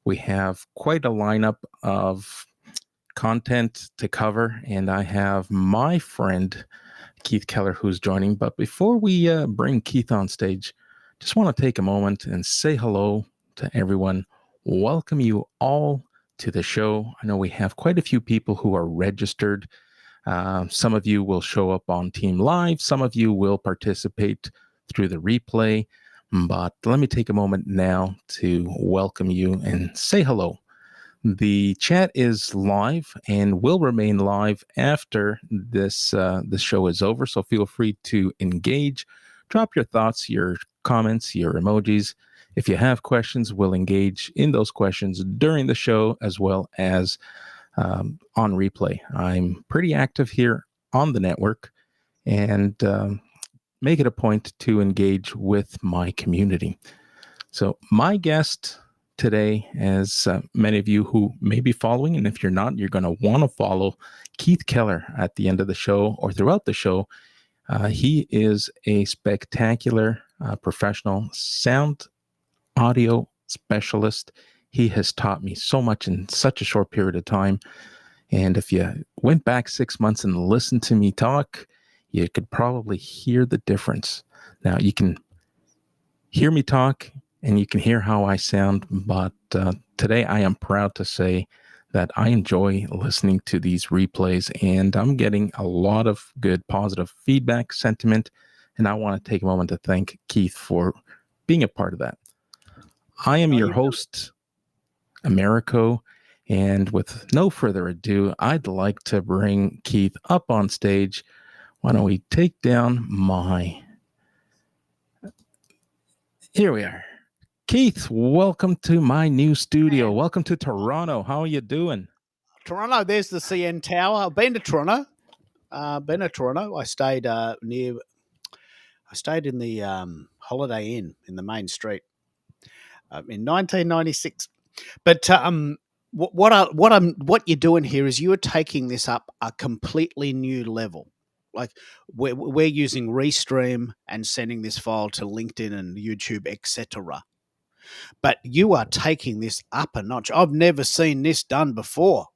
We have quite a lineup of content to cover, and I have my friend Keith Keller who's joining. But before we bring Keith on stage, just want to take a moment and say hello to everyone. Welcome you all to the show. I know we have quite a few people who are registered. Some of you will show up on Team Live. Some of you will participate through the replay. But let me take a moment now to welcome you and say hello. The chat is live and will remain live after this show is over. So feel free to engage. Drop your thoughts, your comments, your emojis. If you have questions, we'll engage in those questions during the show as well as on replay. I'm pretty active here on the network and make it a point to engage with my community. So my guest today, as many of you who may be following, and if you're not, you're going to want to follow Keith Keller at the end of the show or throughout the show. He is a spectacular professional sound audio specialist. He has taught me so much in such a short period of time. And if you went back 6 months and listened to me talk, you could probably hear the difference. Now, you can hear me talk and you can hear how I sound, but today I am proud to say that I enjoy listening to these replays, and I'm getting a lot of good positive feedback, sentiment, and I want to take a moment to thank Keith for being a part of that. I am your host, Americo, and with no further ado, I'd like to bring Keith up on stage. Why don't we take down my... Here we are. Keith, welcome to my new studio. Welcome to Toronto. How are you doing? Toronto, there's the CN Tower. I've been to Toronto. I stayed I stayed in the Holiday Inn in the main street in 1996. But what you're doing here is you are taking this up a completely new level. Like we're using Restream and sending this file to LinkedIn and YouTube, etc. But you are taking this up a notch. I've never seen this done before.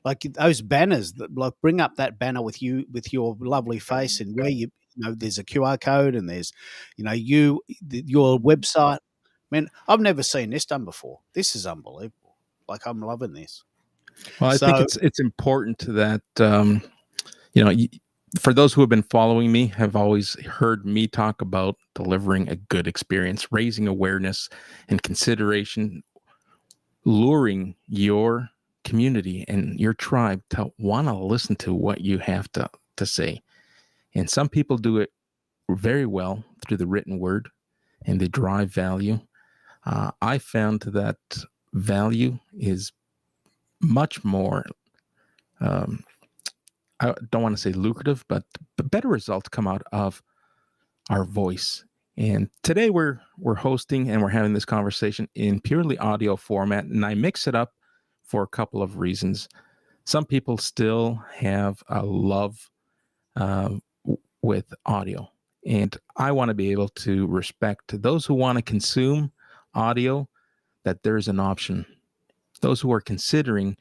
Like those banners, like bring up that banner with you with your lovely face and where there's a QR code and there's your website. Man, I've never seen this done before. This is unbelievable. Like I'm loving this. Well, I think it's important that for those who have been following me, have always heard me talk about delivering a good experience, raising awareness and consideration, luring your community and your tribe to want to listen to what you have to say. And some people do it very well through the written word and they drive value. I found that value is much more, I don't want to say lucrative, but better results come out of our voice. And today we're hosting and we're having this conversation in purely audio format, and I mix it up for a couple of reasons. Some people still have a love with audio, and I want to be able to respect those who want to consume audio, that there's an option. Those who are considering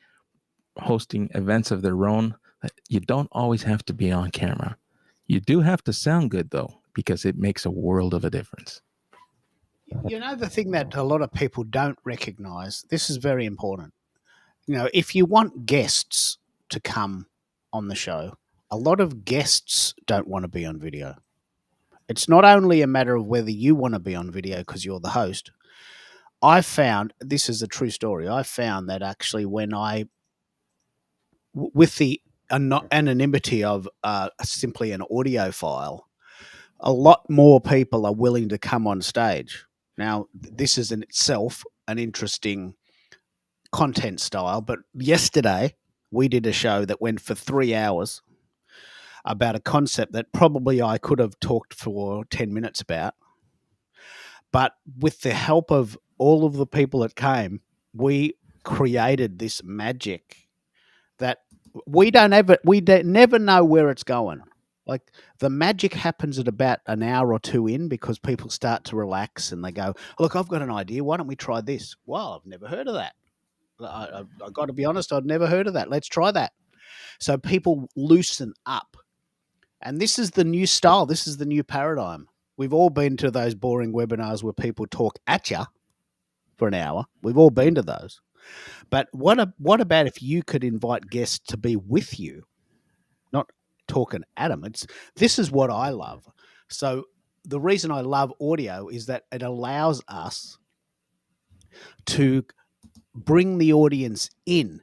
hosting events of their own, that you don't always have to be on camera. You do have to sound good, though, because it makes a world of a difference. The thing that a lot of people don't recognize, this is very important. If you want guests to come on the show, a lot of guests don't want to be on video. It's not only a matter of whether you want to be on video because you're the host. I found, this is a true story, I found that actually when with the anonymity of simply an audio file, a lot more people are willing to come on stage. Now, this is in itself an interesting content style, but yesterday we did a show that went for 3 hours about a concept that probably I could have talked for 10 minutes about. But with the help of all of the people that came, we created this magic that we never know where it's going. Like the magic happens at about an hour or two in because people start to relax and they go, look, I've got an idea. Why don't we try this? Well, I've never heard of that. I got to be honest, I'd never heard of that. Let's try that. So people loosen up. And this is the new style. This is the new paradigm. We've all been to those boring webinars where people talk at you for an hour. We've all been to those. But what about if you could invite guests to be with you, not talking at them? This is what I love. So the reason I love audio is that it allows us to bring the audience in,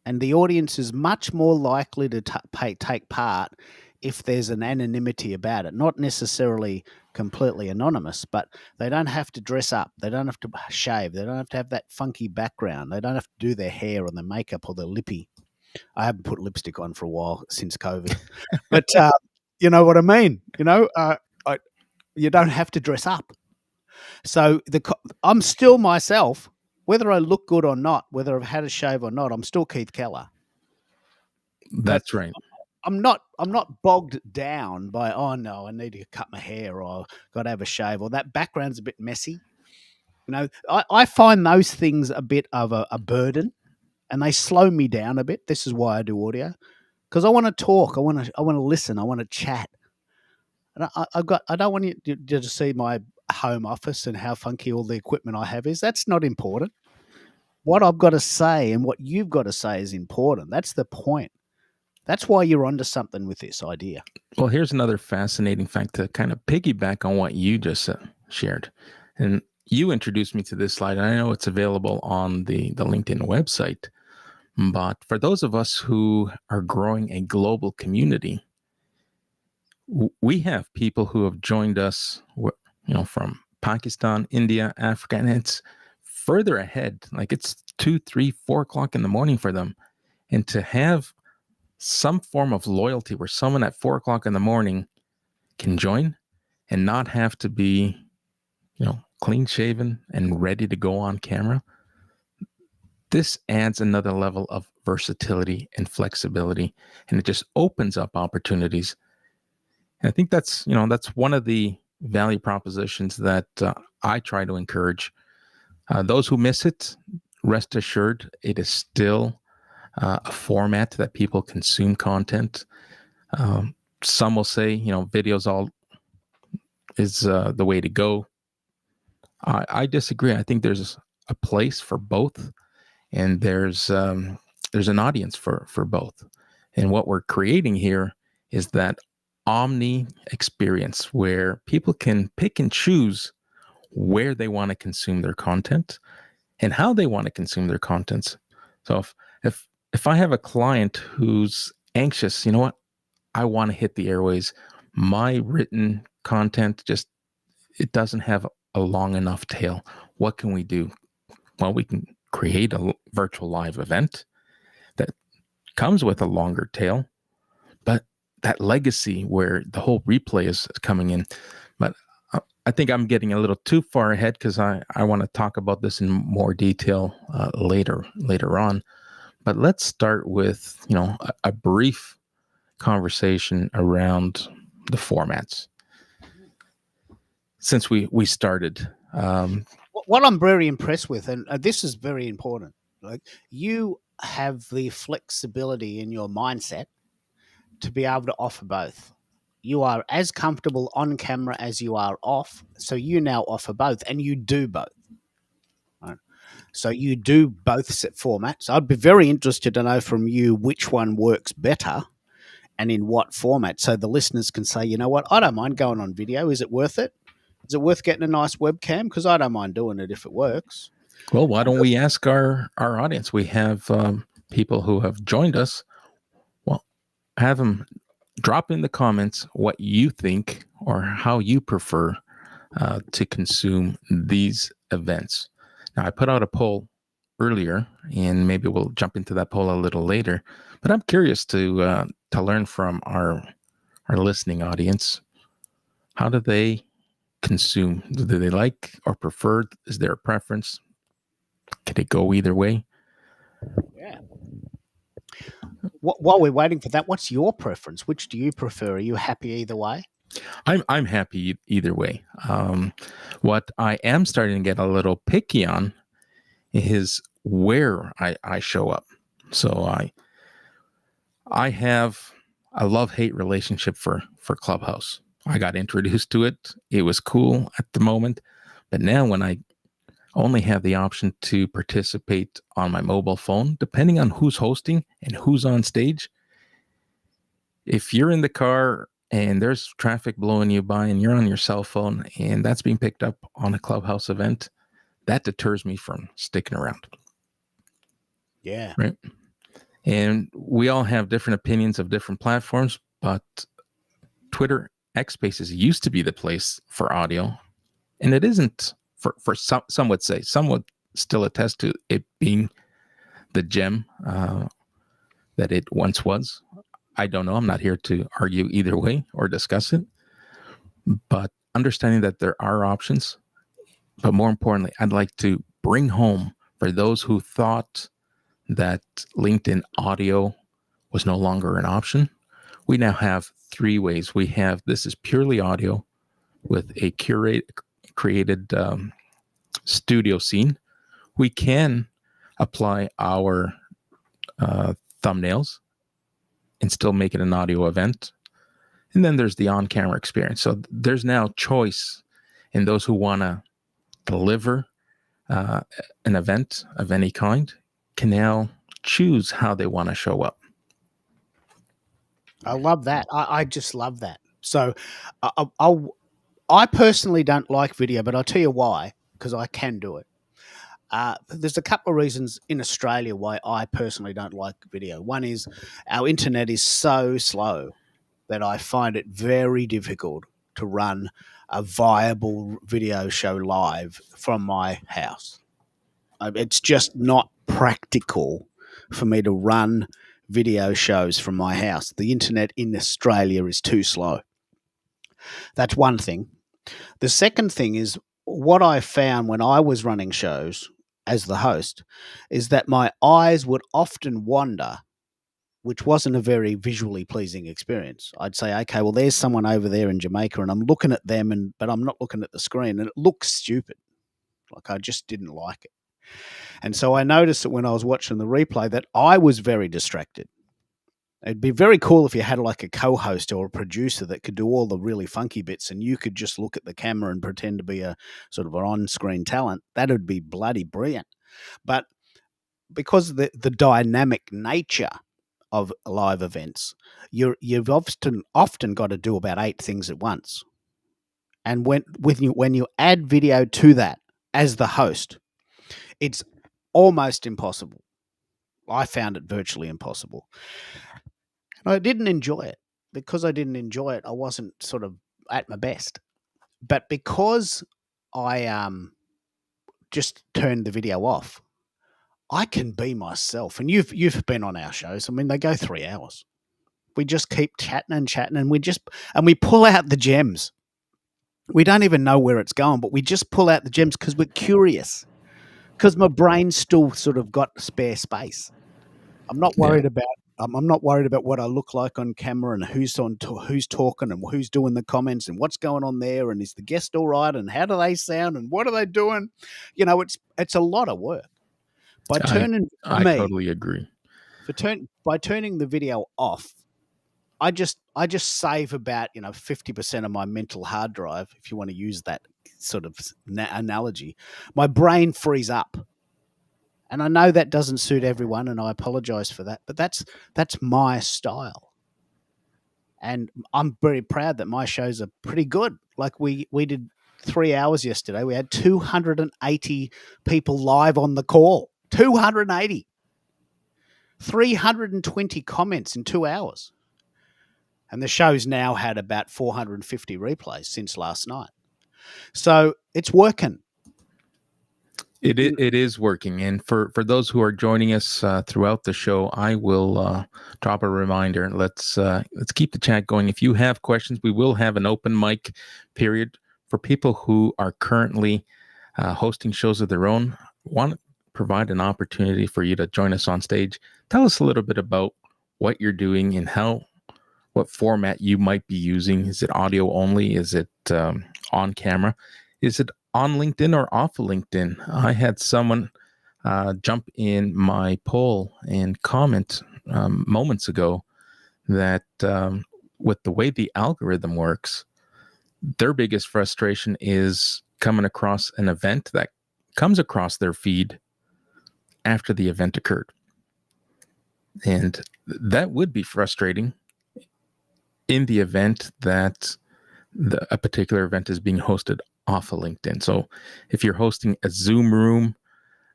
and the audience is much more likely to take part if there's an anonymity about it. Not necessarily completely anonymous, but they don't have to dress up. They don't have to shave. They don't have to have that funky background. They don't have to do their hair or their makeup or their lippy. I haven't put lipstick on for a while since COVID. But you know what I mean? You don't have to dress up. So I'm still myself, whether I look good or not, whether I've had a shave or not. I'm still Keith Keller. That's right. I'm not bogged down by, oh no, I need to cut my hair or got to have a shave or that background's a bit messy. You know, I find those things a bit of a burden, and they slow me down a bit. This is why I do audio, because I want to talk, I want to listen, I want to chat. And I don't want you to see my home office and how funky all the equipment I have is. That's not important. What I've got to say and what you've got to say is important. That's the point. That's why you're onto something with this idea. Well, here's another fascinating fact to kind of piggyback on what you just shared. And you introduced me to this slide, and I know it's available on the LinkedIn website. But for those of us who are growing a global community, we have people who have joined us, from Pakistan, India, Africa, and it's further ahead. Like it's 2, 3, 4 o'clock in the morning for them. And to have some form of loyalty where someone at 4 o'clock in the morning can join and not have to be, clean shaven and ready to go on camera. This adds another level of versatility and flexibility, and it just opens up opportunities. And I think that's one of the value propositions that I try to encourage. Those who miss it, rest assured, it is still a format that people consume content. Some will say, videos all is the way to go. I disagree. I think there's a place for both, and there's an audience for both. And what we're creating here is that omni experience where people can pick and choose where they want to consume their content and how they want to consume their contents. So if I have a client who's anxious, you know what, I want to hit the airways. My written content it doesn't have a long enough tail. What can we do? Well, we can create a virtual live event that comes with a longer tail, but that legacy where the whole replay is coming in. But I think I'm getting a little too far ahead because I want to talk about this in more detail later on. But let's start with, a brief conversation around the formats. Since we started. What I'm very impressed with, and this is very important, like you have the flexibility in your mindset to be able to offer both. You are as comfortable on camera as you are off, so you now offer both, and you do both. Right? So you do both set formats. I'd be very interested to know from you which one works better and in what format, so the listeners can say, you know what, I don't mind going on video. Is it worth it? Is it worth getting a nice webcam? Because I don't mind doing it if it works. Well, why don't we ask our audience? We have people who have joined us. Well, have them drop in the comments what you think or how you prefer to consume these events. Now, I put out a poll earlier, and maybe we'll jump into that poll a little later. But I'm curious to learn from our listening audience. How do they consume? Do they like or prefer? Is there a preference? Can it go either way? Yeah. While we're waiting for that, what's your preference? Which do you prefer? Are you happy either way? I'm happy either way. What I am starting to get a little picky on is where I show up. So I have a love-hate relationship for Clubhouse. I got introduced to it. It was cool at the moment. But now when I only have the option to participate on my mobile phone, depending on who's hosting and who's on stage, if you're in the car and there's traffic blowing you by and you're on your cell phone and that's being picked up on a Clubhouse event, that deters me from sticking around. Yeah. Right. And we all have different opinions of different platforms, but Twitter X Spaces used to be the place for audio, and it isn't for some would say. Some would still attest to it being the gem that it once was. I don't know. I'm not here to argue either way or discuss it, but understanding that there are options, but more importantly, I'd like to bring home for those who thought that LinkedIn audio was no longer an option. We now have 3 ways. We have, this is purely audio with a created studio scene. We can apply our thumbnails and still make it an audio event. And then there's the on-camera experience. So there's now choice in those who want to deliver an event of any kind can now choose how they want to show up. I love that. I just love that. So I personally don't like video, but I'll tell you why, because I can do it. There's a couple of reasons in Australia why I personally don't like video. One is our internet is so slow that I find it very difficult to run a viable video show live from my house. It's just not practical for me to run video shows from my house. The internet in Australia is too slow. That's one thing. The second thing is what I found when I was running shows as the host is that my eyes would often wander, which wasn't a very visually pleasing experience. I'd say, okay, well, there's someone over there in Jamaica and I'm looking at them, but I'm not looking at the screen, and it looks stupid. Like I just didn't like it. And so I noticed that when I was watching the replay that I was very distracted. It'd be very cool if you had like a co-host or a producer that could do all the really funky bits and you could just look at the camera and pretend to be a sort of an on-screen talent. That would be bloody brilliant. But because of the dynamic nature of live events, you've often got to do about 8 things at once. And when you add video to that as the host, it's almost impossible. I found it virtually impossible. And I didn't enjoy it. Because I didn't enjoy it, I wasn't sort of at my best. But because I just turned the video off, I can be myself. And you've been on our shows. I mean, they go 3 hours. We just keep chatting and chatting, and we pull out the gems. We don't even know where it's going, but we just pull out the gems because we're curious. Because my brain's still sort of got spare space. I'm not worried about. I'm not worried about what I look like on camera and who's talking and who's doing the comments and what's going on there and is the guest all right and how do they sound and what are they doing? You know, it's a lot of work. By turning, I totally agree. By turning the video off, I just save about 50% of my mental hard drive, if you want to use that sort of analogy. My brain frees up. And I know that doesn't suit everyone, and I apologize for that, but that's my style. And I'm very proud that my shows are pretty good. Like we did 3 hours yesterday. We had 280 people live on the call. 280. 320 comments in 2 hours. And the show's now had about 450 replays since last night. So it's working. It is working. And for those who are joining us throughout the show, I will drop a reminder. Let's keep the chat going. If you have questions, we will have an open mic period for people who are currently hosting shows of their own. Want to provide an opportunity for you to join us on stage. Tell us a little bit about what you're doing and what format you might be using. Is it audio only? Is it on camera? Is it on LinkedIn or off of LinkedIn? I had someone jump in my poll and comment moments ago that with the way the algorithm works, their biggest frustration is coming across an event that comes across their feed after the event occurred. And that would be frustrating in the event that a particular event is being hosted off of LinkedIn. So if you're hosting a Zoom room,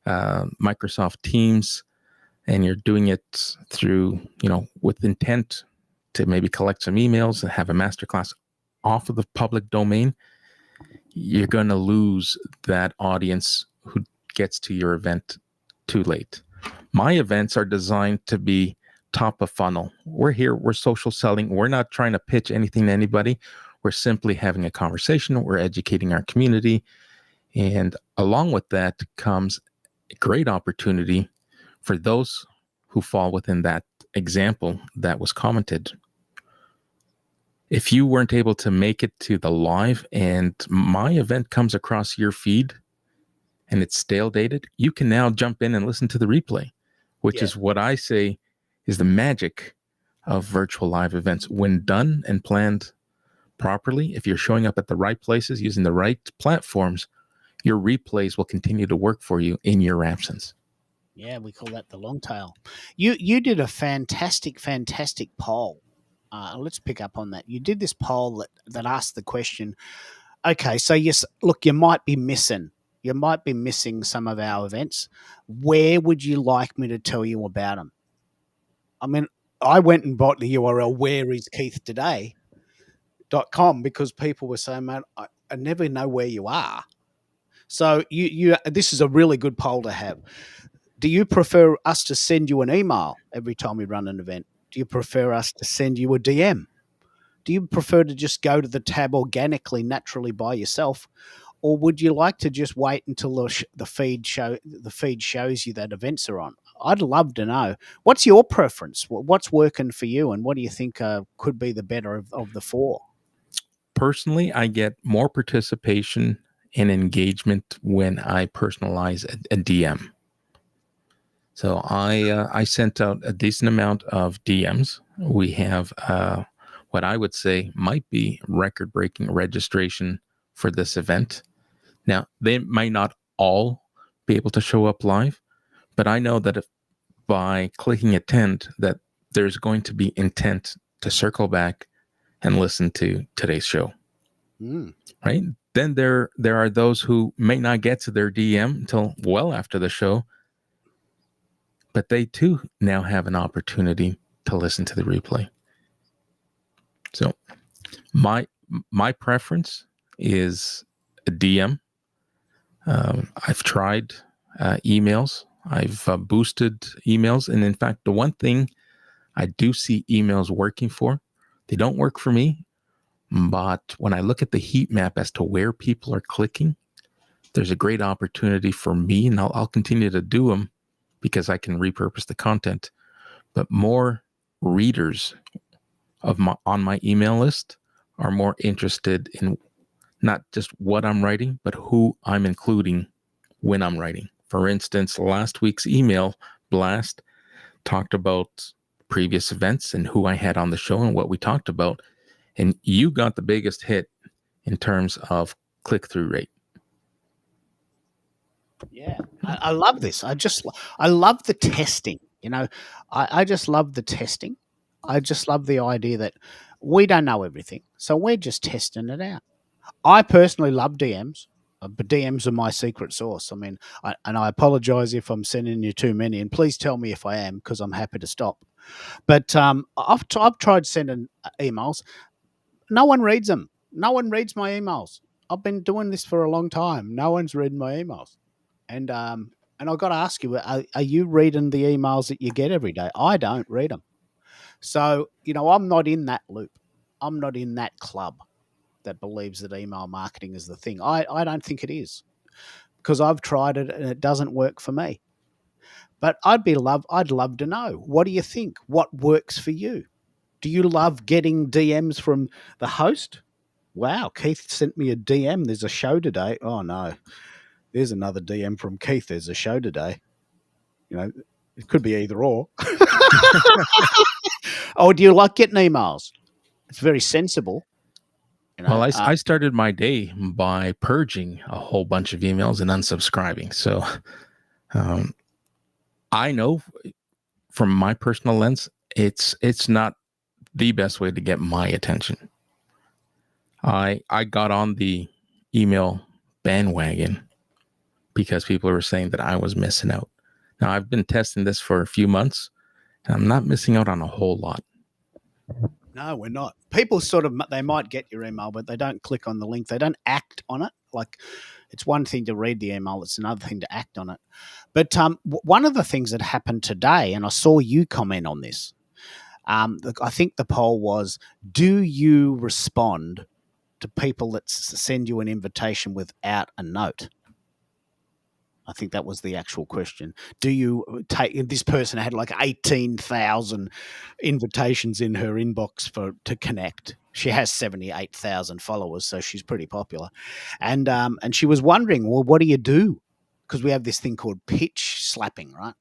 Microsoft Teams, and you're doing it through, with intent to maybe collect some emails and have a masterclass off of the public domain, you're going to lose that audience who gets to your event too late. My events are designed to be top of funnel. We're social selling. We're not trying to pitch anything to anybody. We're simply having a conversation. We're educating our community. And along with that comes a great opportunity for those who fall within that example that was commented. If you weren't able to make it to the live and my event comes across your feed and it's stale dated, you can now jump in and listen to the replay, which is what I say is the magic of virtual live events. When done and planned properly, if you're showing up at the right places using the right platforms, your replays will continue to work for you in your absence. Yeah, we call that the long tail. You did a fantastic poll. Let's pick up on that. You did this poll that asked the question, okay, so yes, look, you might be missing some of our events. Where would you like me to tell you about them? I mean, I went and bought the URL whereiskeithtoday.com because people were saying, man, I never know where you are. So this is a really good poll to have. Do you prefer us to send you an email every time we run an event? Do you prefer us to send you a DM? Do you prefer to just go to the tab organically, naturally by yourself? Or would you like to just wait until the feed shows you that events are on? I'd love to know. What's your preference? What's working for you? And what do you think could be the better of the four? Personally, I get more participation and engagement when I personalize a DM. So I sent out a decent amount of DMs. We have what I would say might be record-breaking registration for this event. Now, they might not all be able to show up live, but I know that if by clicking attend, that there's going to be intent to circle back and listen to today's show. Right? Then there are those who may not get to their DM until well after the show, but they too now have an opportunity to listen to the replay. So my preference is a DM. I've tried emails. I've boosted emails. And in fact, the one thing I do see emails working for, they don't work for me. But when I look at the heat map as to where people are clicking, there's a great opportunity for me, and I'll continue to do them because I can repurpose the content. But more readers on my email list are more interested in not just what I'm writing, but who I'm including when I'm writing. For instance, last week's email blast talked about previous events and who I had on the show and what we talked about. And you got the biggest hit in terms of click-through rate. Yeah, I love this. I love the testing. I just love the testing. I just love the idea that we don't know everything, so we're just testing it out. I personally love DMs, but DMs are my secret sauce. I mean, and I apologize if I'm sending you too many, and please tell me if I am, because I'm happy to stop. But I've tried sending emails. No one reads them. No one reads my emails. I've been doing this for a long time. No one's reading my emails. And I've got to ask you, are you reading the emails that you get every day? I don't read them. So, I'm not in that loop. I'm not in that club that believes that email marketing is the thing. I don't think it is, because I've tried it and it doesn't work for me. But I'd love to know. What do you think? What works for you? Do you love getting DMs from the host? Wow, Keith sent me a DM. There's a show today. Oh, no. There's another DM from Keith. There's a show today. It could be either or. Oh, do you like getting emails? It's very sensible. Well, I started my day by purging a whole bunch of emails and unsubscribing. So um, I know from my personal lens, it's not the best way to get my attention. I got on the email bandwagon because people were saying that I was missing out. Now I've been testing this for a few months, and I'm not missing out on a whole lot. No, we're not. People they might get your email, but they don't click on the link. They don't act on it. Like, it's one thing to read the email, it's another thing to act on it. But one of the things that happened today, and I saw you comment on this, I think the poll was, do you respond to people that send you an invitation without a note? I think that was the actual question. Do you take? This person had like 18,000 invitations in her inbox to connect. She has 78,000 followers, so she's pretty popular. And she was wondering, well, what do you do? Because we have this thing called pitch slapping, right?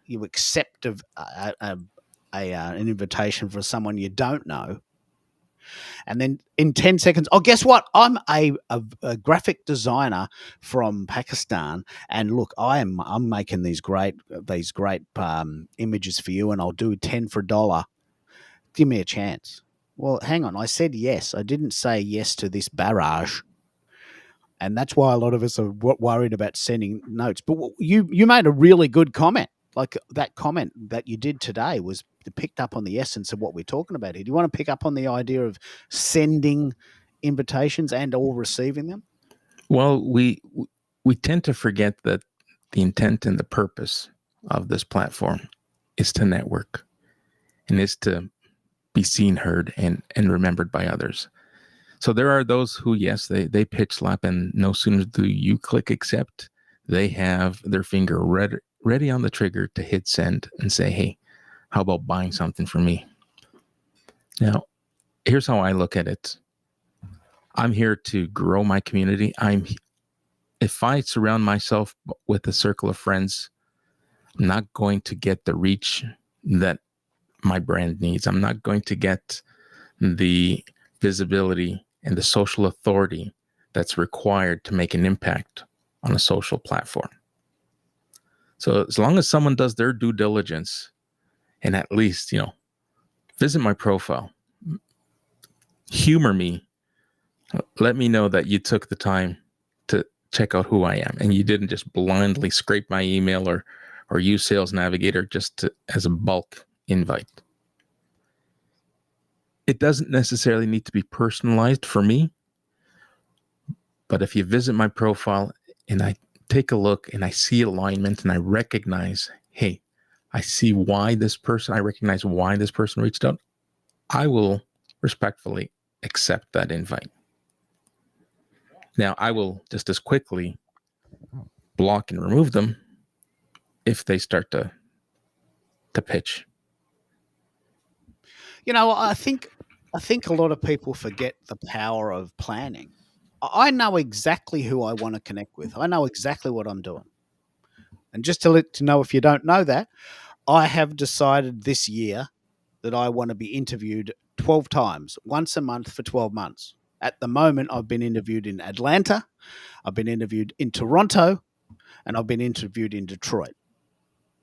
You accept an invitation for someone you don't know, and then in 10 seconds, oh, guess what? I'm a graphic designer from Pakistan, and look, I'm making these great images for you, and I'll do 10 for $1. Give me a chance. Well, hang on. I said yes. I didn't say yes to this barrage. And that's why a lot of us are worried about sending notes. But you made a really good comment. Like, that comment that you did today was picked up on the essence of what we're talking about here. Do you want to pick up on the idea of sending invitations and or receiving them? Well, we tend to forget that the intent and the purpose of this platform is to network and is to be seen, heard, and remembered by others. So there are those who, yes, they pitch slap, and no sooner do you click accept, they have their finger ready on the trigger to hit send and say, hey, how about buying something from me? Now, here's how I look at it. I'm here to grow my community. If I surround myself with a circle of friends, I'm not going to get the reach that my brand needs. I'm not going to get the visibility and the social authority that's required to make an impact on a social platform. So as long as someone does their due diligence and at least, visit my profile, humor me, let me know that you took the time to check out who I am and you didn't just blindly scrape my email or use Sales Navigator as a bulk invite. It doesn't necessarily need to be personalized for me, but if you visit my profile and I take a look and I see alignment and I recognize, hey, I recognize why this person reached out, I will respectfully accept that invite. Now, I will just as quickly block and remove them if they start to pitch. I think a lot of people forget the power of planning. I know exactly who I want to connect with. I know exactly what I'm doing. And just to let you know, if you don't know that, I have decided this year that I want to be interviewed 12 times, once a month for 12 months. At the moment, I've been interviewed in Atlanta, I've been interviewed in Toronto, and I've been interviewed in Detroit.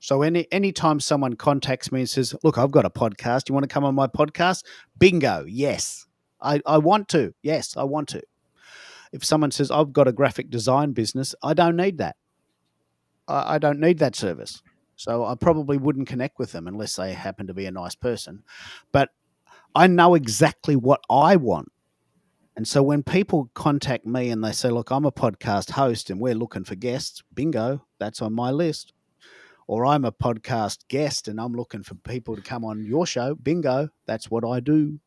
So anytime someone contacts me and says, look, I've got a podcast, you want to come on my podcast? Bingo, yes. I want to. Yes, I want to. If someone says, I've got a graphic design business, I don't need that. I don't need that service. So I probably wouldn't connect with them unless they happen to be a nice person. But I know exactly what I want. And so when people contact me and they say, look, I'm a podcast host and we're looking for guests, bingo, that's on my list. Or I'm a podcast guest and I'm looking for people to come on your show, bingo, that's what I do.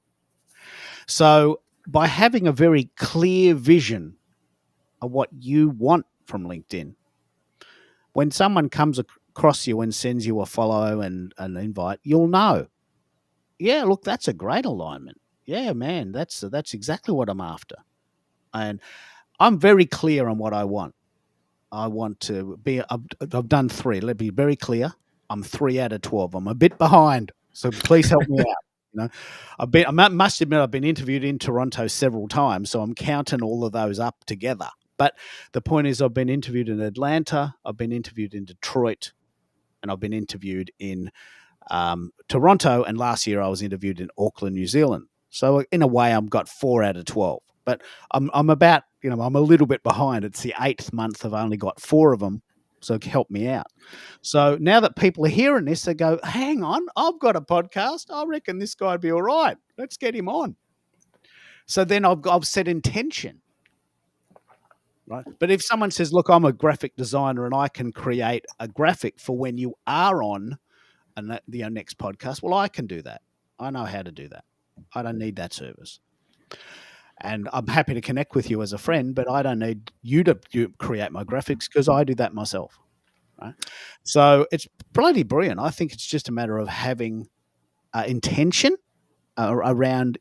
So by having a very clear vision of what you want from LinkedIn, when someone comes across you and sends you a follow and an invite, you'll know, yeah, look, that's a great alignment. Yeah, man, that's exactly what I'm after. And I'm very clear on what I want. I want to be. I've done 3. Let me be very clear. I'm 3 out of 12. I'm a bit behind, so please help me out. You know, I must admit, I've been interviewed in Toronto several times, so I'm counting all of those up together. But the point is, I've been interviewed in Atlanta, I've been interviewed in Detroit, and I've been interviewed in Toronto. And last year, I was interviewed in Auckland, New Zealand. So in a way, I've got 4 out of 12. But I'm about, I'm a little bit behind. It's the 8th month. I've only got 4 of them. So help me out. So now that people are hearing this, they go, hang on, I've got a podcast. I reckon this guy would be all right. Let's get him on. So then I've set intention. Right. But if someone says, look, I'm a graphic designer and I can create a graphic for when you are on the next podcast, well, I can do that. I know how to do that. I don't need that service. And I'm happy to connect with you as a friend, but I don't need you to create my graphics because I do that myself. Right? So it's bloody brilliant. I think it's just a matter of having intention around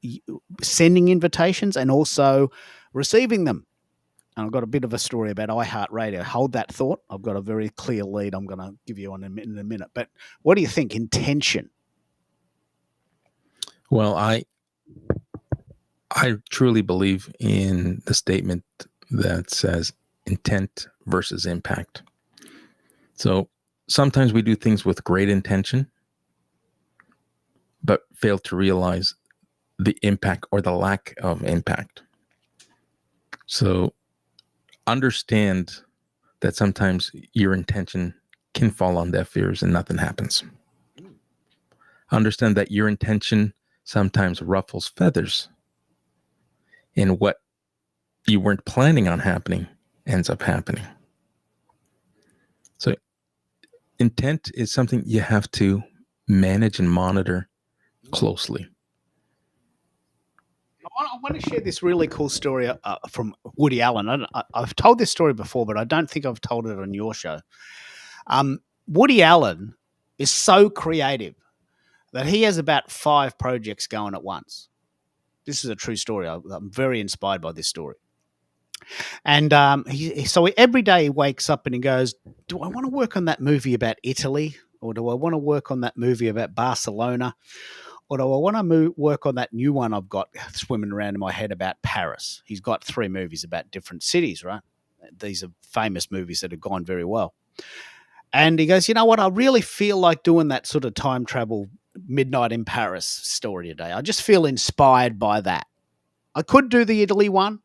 sending invitations and also receiving them. And I've got a bit of a story about iHeartRadio. Hold that thought. I've got a very clear lead I'm going to give you in a minute. But what do you think? Intention. Well, I truly believe in the statement that says intent versus impact. So sometimes we do things with great intention, but fail to realize the impact or the lack of impact. So understand that sometimes your intention can fall on deaf ears and nothing happens. Understand that your intention sometimes ruffles feathers, and what you weren't planning on happening ends up happening. So intent is something you have to manage and monitor closely. I want to share this really cool story from Woody Allen. I've told this story before, but I don't think I've told it on your show. Woody Allen is so creative that he has about 5 projects going at once. This is a true story. I'm very inspired by this story. And so every day he wakes up and he goes, do I want to work on that movie about Italy? Or do I want to work on that movie about Barcelona? Or do I want to work on that new one I've got swimming around in my head about Paris? He's got 3 movies about different cities, right? These are famous movies that have gone very well. And he goes, you know what? I really feel like doing that sort of time travel Midnight in Paris story today. I just feel inspired by that. I could do the Italy one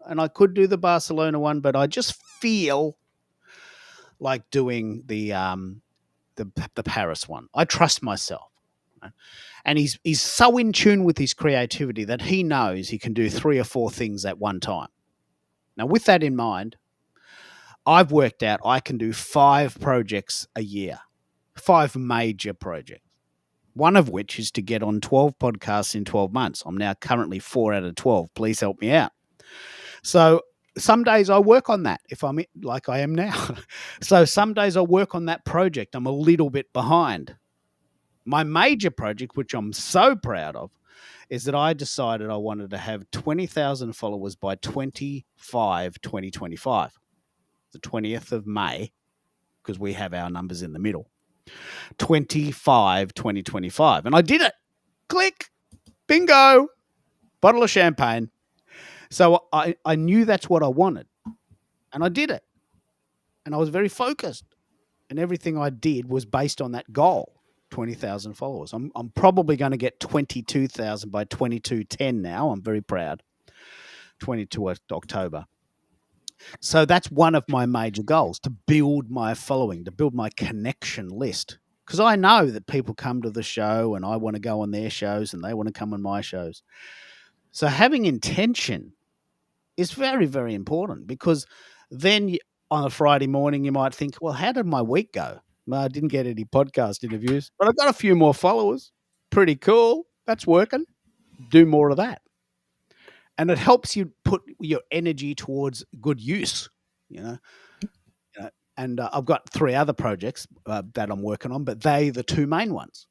and I could do the Barcelona one, but I just feel like doing the Paris one. I trust myself. And he's so in tune with his creativity that he knows he can do 3 or 4 things at one time. Now, with that in mind, I've worked out I can do 5 projects a year, 5 major projects, one of which is to get on 12 podcasts in 12 months. I'm now currently 4 out of 12. Please help me out. So some days I work on that if I'm like I am now. So some days I work on that project. I'm a little bit behind. My major project, which I'm so proud of, is that I decided I wanted to have 20,000 followers by 2025, the 20th of May, because we have our numbers in the middle. 2025. And I did it. Click. Bingo. Bottle of champagne. So I knew that's what I wanted. And I did it. And I was very focused. And everything I did was based on that goal. 20,000 followers. I'm probably going to get 22,000 by 2210 now. I'm very proud. 22 October. So that's one of my major goals, to build my following, to build my connection list. Because I know that people come to the show and I want to go on their shows and they want to come on my shows. So having intention is very, very important, because then on a Friday morning you might think, well, how did my week go? Well, I didn't get any podcast interviews, but I've got a few more followers. Pretty cool. That's working. Do more of that. And it helps you put your energy towards good use, you know. And I've got 3 other projects that I'm working on, but they're the 2 main ones.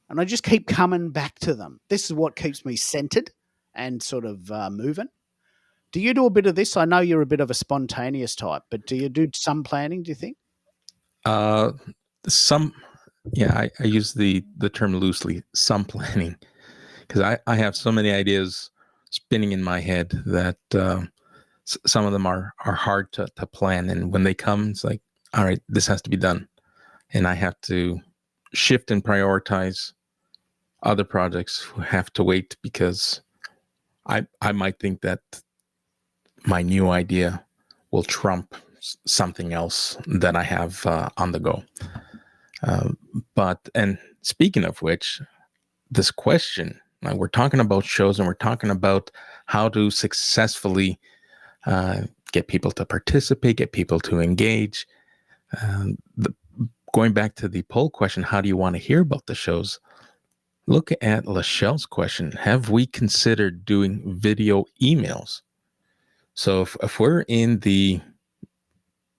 And I just keep coming back to them. This is what keeps me centered and sort of moving. Do you do a bit of this? I know you're a bit of a spontaneous type, but do you do some planning, do you think? Uh, some, yeah, I use the term loosely, some planning, because I have so many ideas spinning in my head that some of them are hard to plan. And when they come, it's like, all right, this has to be done. And I have to shift and prioritize other projects who have to wait because I might think that my new idea will trump something else that I have on the go. And speaking of which, this question, we're talking about shows and we're talking about how to successfully get people to participate, get people to engage. Going back to the poll question, how do you want to hear about the shows? Look at Lachelle's question. Have we considered doing video emails? So if we're in the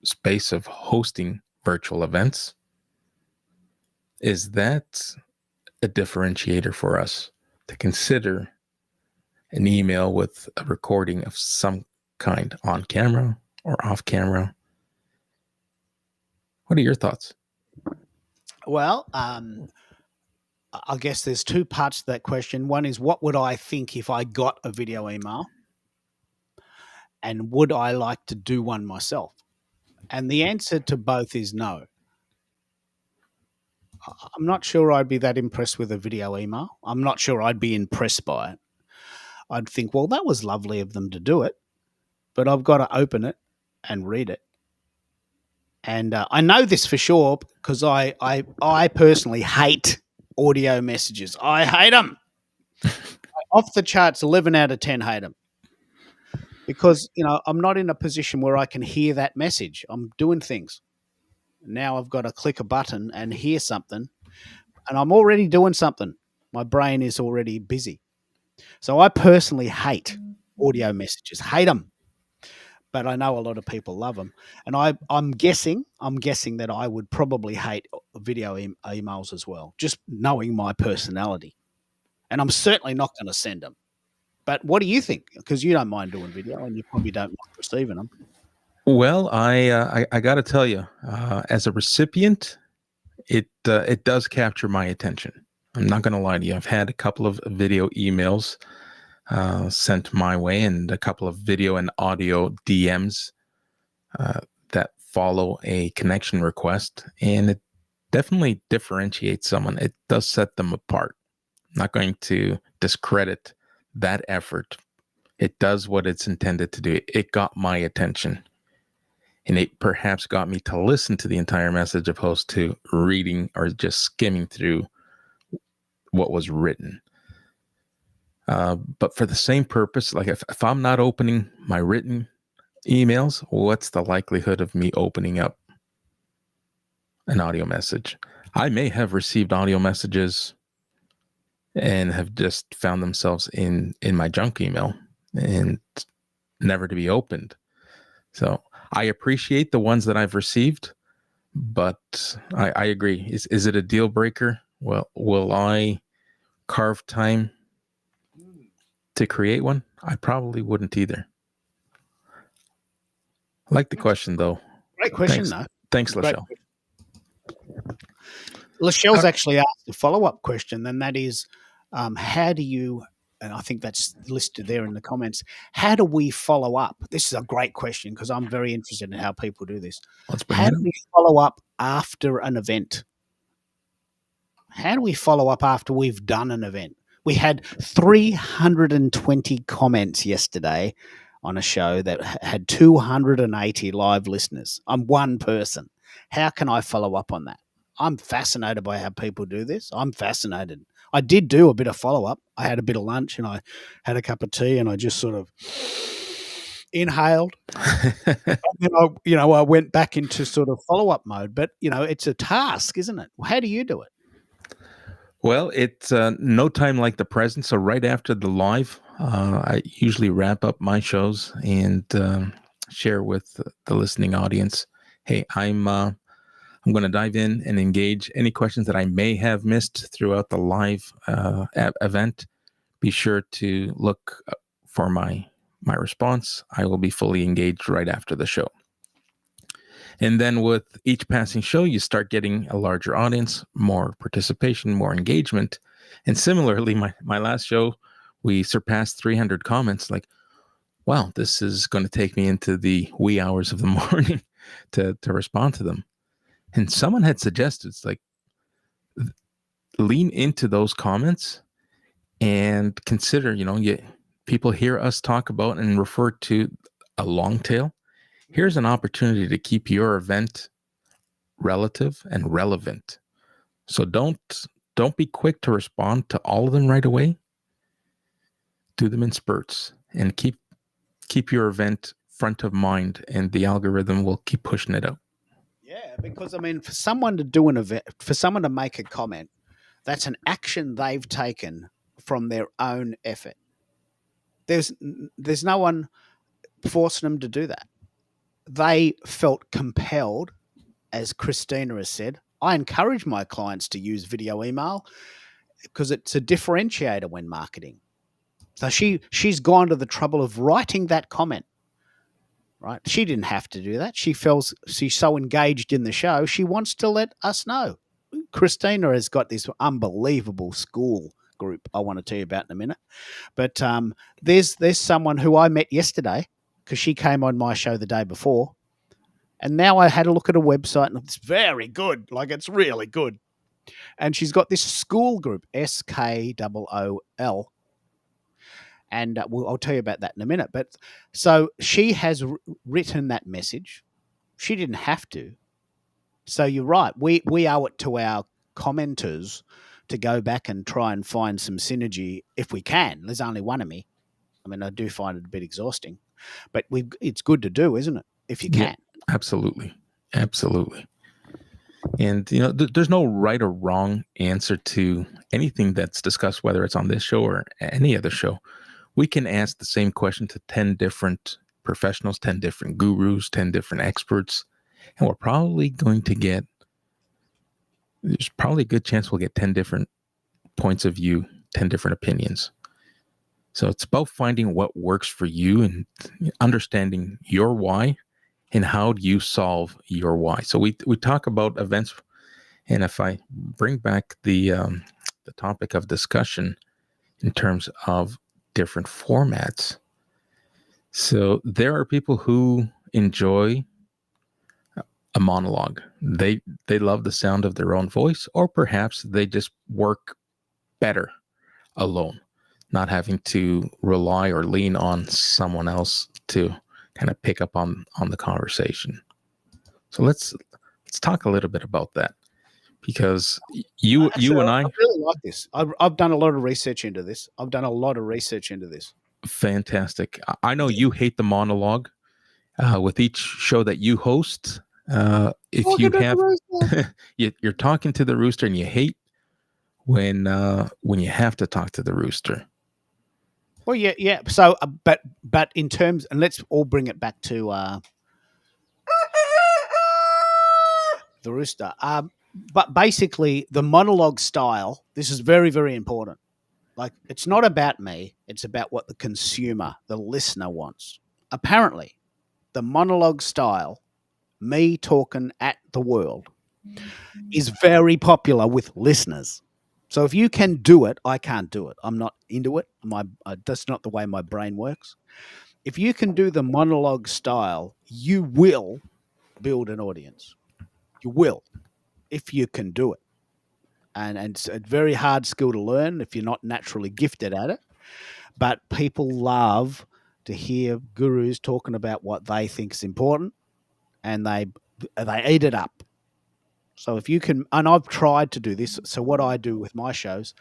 space of hosting virtual events, is that a differentiator for us to consider an email with a recording of some kind on camera or off camera? What are your thoughts? Well, I guess there's two parts to that question. One is, what would I think if I got a video email? And would I like to do one myself? And the answer to both is no. I'm not sure I'd be that impressed with a video email. I'm not sure I'd be impressed by it. I'd think, well, that was lovely of them to do it, but I've got to open it and read it. And I know this for sure because I personally hate audio messages. I hate them. Off the charts, 11 out of 10 hate them. Because, I'm not in a position where I can hear that message. I'm doing things. Now I've got to click a button and hear something, and I'm already doing something. My brain is already busy. So I personally hate audio messages, hate them. But I know a lot of people love them. And I'm guessing that I would probably hate video emails as well, just knowing my personality. And I'm certainly not going to send them. But what do you think? Because you don't mind doing video and you probably don't mind receiving them. Well, I got to tell you, as a recipient, it does capture my attention. I'm not going to lie to you. I've had a couple of video emails sent my way and a couple of video and audio DMs that follow a connection request, and it definitely differentiates someone. It does set them apart. I'm not going to discredit that effort. It does what it's intended to do. It got my attention. And it perhaps got me to listen to the entire message opposed to reading or just skimming through what was written. But for the same purpose, like if I'm not opening my written emails, what's the likelihood of me opening up an audio message? I may have received audio messages and have just found themselves in my junk email and never to be opened. So I appreciate the ones that I've received, but I agree. Is it a deal breaker? Well, will I carve time to create one? I probably wouldn't either. I like the question, though. Great question, though. Thanks, Lachelle. Lachelle's actually asked a follow-up question, and that is, how do you, and I think that's listed there in the comments, how do we follow up? This is a great question because I'm very interested in how people do this. How do we follow up after an event? How do we follow up after we've done an event? We had 320 comments yesterday on a show that had 280 live listeners. I'm one person. How can I follow up on that? I'm fascinated by how people do this. I'm fascinated. I did do a bit of follow-up. I had a bit of lunch and I had a cup of tea and I just sort of inhaled. And then I went back into sort of follow-up mode. But, it's a task, isn't it? How do you do it? Well, it's no time like the present. So right after the live, I usually wrap up my shows and share with the listening audience, hey, I'm going to dive in and engage any questions that I may have missed throughout the live event. Be sure to look for my my response, I will be fully engaged right after the show. And then with each passing show, you start getting a larger audience, more participation, more engagement. And similarly, my last show, we surpassed 300 comments. Like, wow, this is going to take me into the wee hours of the morning to respond to them. And someone had suggested, it's like, lean into those comments and consider, people hear us talk about and refer to a long tail. Here's an opportunity to keep your event relative and relevant. So don't be quick to respond to all of them right away. Do them in spurts and keep your event front of mind, and the algorithm will keep pushing it out. Yeah, because I mean, for someone to do an event, for someone to make a comment, that's an action they've taken from their own effort. There's no one forcing them to do that. They felt compelled, as Christina has said. I encourage my clients to use video email because it's a differentiator when marketing. So she's gone to the trouble of writing that comment. Right? She didn't have to do that. She's so engaged in the show, she wants to let us know. Christina has got this unbelievable school group I want to tell you about in a minute. But there's someone who I met yesterday because she came on my show the day before. And now I had a look at a website and it's very good. Like, it's really good. And she's got this school group, SKOOL. And I'll tell you about that in a minute. But so she has written that message. She didn't have to. So you're right. We owe it to our commenters to go back and try and find some synergy if we can. There's only one of me. I mean, I do find it a bit exhausting, but it's good to do, isn't it? If you can. Yeah, absolutely. Absolutely. And, there's no right or wrong answer to anything that's discussed, whether it's on this show or any other show. We can ask the same question to 10 different professionals, 10 different gurus, 10 different experts, and we're probably going to get, there's probably a good chance we'll get 10 different points of view, 10 different opinions. So it's about finding what works for you and understanding your why and how do you solve your why. So we talk about events, and if I bring back the topic of discussion in terms of different formats. So there are people who enjoy a monologue. They love the sound of their own voice, or perhaps they just work better alone, not having to rely or lean on someone else to kind of pick up on the conversation. So let's talk a little bit about that, because you and I really like this. I've done a lot of research into this. Fantastic. I know you hate the monologue with each show that you host. If you have, you're talking to the rooster, and you hate when you have to talk to the rooster. Well, yeah. So, but in terms, and let's all bring it back to the rooster. But basically, the monologue style. This is very, very important. Like, it's not about me. It's about what the consumer, the listener wants. Apparently, the monologue style, me talking at the world, is very popular with listeners. So if you can do it, I can't do it. I'm not into it. That's not the way my brain works. If you can do the monologue style, you will build an audience. You will, if you can do it. And it's a very hard skill to learn if you're not naturally gifted at it. But people love to hear gurus talking about what they think is important, and they eat it up. So if you can, and I've tried to do this. So what I do with my shows,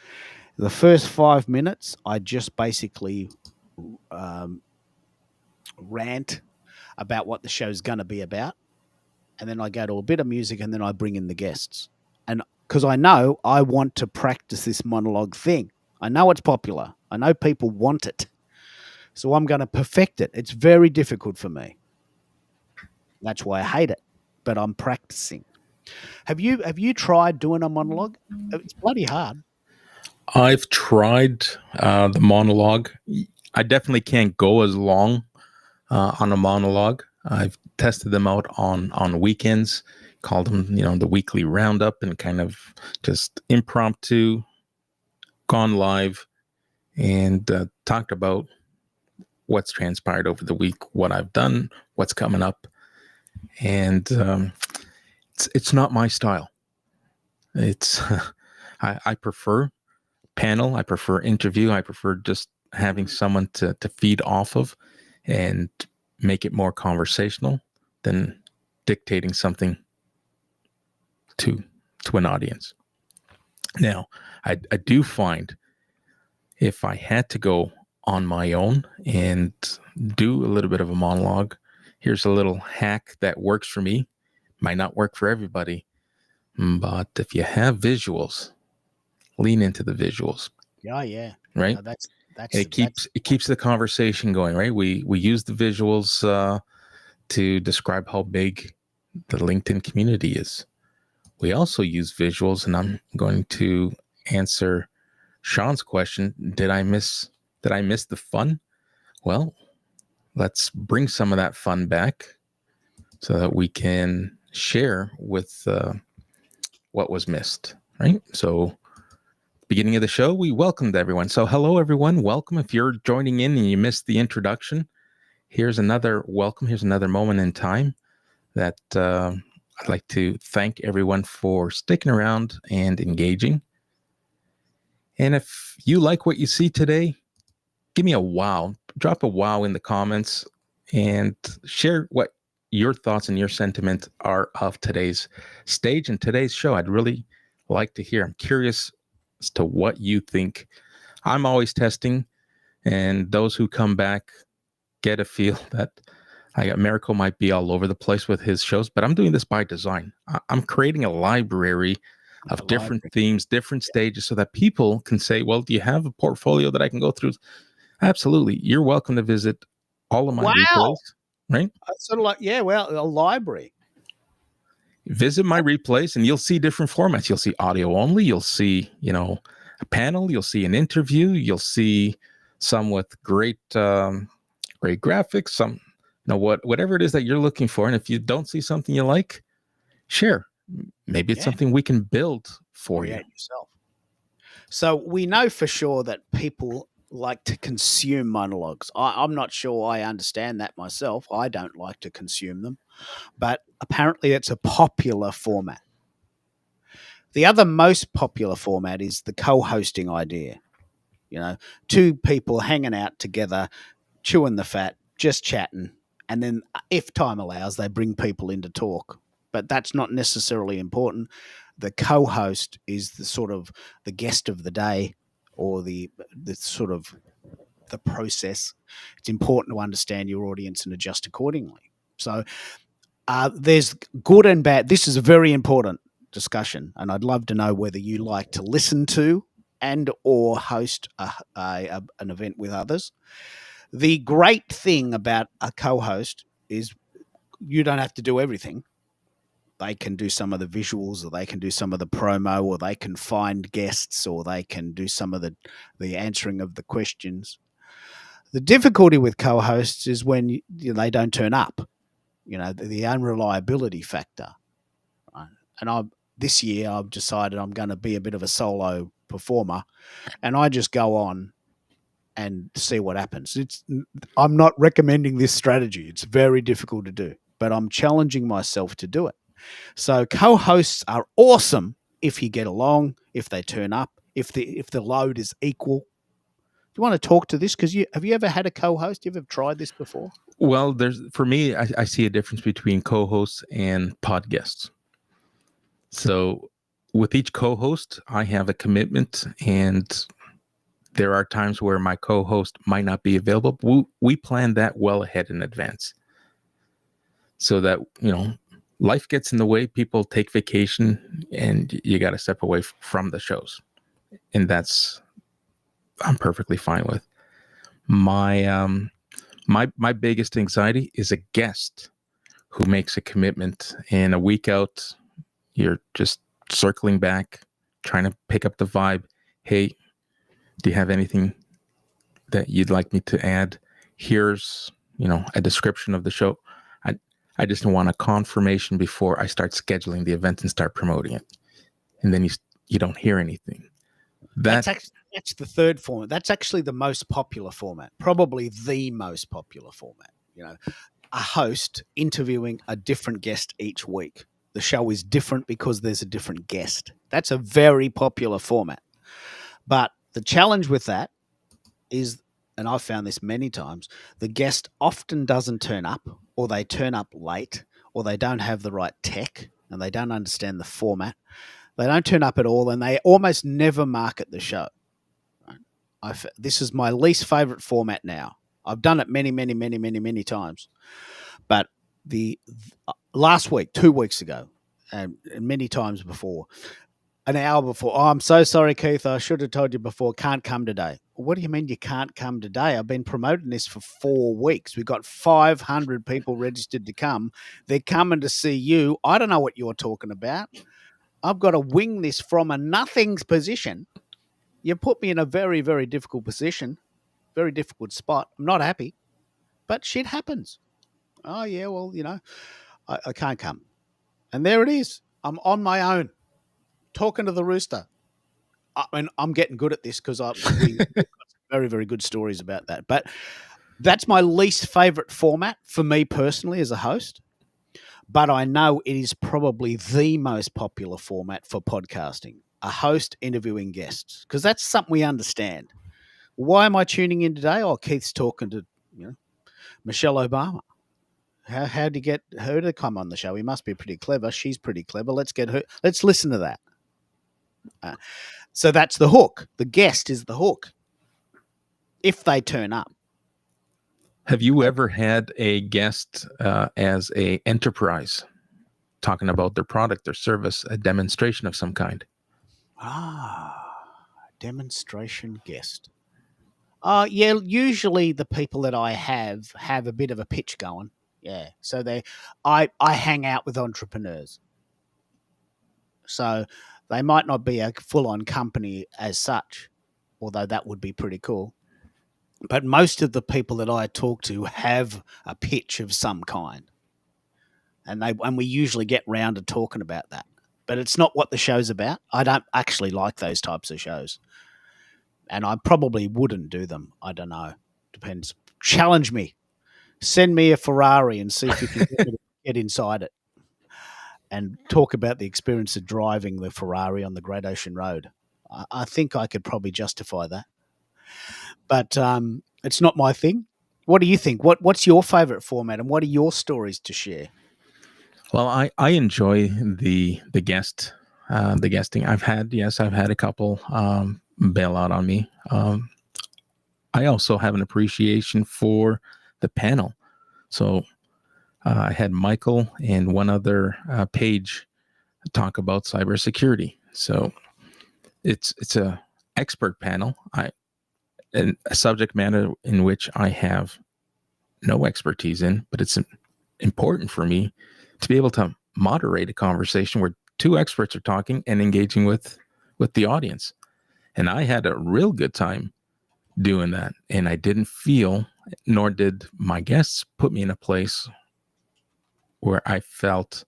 the first 5 minutes, I just basically rant about what the show's going to be about. And then I go to a bit of music, and then I bring in the guests. And because I know I want to practice this monologue thing. I know it's popular. I know people want it. So I'm going to perfect it. It's very difficult for me. That's why I hate it. But I'm practicing. Have you tried doing a monologue? It's bloody hard. I've tried the monologue. I definitely can't go as long on a monologue. I've tested them out on weekends, called them, the weekly roundup, and kind of just impromptu, gone live, and talked about what's transpired over the week, what I've done, what's coming up, and it's not my style. It's I prefer panel, I prefer interview, I prefer just having someone to feed off of and make it more conversational than dictating something to an audience. Now, I do find if I had to go on my own and do a little bit of a monologue, here's a little hack that works for me. Might not work for everybody, but if you have visuals, lean into the visuals. Yeah, yeah. Right? No, that's It keeps the conversation going, right? We use the visuals to describe how big the LinkedIn community is. We also use visuals, and I'm going to answer Sean's question. Did I miss the fun? Well, let's bring some of that fun back so that we can share with what was missed, right? So beginning of the show, we welcomed everyone. So hello, everyone. Welcome. If you're joining in and you missed the introduction, here's another welcome. Here's another moment in time that I'd like to thank everyone for sticking around and engaging. And if you like what you see today, give me a wow. Drop a wow in the comments and share what your thoughts and your sentiment are of today's stage and today's show. I'd really like to hear. I'm curious as to what you think. I'm always testing, and those who come back get a feel that Americo might be all over the place with his shows, but I'm doing this by design. I'm creating a library of different themes, different stages, so that people can say, well, do you have a portfolio that I can go through? Absolutely. You're welcome to visit all of my replays, right? Sort of like, a library. Visit my replays and you'll see different formats. You'll see audio only. You'll see, a panel. You'll see an interview. You'll see some with great graphics, some, whatever it is that you're looking for. And if you don't see something you like, share. Maybe it's something we can build for you. Yourself. So we know for sure that people like to consume monologues. I'm not sure I understand that myself. I don't like to consume them, but apparently it's a popular format. The other most popular format is the co-hosting idea. Two people hanging out together, chewing the fat, just chatting, and then if time allows, they bring people in to talk. But that's not necessarily important. The co-host is the sort of the guest of the day, or the sort of the process. It's important to understand your audience and adjust accordingly. So there's good and bad. This is a very important discussion, and I'd love to know whether you like to listen to and or host an event with others. The great thing about a co-host is you don't have to do everything. They can do some of the visuals, or they can do some of the promo, or they can find guests, or they can do some of the answering of the questions. The difficulty with co-hosts is when they don't turn up, the unreliability factor. Right? And this year I've decided I'm going to be a bit of a solo performer, and I just go on and see what happens. I'm not recommending this strategy. It's very difficult to do, but I'm challenging myself to do it. So co-hosts are awesome if you get along, if they turn up, if the load is equal. Do you want to talk to this? Because have you ever had a co-host? You ever tried this before? Well, for me, I see a difference between co-hosts and pod guests. So with each co-host, I have a commitment, and there are times where my co-host might not be available. But we plan that well ahead in advance, so that life gets in the way. People take vacation, and you got to step away from the shows, and I'm perfectly fine with. My biggest anxiety is a guest who makes a commitment, and a week out, you're just circling back, trying to pick up the vibe. Hey, do you have anything that you'd like me to add? Here's, a description of the show. I just want a confirmation before I start scheduling the event and start promoting it. And then you don't hear anything. That's the third format. That's actually the most popular format, probably the most popular format. A host interviewing a different guest each week. The show is different because there's a different guest. That's a very popular format. But the challenge with that is, and I've found this many times, the guest often doesn't turn up, or they turn up late, or they don't have the right tech, and they don't understand the format. They don't turn up at all, and they almost never market the show. This is my least favorite format now. I've done it many, many, many, many, many times. But the last week, 2 weeks ago, and many times before, an hour before, oh, I'm so sorry, Keith, I should have told you before, can't come today. What do you mean you can't come today? I've been promoting this for 4 weeks. We've got 500 people registered to come. They're coming to see you. I don't know what you're talking about. I've got to wing this from a nothing's position. You put me in a very, very difficult position, very difficult spot. I'm not happy, but shit happens. Oh, yeah, well, I can't come. And there it is. I'm on my own, talking to the rooster. I'm getting good at this because we've got some very, very good stories about that. But that's my least favorite format for me personally as a host. But I know it is probably the most popular format for podcasting, a host interviewing guests, because that's something we understand. Why am I tuning in today? Oh, Keith's talking to Michelle Obama. How do you get her to come on the show? He must be pretty clever. She's pretty clever. Let's get her. Let's listen to that. So that's the hook. The guest is the hook. If they turn up. Have you ever had a guest as a enterprise talking about their product or service, a demonstration of some kind? Demonstration guest. Yeah, usually the people that I have a bit of a pitch going. Yeah, so I hang out with entrepreneurs. So they might not be a full-on company as such, although that would be pretty cool. But most of the people that I talk to have a pitch of some kind. And we usually get round to talking about that. But it's not what the show's about. I don't actually like those types of shows. And I probably wouldn't do them. I don't know. Depends. Challenge me. Send me a Ferrari and see if you can get inside it. And talk about the experience of driving the Ferrari on the Great Ocean Road. I think I could probably justify that. But it's not my thing. What do you think? What's your favorite format, and what are your stories to share? Well, I enjoy the guesting. I've had a couple bail out on me. I also have an appreciation for the panel. So I had Michael and one other Paige talk about cybersecurity. So it's a expert panel. And a subject matter in which I have no expertise in, but it's important for me to be able to moderate a conversation where two experts are talking and engaging with the audience. And I had a real good time doing that. And I didn't feel, nor did my guests put me in a place where I felt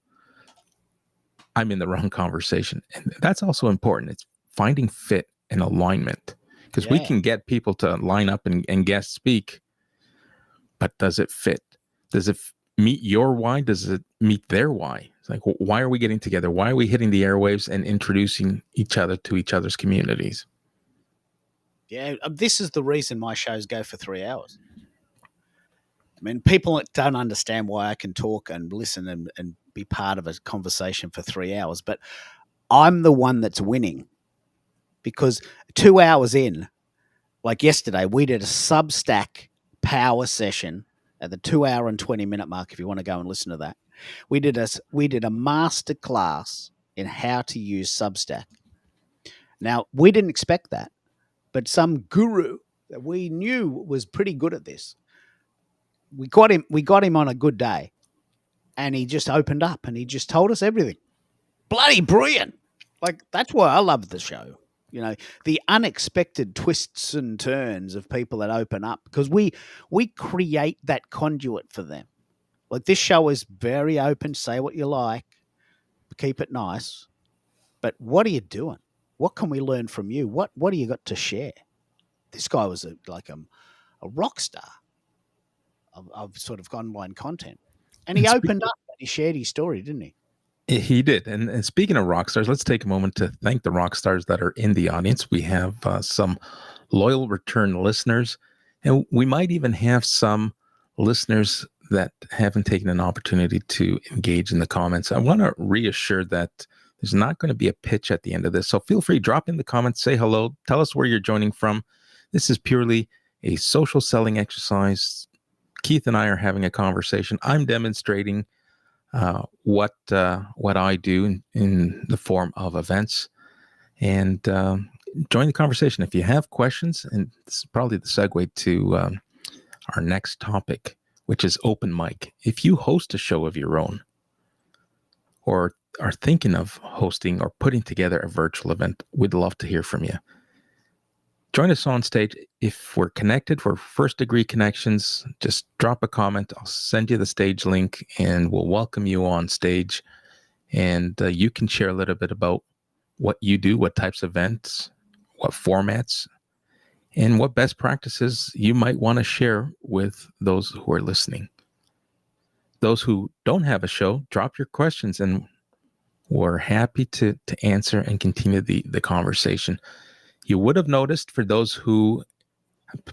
I'm in the wrong conversation. And that's also important. It's finding fit and alignment. Because we can get people to line up and guest speak, but does it fit? Does it meet your why? Does it meet their why? It's like, why are we getting together? Why are we hitting the airwaves and introducing each other to each other's communities? Yeah, this is the reason my shows go for 3 hours. I mean, people don't understand why I can talk and listen and be part of a conversation for 3 hours, but I'm the one that's winning. Because 2 hours in, like yesterday, we did a Substack power session at the 2 hour and 20 minute mark. If you want to go and listen to that, we did a master class in how to use Substack. Now, we didn't expect that, but some guru that we knew was pretty good at this. We got him on a good day, and he just opened up and he just told us everything. Bloody brilliant! Like, that's why I love the show. The unexpected twists and turns of people that open up, because we create that conduit for them. Like, this show is very open. Say what you like, keep it nice. But what are you doing? What can we learn from you? What do you got to share? This guy was a rock star of sort of online content, and he And opened up and he shared his story, didn't he? he did. And speaking of rock stars, let's take a moment to thank the rock stars that are in the audience. We have some loyal return listeners, and we might even have some listeners that haven't taken an opportunity to engage in the comments. I want to reassure that there's not going to be a pitch at the end of this. So feel free, drop in the comments, say hello, tell us where you're joining from. This is purely a social selling exercise. Keith and I are having a conversation. I'm demonstrating what I do in the form of events, and join the conversation if you have questions. And this is probably the segue to our next topic, which is open mic. If you host a show of your own, or are thinking of hosting or putting together a virtual event, we'd love to hear from you. Join us on stage. If we're connected, for first degree connections, just drop a comment. I'll send you the stage link and we'll welcome you on stage. And you can share a little bit about what you do, what types of events, what formats, and what best practices you might want to share with those who are listening. Those who don't have a show, drop your questions and we're happy to answer and continue the conversation. You would have noticed, for those who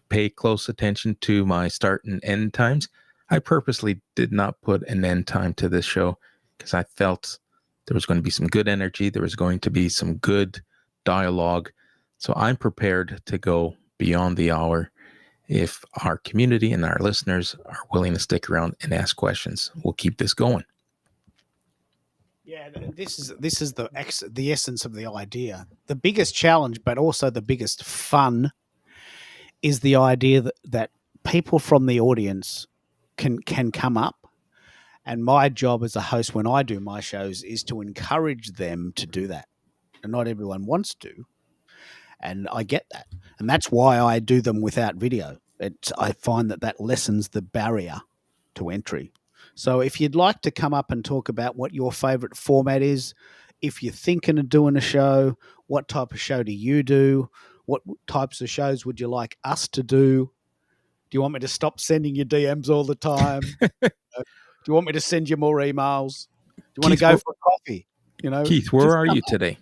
pay close attention to my start and end times, I purposely did not put an end time to this show because I felt there was going to be some good energy. There was going to be some good dialogue. So I'm prepared to go beyond the hour if our community and our listeners are willing to stick around and ask questions. We'll keep this going. Yeah, this is the essence of the idea. The biggest challenge, but also the biggest fun, is the idea that people from the audience can come up. And my job as a host when I do my shows is to encourage them to do that. And not everyone wants to. And I get that. And that's why I do them without video. I find that lessens the barrier to entry. So if you'd like to come up and talk about what your favorite format is, if you're thinking of doing a show, what type of show do you do? What types of shows would you like us to do? Do you want me to stop sending you DMs all the time? Do you want me to send you more emails? Do you want to go for a coffee? Keith, where are you today?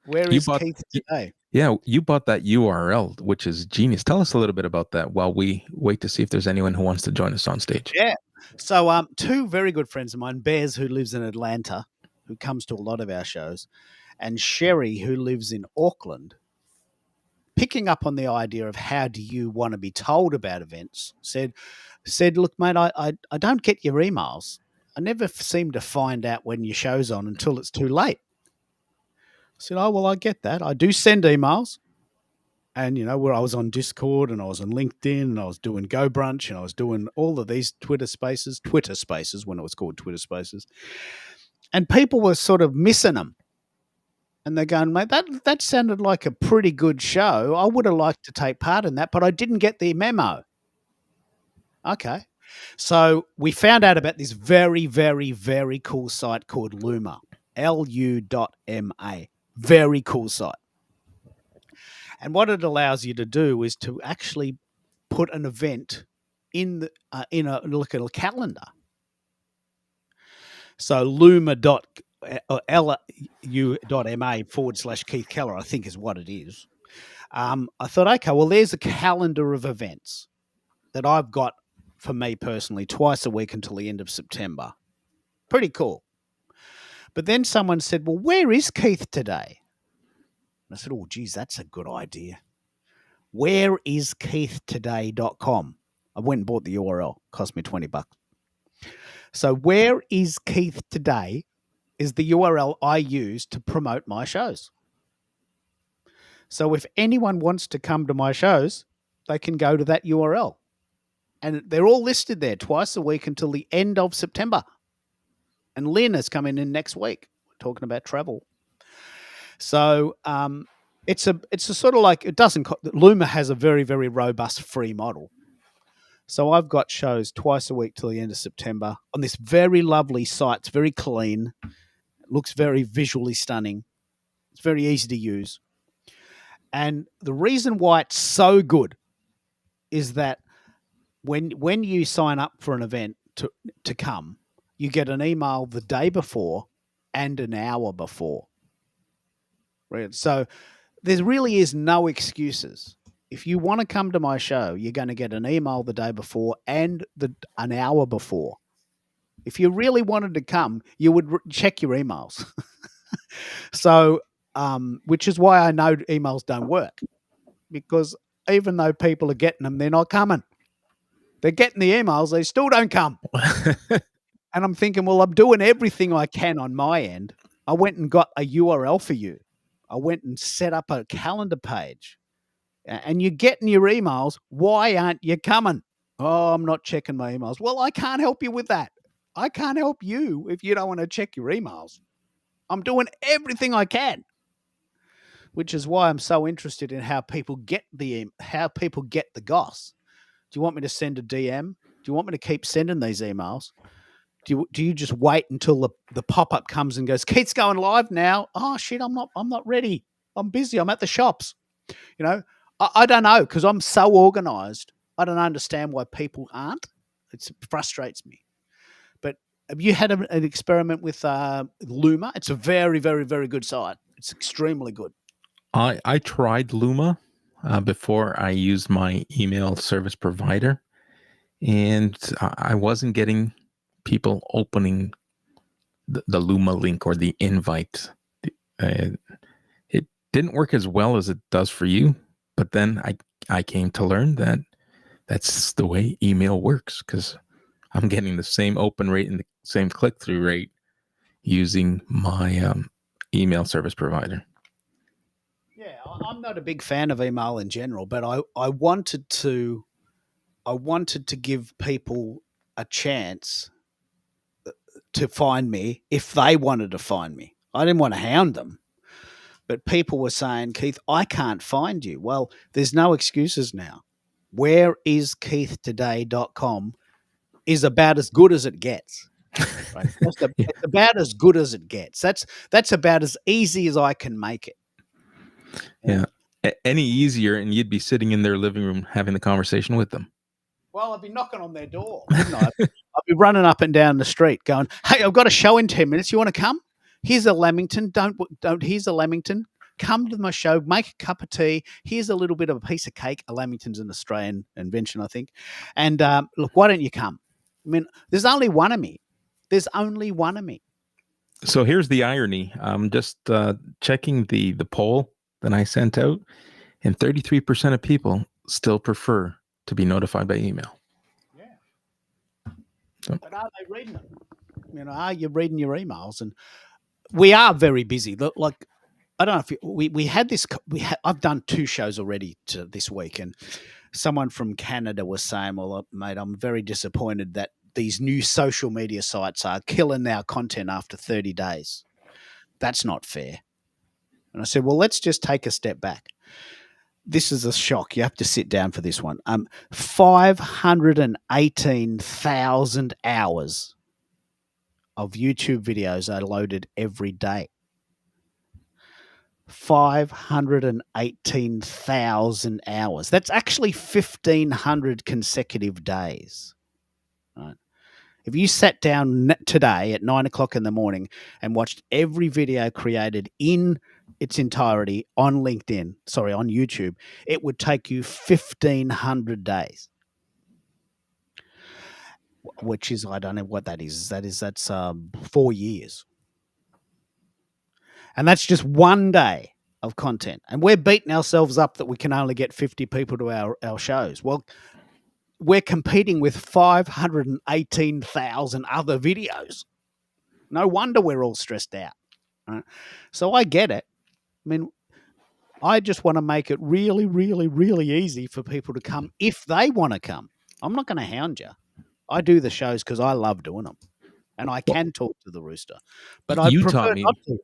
Where is Keith today? Yeah, you bought that URL, which is genius. Tell us a little bit about that while we wait to see if there's anyone who wants to join us on stage. Yeah. So two very good friends of mine, Bears, who lives in Atlanta, who comes to a lot of our shows, and Sherry, who lives in Auckland, picking up on the idea of how do you want to be told about events, said, look, mate, I don't get your emails. I never seem to find out when your show's on until it's too late. I said, oh, well, I get that. I do send emails. And, where I was on Discord and I was on LinkedIn and I was doing Go Brunch and I was doing all of these Twitter Spaces when it was called Twitter Spaces. And people were sort of missing them. And they're going, mate, that sounded like a pretty good show. I would have liked to take part in that, but I didn't get the memo. Okay. So we found out about this very, very, very cool site called Luma, lu.ma. Very cool site. And what it allows you to do is to actually put an event in a little calendar. So luma.lu.ma /Keith Keller, I think is what it is. I thought, okay, well, there's a calendar of events that I've got for me personally twice a week until the end of September. Pretty cool. But then someone said, well, where is Keith today? And I said, oh, geez, that's a good idea. Whereiskeithtoday.com. I went and bought the URL. Cost me $20. So Where is Keith Today is the URL I use to promote my shows. So if anyone wants to come to my shows, they can go to that URL. And they're all listed there twice a week until the end of September. And Lynn is coming in next week. We're talking about travel. So it's a sort of like, it doesn't. Luma has a very, very robust free model. So I've got shows twice a week till the end of September on this very lovely site. It's very clean. It looks very visually stunning. It's very easy to use. And the reason why it's so good is that when you sign up for an event to come, you get an email the day before and an hour before. Right? So there really is no excuses. If you want to come to my show, you're going to get an email the day before and an hour before. If you really wanted to come, you would check your emails. So, which is why I know emails don't work, because even though people are getting them, they're not coming. They're getting the emails, they still don't come. And I'm thinking, well, I'm doing everything I can on my end. I went and got a URL for you. I went and set up a calendar page. And you're getting your emails. Why aren't you coming? Oh, I'm not checking my emails. Well, I can't help you with that. I can't help you if you don't want to check your emails. I'm doing everything I can, which is why I'm so interested in how people get the goss. Do you want me to send a DM? Do you want me to keep sending these emails? Do you just wait until the pop-up comes and goes, Keith's going live now? Oh shit, I'm not ready. I'm busy. I'm at the shops. You know, I don't know, because I'm so organized. I don't understand why people aren't. It frustrates me. But have you had an experiment with Luma? It's a very, very, very good site. It's extremely good. I tried Luma before I used my email service provider, and I wasn't getting people opening the Luma link or the invite. It didn't work as well as it does for you, but then I came to learn that that's the way email works, because I'm getting the same open rate and the same click-through rate using my email service provider. Yeah, I'm not a big fan of email in general, but I wanted to give people a chance to find me if they wanted to find me. I didn't want to hound them. But people were saying, Keith, I can't find you. Well, there's no excuses now. Whereiskeithtoday.com is about as good as it gets. Right? It's about as good as it gets. That's about as easy as I can make it. Yeah. Any easier, and you'd be sitting in their living room having the conversation with them. Well, I'd be knocking on their door, wouldn't I? I'd be running up and down the street going, hey, I've got a show in 10 minutes. You want to come? Here's a Lamington. Here's a Lamington. Come to my show, make a cup of tea. Here's a little bit of a piece of cake. A Lamington's an Australian invention, I think. And look, why don't you come? I mean, there's only one of me. There's only one of me. So here's the irony. I'm just checking the poll that I sent out, and 33% of people still prefer to be notified by email. Yeah. So. But are they reading them? You know, are you reading your emails? And we are very busy. Like, I don't know if we had this. I've done 2 shows already this week, and someone from Canada was saying, "Well, mate, I'm very disappointed that these new social media sites are killing our content after 30 days. That's not fair." And I said, "Well, let's just take a step back. This is a shock. You have to sit down for this one. 518,000 hours of YouTube videos are loaded every day. 518,000 hours. That's actually 1,500 consecutive days. Right? If you sat down today at 9 o'clock in the morning and watched every video created in its entirety on YouTube, it would take you 1,500 days. Which is, I don't know what that is. That's 4 years. And that's just one day of content. And we're beating ourselves up that we can only get 50 people to our shows. Well, we're competing with 518,000 other videos. No wonder we're all stressed out. Right? So I get it. I mean, I just want to make it really, really, really easy for people to come if they want to come. I'm not going to hound you. I do the shows because I love doing them. And I can talk to the rooster. But I prefer not to.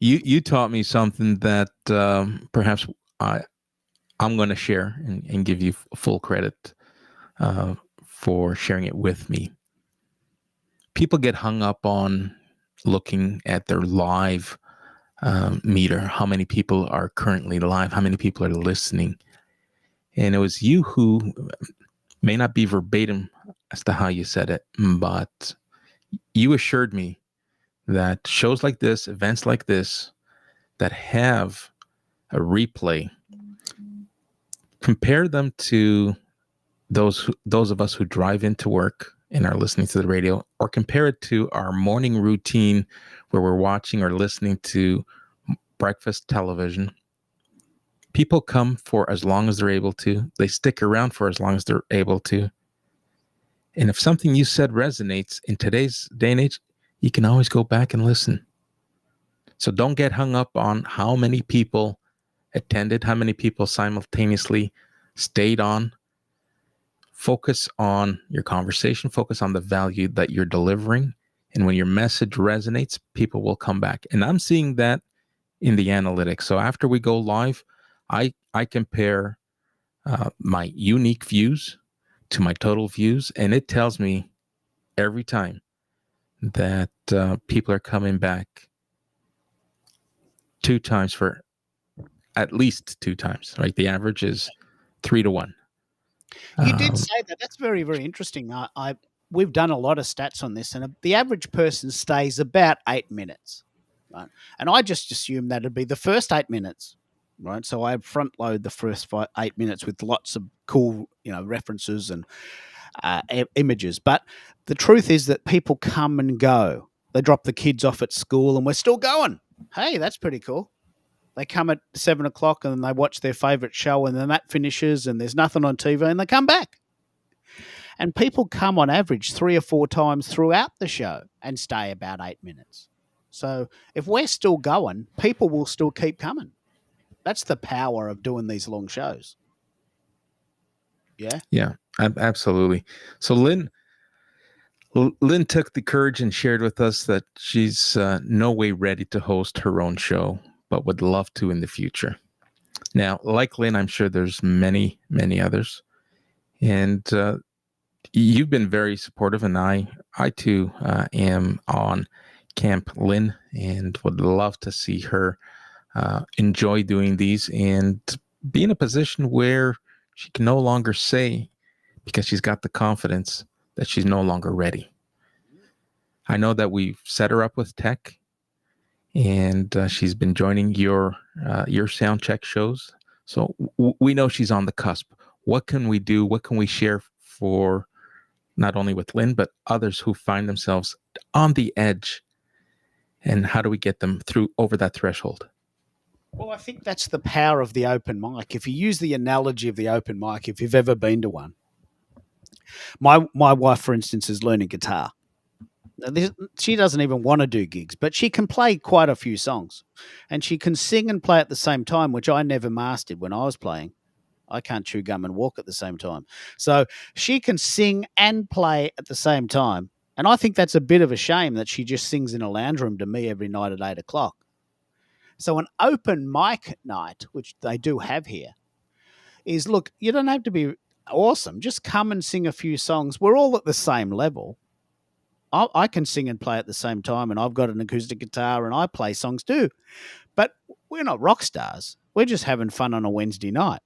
You taught me something that perhaps I'm going to share and give you full credit uh, for sharing it with me. People get hung up on looking at their live meter, how many people are currently live, how many people are listening. And it was you who may not be verbatim as to how you said it, but you assured me that shows like this, events like this, that have a replay, compare them to those of us who drive into work and are listening to the radio, or compare it to our morning routine where we're watching or listening to breakfast television. People come for as long as they're able to. They stick around for as long as they're able to. And if something you said resonates in today's day and age, you can always go back and listen. So don't get hung up on how many people attended, how many people simultaneously stayed on. Focus on your conversation, focus on the value that you're delivering. And when your message resonates, people will come back. And I'm seeing that in the analytics. So after we go live, I compare my unique views to my total views, and it tells me every time that people are coming back 2 times, for at least 2 times, right? The average is 3 to 1. You did say that. That's very, very interesting. We've done a lot of stats on this, and the average person stays about 8 minutes, right? And I just assumed that'd be the first 8 minutes, right? So I front load the first 8 minutes with lots of cool, references and images. But the truth is that people come and go. They drop the kids off at school, and we're still going. Hey, that's pretty cool. They come at 7:00 and then they watch their favourite show, and then that finishes and there's nothing on TV, and they come back. And people come on average 3 or 4 times throughout the show and stay about 8 minutes. So if we're still going, people will still keep coming. That's the power of doing these long shows. Yeah? Yeah, absolutely. So Lynn took the courage and shared with us that she's no way ready to host her own show, but would love to in the future. Now, like Lynn, I'm sure there's many, many others. And you've been very supportive, and I too am on Camp Lynn and would love to see her enjoy doing these and be in a position where she can no longer say, because she's got the confidence, that she's no longer ready. I know that we've set her up with tech, and she's been joining your sound check shows. So we know she's on the cusp. What can we do? What can we share for not only with Lynn, but others who find themselves on the edge? And how do we get them through over that threshold? Well, I think that's the power of the open mic. If you use the analogy of the open mic, if you've ever been to one, my wife, for instance, is learning guitar. She doesn't even want to do gigs, but she can play quite a few songs, and she can sing and play at the same time, which I never mastered when I was playing. I can't chew gum and walk at the same time. So she can sing and play at the same time. And I think that's a bit of a shame that she just sings in a lounge room to me every night at 8:00. So an open mic night, which they do have here, is, look, you don't have to be awesome. Just come and sing a few songs. We're all at the same level. I can sing and play at the same time, and I've got an acoustic guitar and I play songs too. But we're not rock stars. We're just having fun on a Wednesday night.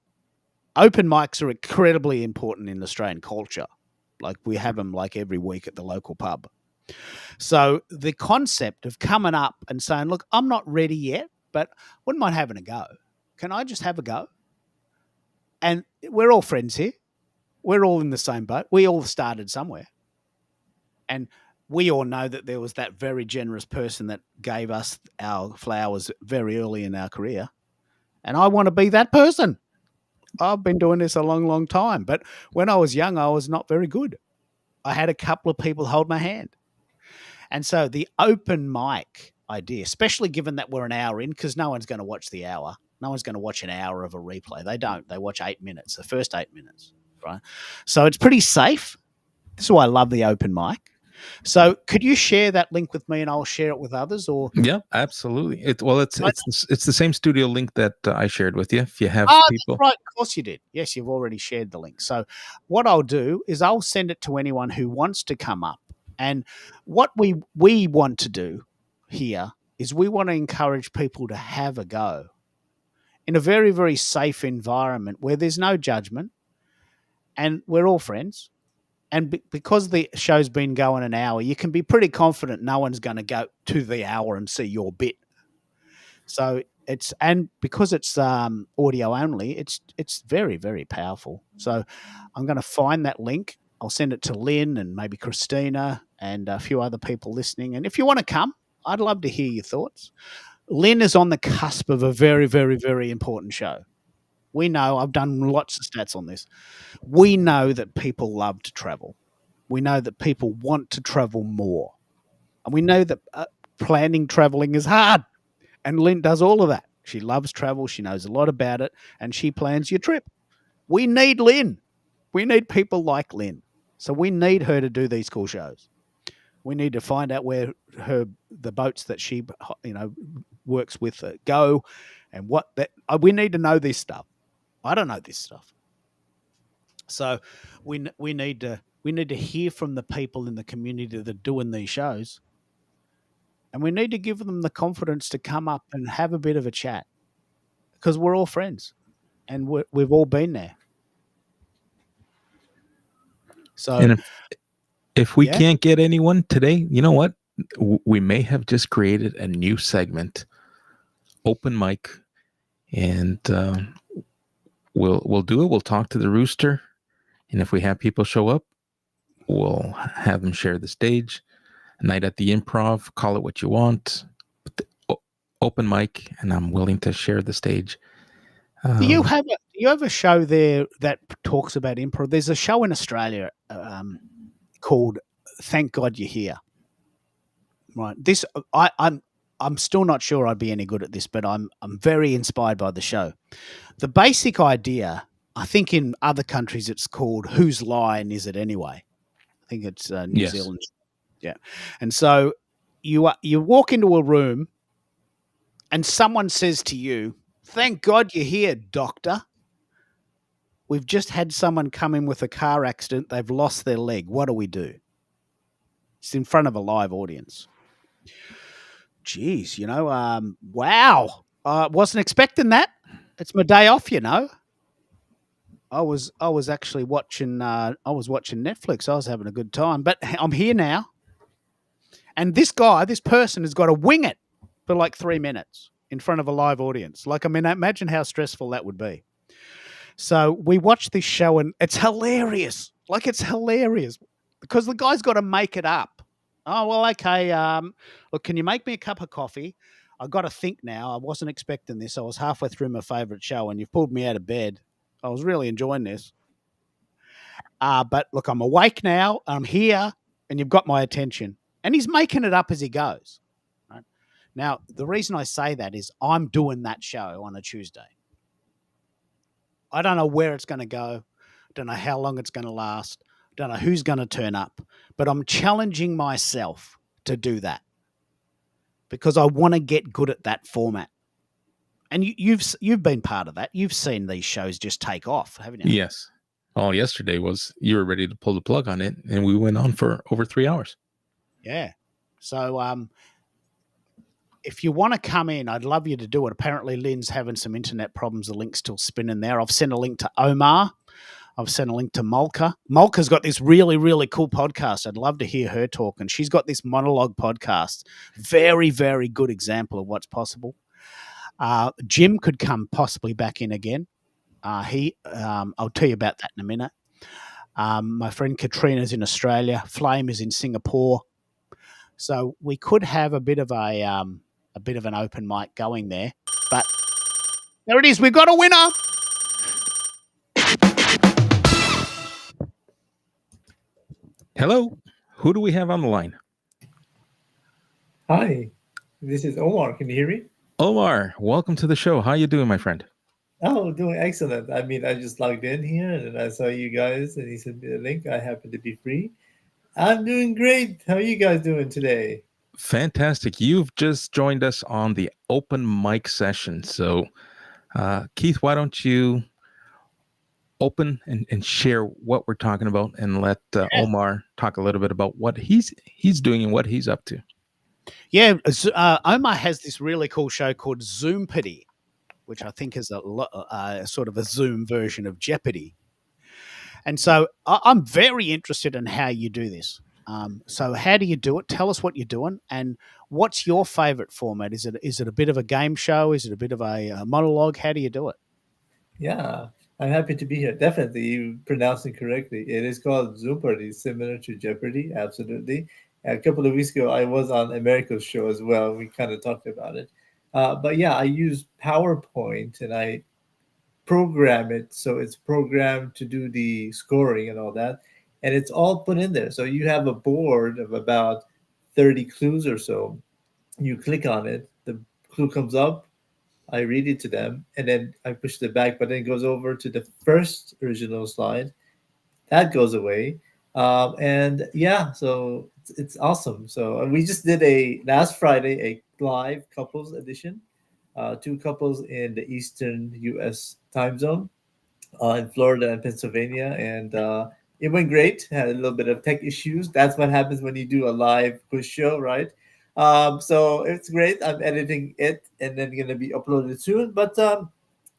Open mics are incredibly important in Australian culture. Like, we have them like every week at the local pub. So the concept of coming up and saying, look, I'm not ready yet, but wouldn't mind having a go. Can I just have a go? And we're all friends here. We're all in the same boat. We all started somewhere. And we all know that there was that very generous person that gave us our flowers very early in our career. And I want to be that person. I've been doing this a long, long time. But when I was young, I was not very good. I had a couple of people hold my hand. And so the open mic idea, especially given that we're an hour in, because no one's going to watch the hour. No one's going to watch an hour of a replay. They don't. They watch 8 minutes, the first 8 minutes, right? So it's pretty safe. This is why I love the open mic. So could you share that link with me and I'll share it with others? Or Yeah, absolutely. It's the same studio link that I shared with you. If you have that's people, right. Of course you did. Yes, you've already shared the link. So what I'll do is I'll send it to anyone who wants to come up. And what we want to do here is we want to encourage people to have a go in a very, very safe environment where there's no judgment and we're all friends. And because the show's been going an hour, you can be pretty confident no one's going to go to the hour and see your bit. So because it's audio only, it's very, very powerful. So I'm going to find that link. I'll send it to Lynn and maybe Christina and a few other people listening. And if you want to come, I'd love to hear your thoughts. Lynn is on the cusp of a very, very, very important show. We know, I've done lots of stats on this. We know that people love to travel. We know that people want to travel more. And we know that planning traveling is hard. And Lynn does all of that. She loves travel. She knows a lot about it. And she plans your trip. We need Lynn. We need people like Lynn. So we need her to do these cool shows. We need to find out where the boats that she works with go, and what that we need to know this stuff. I don't know this stuff. So we need to hear from the people in the community that are doing these shows, and we need to give them the confidence to come up and have a bit of a chat, because we're all friends and we've all been there. So, and if we yeah, can't get anyone today, you know what? We may have just created a new segment, open mic, and we'll do it. We'll talk to the rooster, and if we have people show up, we'll have them share the stage. A night at the Improv, call it what you want. But open mic, and I'm willing to share the stage. do you have a show there that talks about improv? There's a show in Australia called "Thank God You're Here." Right. This I'm still not sure I'd be any good at this, but I'm very inspired by the show. The basic idea, I think, in other countries it's called "Whose Line Is It Anyway?" I think it's New Yes. Zealand. Yeah, and so you walk into a room, and someone says to you, "Thank God you're here, doctor. We've just had someone come in with a car accident. They've lost their leg. What do we do?" It's in front of a live audience. Geez, wow. Wasn't expecting that. It's my day off, I was actually watching Netflix. I was having a good time, but I'm here now. And this person has got to wing it for like 3 minutes in front of a live audience. Like, I mean, imagine how stressful that would be. So we watched this show and it's hilarious. Like, it's hilarious because the guy's got to make it up. Oh, well, okay. Look, can you make me a cup of coffee? I've got to think now. I wasn't expecting this. I was halfway through my favorite show and you've pulled me out of bed. I was really enjoying this. But look, I'm awake now. I'm here and you've got my attention. And he's making it up as he goes. Right? Now, the reason I say that is I'm doing that show on a Tuesday. I don't know where it's going to go. Don't know how long it's going to last. Don't know who's going to turn up. But I'm challenging myself to do that because I want to get good at that format. And you've been part of that. You've seen these shows just take off, haven't you? Yes. All yesterday was you were ready to pull the plug on it, and we went on for over 3 hours. Yeah. So if you want to come in, I'd love you to do it. Apparently, Lynn's having some internet problems. The link's still spinning there. I've sent a link to Omar. I've sent a link to Malka. Malka's got this really, really cool podcast. I'd love to hear her talk. And she's got this monologue podcast. Very, very good example of what's possible. Jim could come possibly back in again. I'll tell you about that in a minute. My friend Katrina's in Australia. Flame is in Singapore. So we could have a bit of an open mic going there. But there it is. We've got a winner. Hello. Who do we have on the line? Hi, this is Omar. Can you hear me? Omar, welcome to the show. How you doing, my friend? Oh, doing excellent. I mean, I just logged in here and I saw you guys and you sent me the link. I happen to be free. I'm doing great. How are you guys doing today? Fantastic. You've just joined us on the open mic session. So, Keith, why don't you open and share what we're talking about and let Omar talk a little bit about what he's doing and what he's up to. Yeah, Omar has this really cool show called Zoom Pity, which I think is sort of a Zoom version of Jeopardy. And so I'm very interested in how you do this. So how do you do it? Tell us what you're doing, and what's your favorite format? Is it a bit of a game show? Is it a bit of a monologue? How do you do it? Yeah, I'm happy to be here. Definitely, you pronounced it correctly. It is called Zoom Party, similar to Jeopardy. Absolutely. A couple of weeks ago, I was on Americo's show as well. We kind of talked about it. But yeah, I use PowerPoint and I program it so it's programmed to do the scoring and all that, and it's all put in there. So you have a board of about 30 clues or so. You click on it, the clue comes up, I read it to them, and then I push the back button. It goes over to the first original slide. That goes away. And yeah, so it's awesome. So we just did a last Friday a live couples edition, two couples in the Eastern U.S. time zone, in Florida and Pennsylvania, and it went great. Had a little bit of tech issues. That's what happens when you do a live quiz show, right? So it's great. I'm editing it, and then going to be uploaded soon. But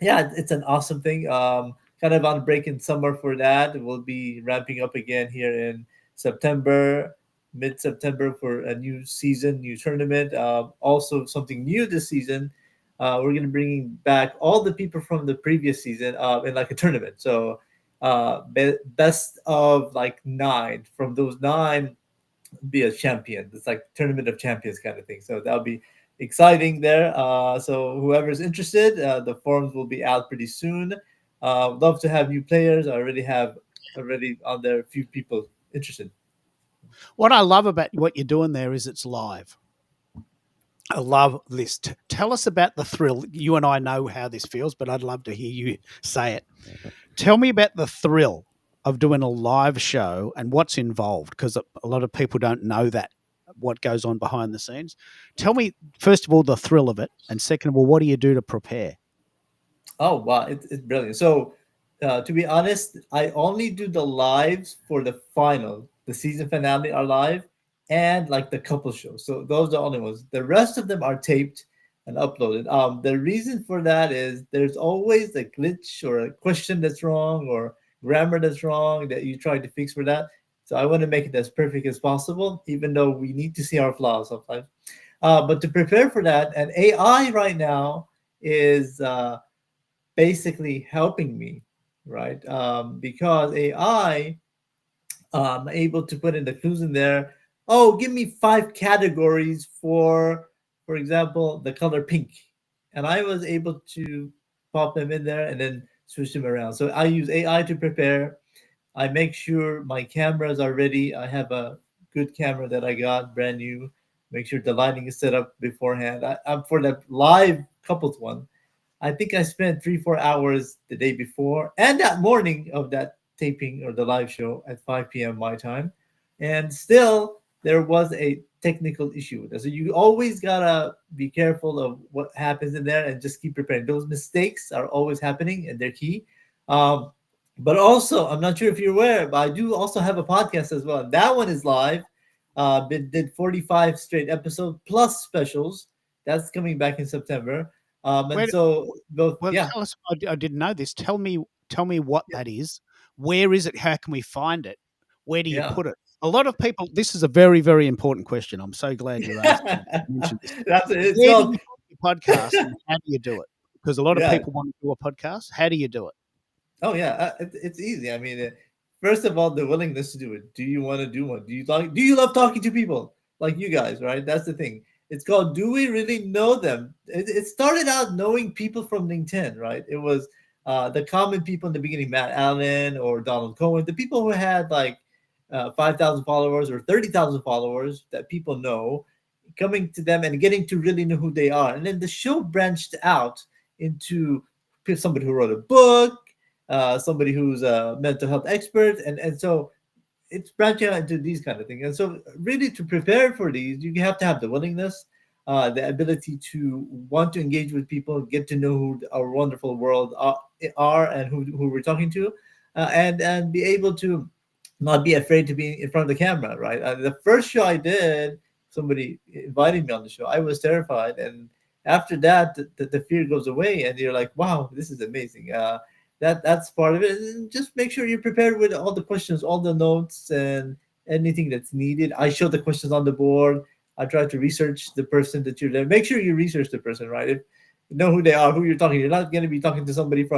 yeah, it's an awesome thing. Kind of on break in summer for that. We'll be ramping up again here in September, mid September for a new season, new tournament. Also, something new this season, we're going to bring back all the people from the previous season in like a tournament. So best of like nine. From those nine, be a champion. It's like tournament of champions kind of thing. So that'll be exciting there. So whoever's interested, the forums will be out pretty soon. Love to have new players. I already have already on there a few people interested. What I love about what you're doing there is it's live. I love this. Tell us about the thrill. You and I know how this feels, but I'd love to hear you say it. Tell me about the thrill of doing a live show and what's involved, because a lot of people don't know that, what goes on behind the scenes. Tell me, first of all, the thrill of it, and second of all, what do you do to prepare? Oh wow, it's brilliant. So to be honest, I only do the lives for the final. The season finale are live, and like the couple shows. So those are the only ones. The rest of them are taped and uploaded. The reason for that is there's always a glitch or a question that's wrong or grammar that's wrong that you try to fix for that. So I want to make it as perfect as possible, even though we need to see our flaws sometimes. But to prepare for that, and AI right now is basically helping me, right? Because AI, able to put in the clues in there. Oh, give me five categories for example, the color pink, and I was able to pop them in there and then switch them around. So I use AI to prepare. I make sure my cameras are ready. I have a good camera that I got brand new. Make sure the lighting is set up beforehand. I'm for the live couples one. I think I spent 3 4 hours the day before and that morning of that taping or the live show at 5 p.m. my time, and still there was a technical issue with it. So you always gotta be careful of what happens in there and just keep preparing. Those mistakes are always happening and they're key. Um, but also, I'm not sure if you're aware, but I do also have a podcast as well. That one is live. Did 45 straight episodes plus specials. That's coming back in September. And Where, so both, well, yeah, tell us. I didn't know this. Tell me what that is. Where is it? How can we find it? Where do you yeah. put it? A lot of people. This is a very, very important question. I'm so glad you asked and mentioned this. That's it. It's Where do called, you put your podcast, and how do you do it? Because a lot of yeah. people want to do a podcast. How do you do it? Oh yeah, it's easy. I mean, first of all, the willingness to do it. Do you want to do one? Do you love talking to people like you guys? Right. That's the thing. It's called. Do we really know them? It started out knowing people from LinkedIn. Right. It was the common people in the beginning, Matt Allen or Donald Cohen, the people who had like 5,000 followers or 30,000 followers that people know, coming to them and getting to really know who they are. And then the show branched out into somebody who wrote a book, somebody who's a mental health expert, and so it's branching out into these kind of things. And so, really, to prepare for these, you have to have the willingness, the ability to want to engage with people, get to know who our wonderful world are and who we're talking to, and be able to not be afraid to be in front of the camera. Right. The first show I did, somebody invited me on the show. I was terrified, and after that, the fear goes away, and you're like, wow, this is amazing. That's part of it. And just make sure you're prepared with all the questions, all the notes, and anything that's needed. I show the questions on the board. I try to research the person that you're there. Make sure you research the person, right? If you know who they are, who you're talking. You're not going to be talking to somebody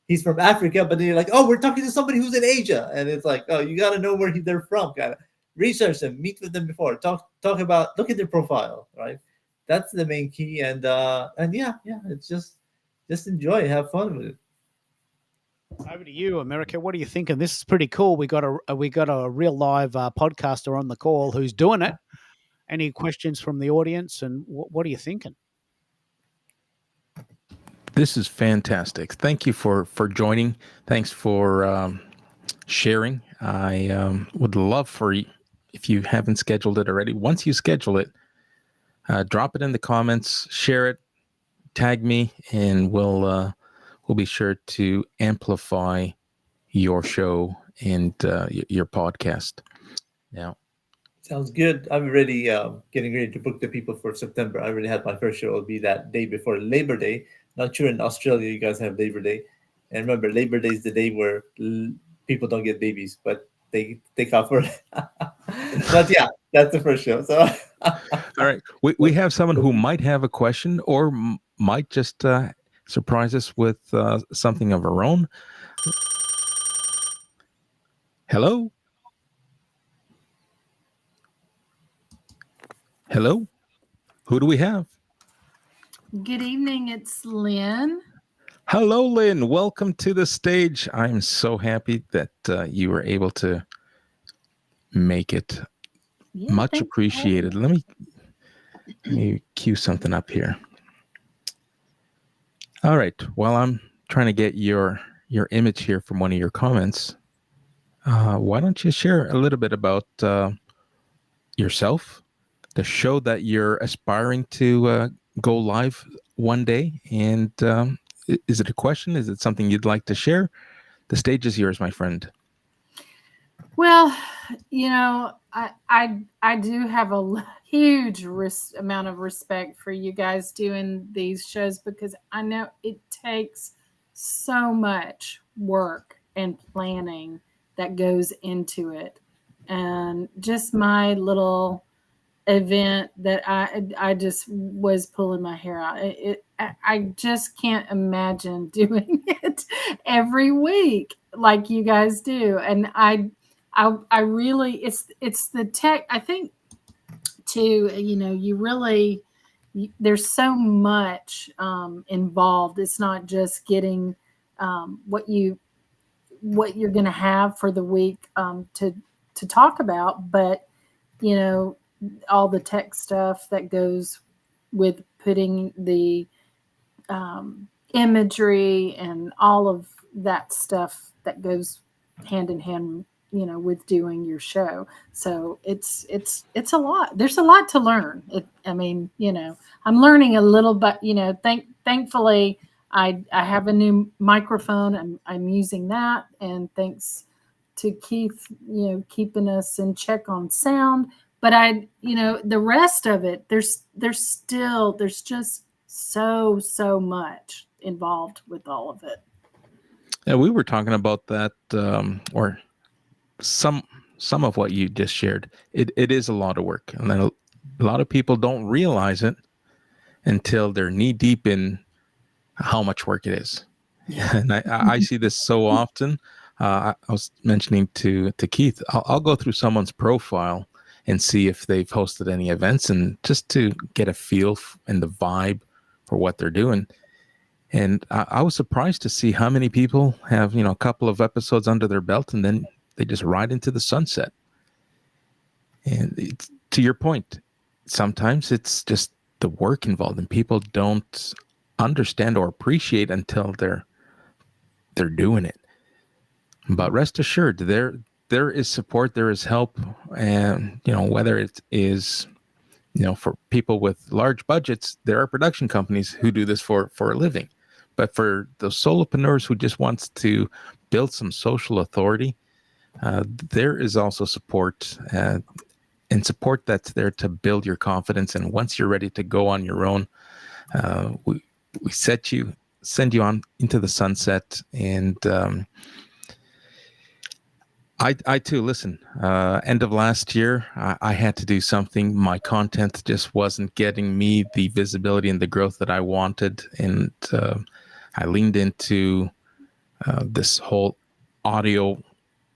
he's from Africa, but then you're like, oh, we're talking to somebody who's in Asia, and it's like, oh, you got to know where they're from. Kind of research them, meet with them before, talk about, look at their profile, right? That's the main key, and yeah, it's just enjoy, have fun with it. Over to you, America. What are you thinking? This is pretty cool. We got a real live podcaster on the call who's doing it. Any questions from the audience, and what are you thinking? This is fantastic. Thank you for joining. Thanks for sharing. I would love for you, if you haven't scheduled it already, once you schedule it, drop it in the comments, share it, tag me, and we'll be sure to amplify your show and your podcast. Now, sounds good. I'm already getting ready to book the people for September. I already had my first show. It'll be that day before Labor Day. Not sure in Australia you guys have Labor Day. And remember, Labor Day is the day where people don't get babies, but they take off for it. But yeah, that's the first show. So, all right, we have someone who might have a question or might just surprise us with something of her own. Hello? Hello? Who do we have? Good evening. It's Lynn. Hello, Lynn. Welcome to the stage. I'm so happy that you were able to make it. Yeah, Much appreciated. Let me cue something up here. All right. While I'm trying to get your image here from one of your comments, why don't you share a little bit about yourself, the show that you're aspiring to go live one day, and is it a question? Is it something you'd like to share? The stage is yours, my friend. Well, I do have a huge amount of respect for you guys doing these shows, because I know it takes so much work and planning that goes into it. And just my little event that I just was pulling my hair out. I just can't imagine doing it every week like you guys do. And I really, it's the tech. I think too, you really, there's so much involved. It's not just getting what you're going to have for the week to talk about, but all the tech stuff that goes with putting the imagery and all of that stuff that goes hand in hand, with doing your show. So it's a lot. There's a lot to learn. I'm learning a little, but thankfully I have a new microphone and I'm using that, and thanks to Keith, keeping us in check on sound. But the rest of it, there's just so much involved with all of it. Yeah, we were talking about that, or some of what you just shared. It is a lot of work, and then a lot of people don't realize it until they're knee deep in how much work it is. Yeah. And I see this so often. I was mentioning to Keith, I'll go through someone's profile and see if they've hosted any events, and just to get a feel and the vibe for what they're doing. And I was surprised to see how many people have, a couple of episodes under their belt, and then they just ride into the sunset. And to your point, sometimes it's just the work involved, and people don't understand or appreciate until they're doing it. But rest assured, there is support, there is help, and whether it is for people with large budgets, there are production companies who do this for a living. But for the solopreneurs who just wants to build some social authority, there is also support, and support that's there to build your confidence. And once you're ready to go on your own, we send you on into the sunset. And I too, listen, end of last year, I had to do something. My content just wasn't getting me the visibility and the growth that I wanted. And I leaned into this whole audio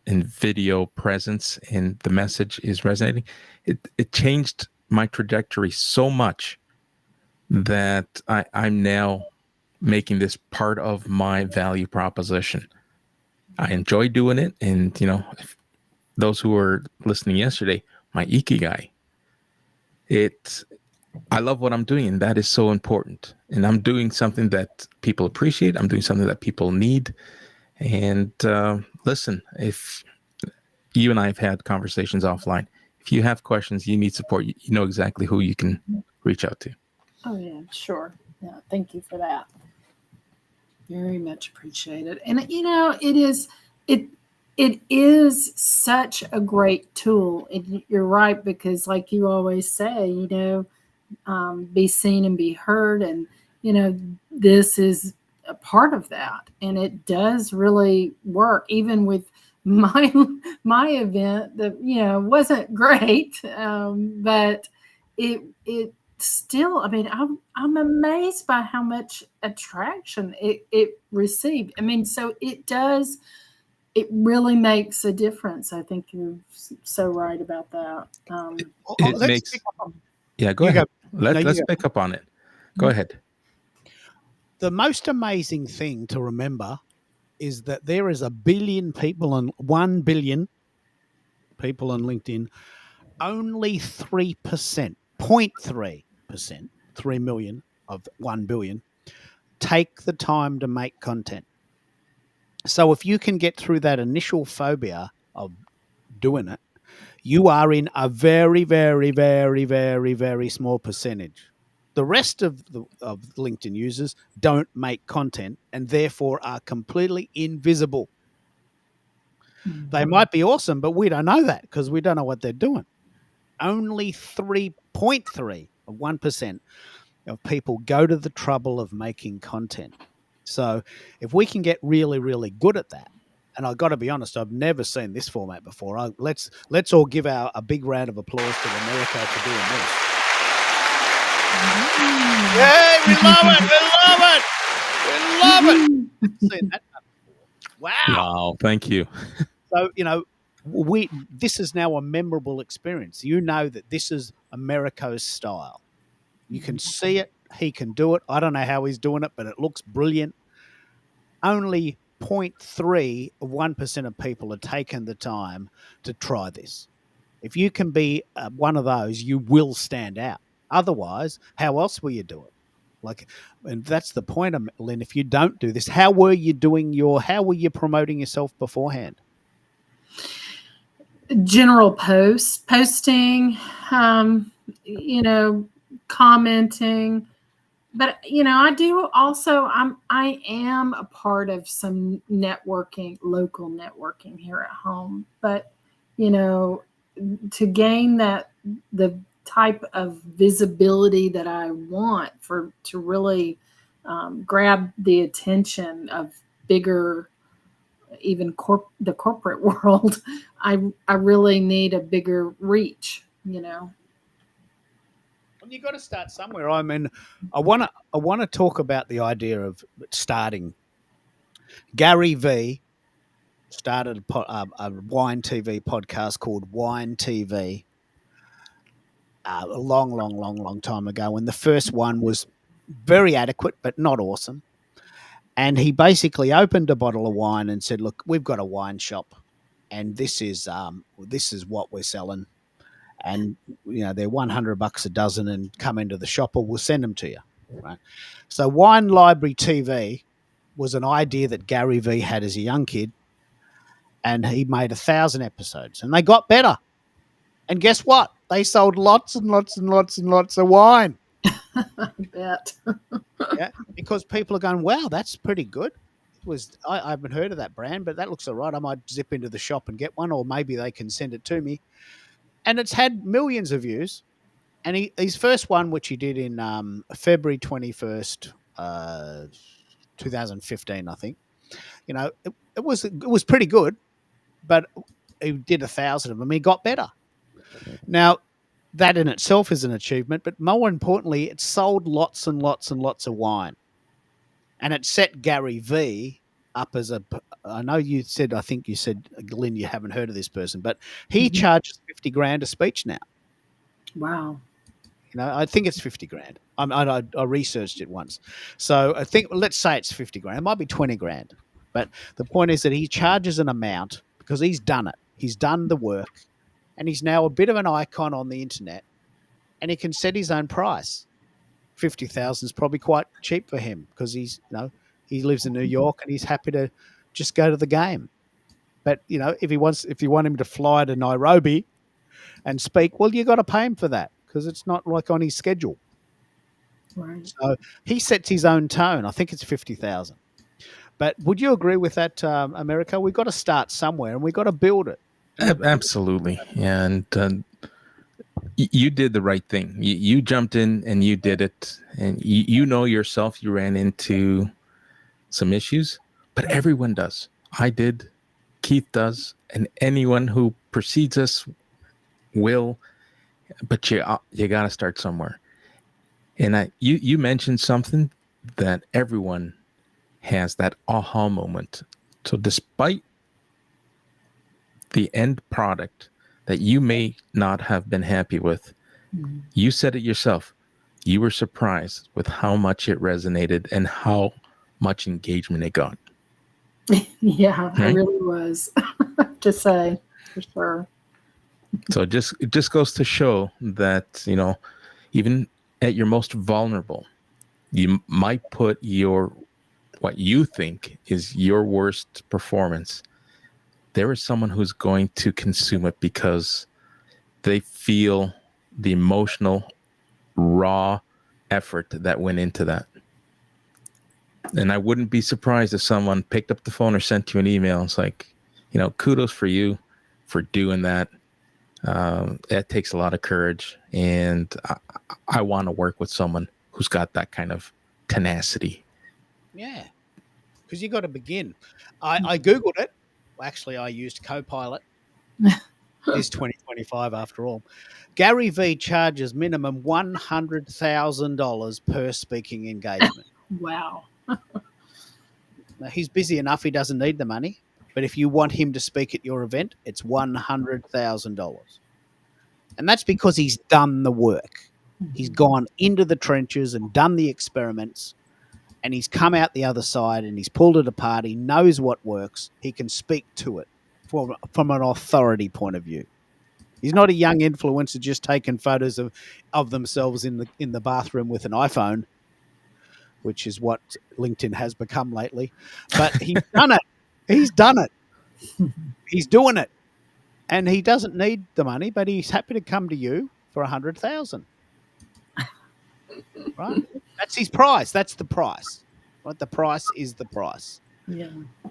and video presence, and the message is resonating. It changed my trajectory so much that I'm now making this part of my value proposition. I enjoy doing it. And, if those who were listening yesterday, my ikigai, I love what I'm doing, and that is so important. And I'm doing something that people appreciate. I'm doing something that people need. And listen, if you and I have had conversations offline, if you have questions, you need support, you know exactly who you can reach out to. Oh yeah, sure. Yeah, thank you for that. Very much appreciated. And it is such a great tool. You're right, because like you always say, be seen and be heard, and this is a part of that, and it does really work. Even with my event that wasn't great, but it still, I mean, I'm amazed by how much attraction it received. I mean, so it really makes a difference. I think you're so right about that. Yeah, go ahead. Let's pick up on it. Go ahead. The most amazing thing to remember is that there is 1 billion people and 1 billion people on LinkedIn. Only 3%, 0.3%, 3 million of 1 billion, take the time to make content. So if you can get through that initial phobia of doing it, you are in a very, very, very, very, very small percentage. The rest of LinkedIn users don't make content and therefore are completely invisible. Mm-hmm. They might be awesome, but we don't know that because we don't know what they're doing. Only 3.3 of 1% of people go to the trouble of making content. So if we can get really, really good at that, and I've got to be honest, I've never seen this format before. Let's all give a big round of applause to Americo for doing this. Yay, we love it. We love it. Seen that before. Wow, thank you. So, this is now a memorable experience. You know that this is Americo's style. You can see it. He can do it. I don't know how he's doing it, but it looks brilliant. Only 0.3 of 1% of people are taking the time to try this. If you can be one of those, you will stand out. Otherwise, how else will you do it? And that's the point, Lynn. If you don't do this, how were you promoting yourself beforehand? General posting, commenting. But I do also. I am a part of some local networking here at home. But to gain the type of visibility that I want to really grab the attention of bigger, even the corporate world, I really need a bigger reach. You got to start somewhere. I mean, I want to talk about the idea of starting. Gary V started a wine TV podcast called Wine TV a long time ago, and the first one was very adequate but not awesome. And he basically opened a bottle of wine and said, "Look, we've got a wine shop, and this is what we're selling." And they're $100 a dozen, and come into the shop or we'll send them to you. Right. So Wine Library TV was an idea that Gary V had as a young kid, and he made 1,000 episodes, and they got better. And guess what? They sold lots and lots and lots and lots of wine. I bet. Yeah, because people are going, wow, that's pretty good. I haven't heard of that brand, but that looks all right. I might zip into the shop and get one, or maybe they can send it to me. And it's had millions of views. And his first one, which he did in February 21st, 2015, I think. It was pretty good, but he did 1,000 of them. He got better. Now, that in itself is an achievement, but more importantly, it sold lots and lots and lots of wine. And it set Gary V up as I know I think you said, Lynn, you haven't heard of this person, but he charges 50 grand a speech now. Wow. I think it's 50 grand. I researched it once. So I think, let's say it's 50 grand. It might be 20 grand. But the point is that he charges an amount because he's done it. He's done the work. And he's now a bit of an icon on the internet. And he can set his own price. 50,000 is probably quite cheap for him because he lives in New York and he's happy to just go to the game. But, if you want him to fly to Nairobi and speak, well, you got to pay him for that, because it's not like on his schedule. Right. So he sets his own tone. I think it's 50,000. But would you agree with that, America? We've got to start somewhere and we've got to build it. Absolutely. And you did the right thing. You jumped in and you did it. And you know yourself, you ran into some issues, but everyone does. I did. Keith does. And anyone who precedes us will. But you got to start somewhere. And you mentioned something that everyone has, that aha moment. So despite the end product that you may not have been happy with, you said it yourself. You were surprised with how much it resonated and how much engagement it got. Yeah, Right? it really was. To say, for sure. So it just goes to show that, even at your most vulnerable, you might put what you think is your worst performance. There is someone who's going to consume it because they feel the emotional, raw effort that went into that. And I wouldn't be surprised if someone picked up the phone or sent you an email. It's like, kudos for you for doing that. That takes a lot of courage. And I want to work with someone who's got that kind of tenacity. Yeah, because you got to begin. I Googled it. Well, actually, I used Copilot. It's 2025 after all. Gary V charges minimum $100,000 per speaking engagement. Wow. Now, he's busy enough. He doesn't need the money. But if you want him to speak at your event, it's $100,000. And that's because he's done the work. He's gone into the trenches and done the experiments. And he's come out the other side and he's pulled it apart. He knows what works. He can speak to it from an authority point of view. He's not a young influencer just taking photos of themselves in the bathroom with an iPhone, which is what LinkedIn has become lately. But he's done it. He's done it. He's doing it. And he doesn't need the money, but he's happy to come to you for $100,000. Right? That's his price. That's the price. Right? The price is the price. Yeah.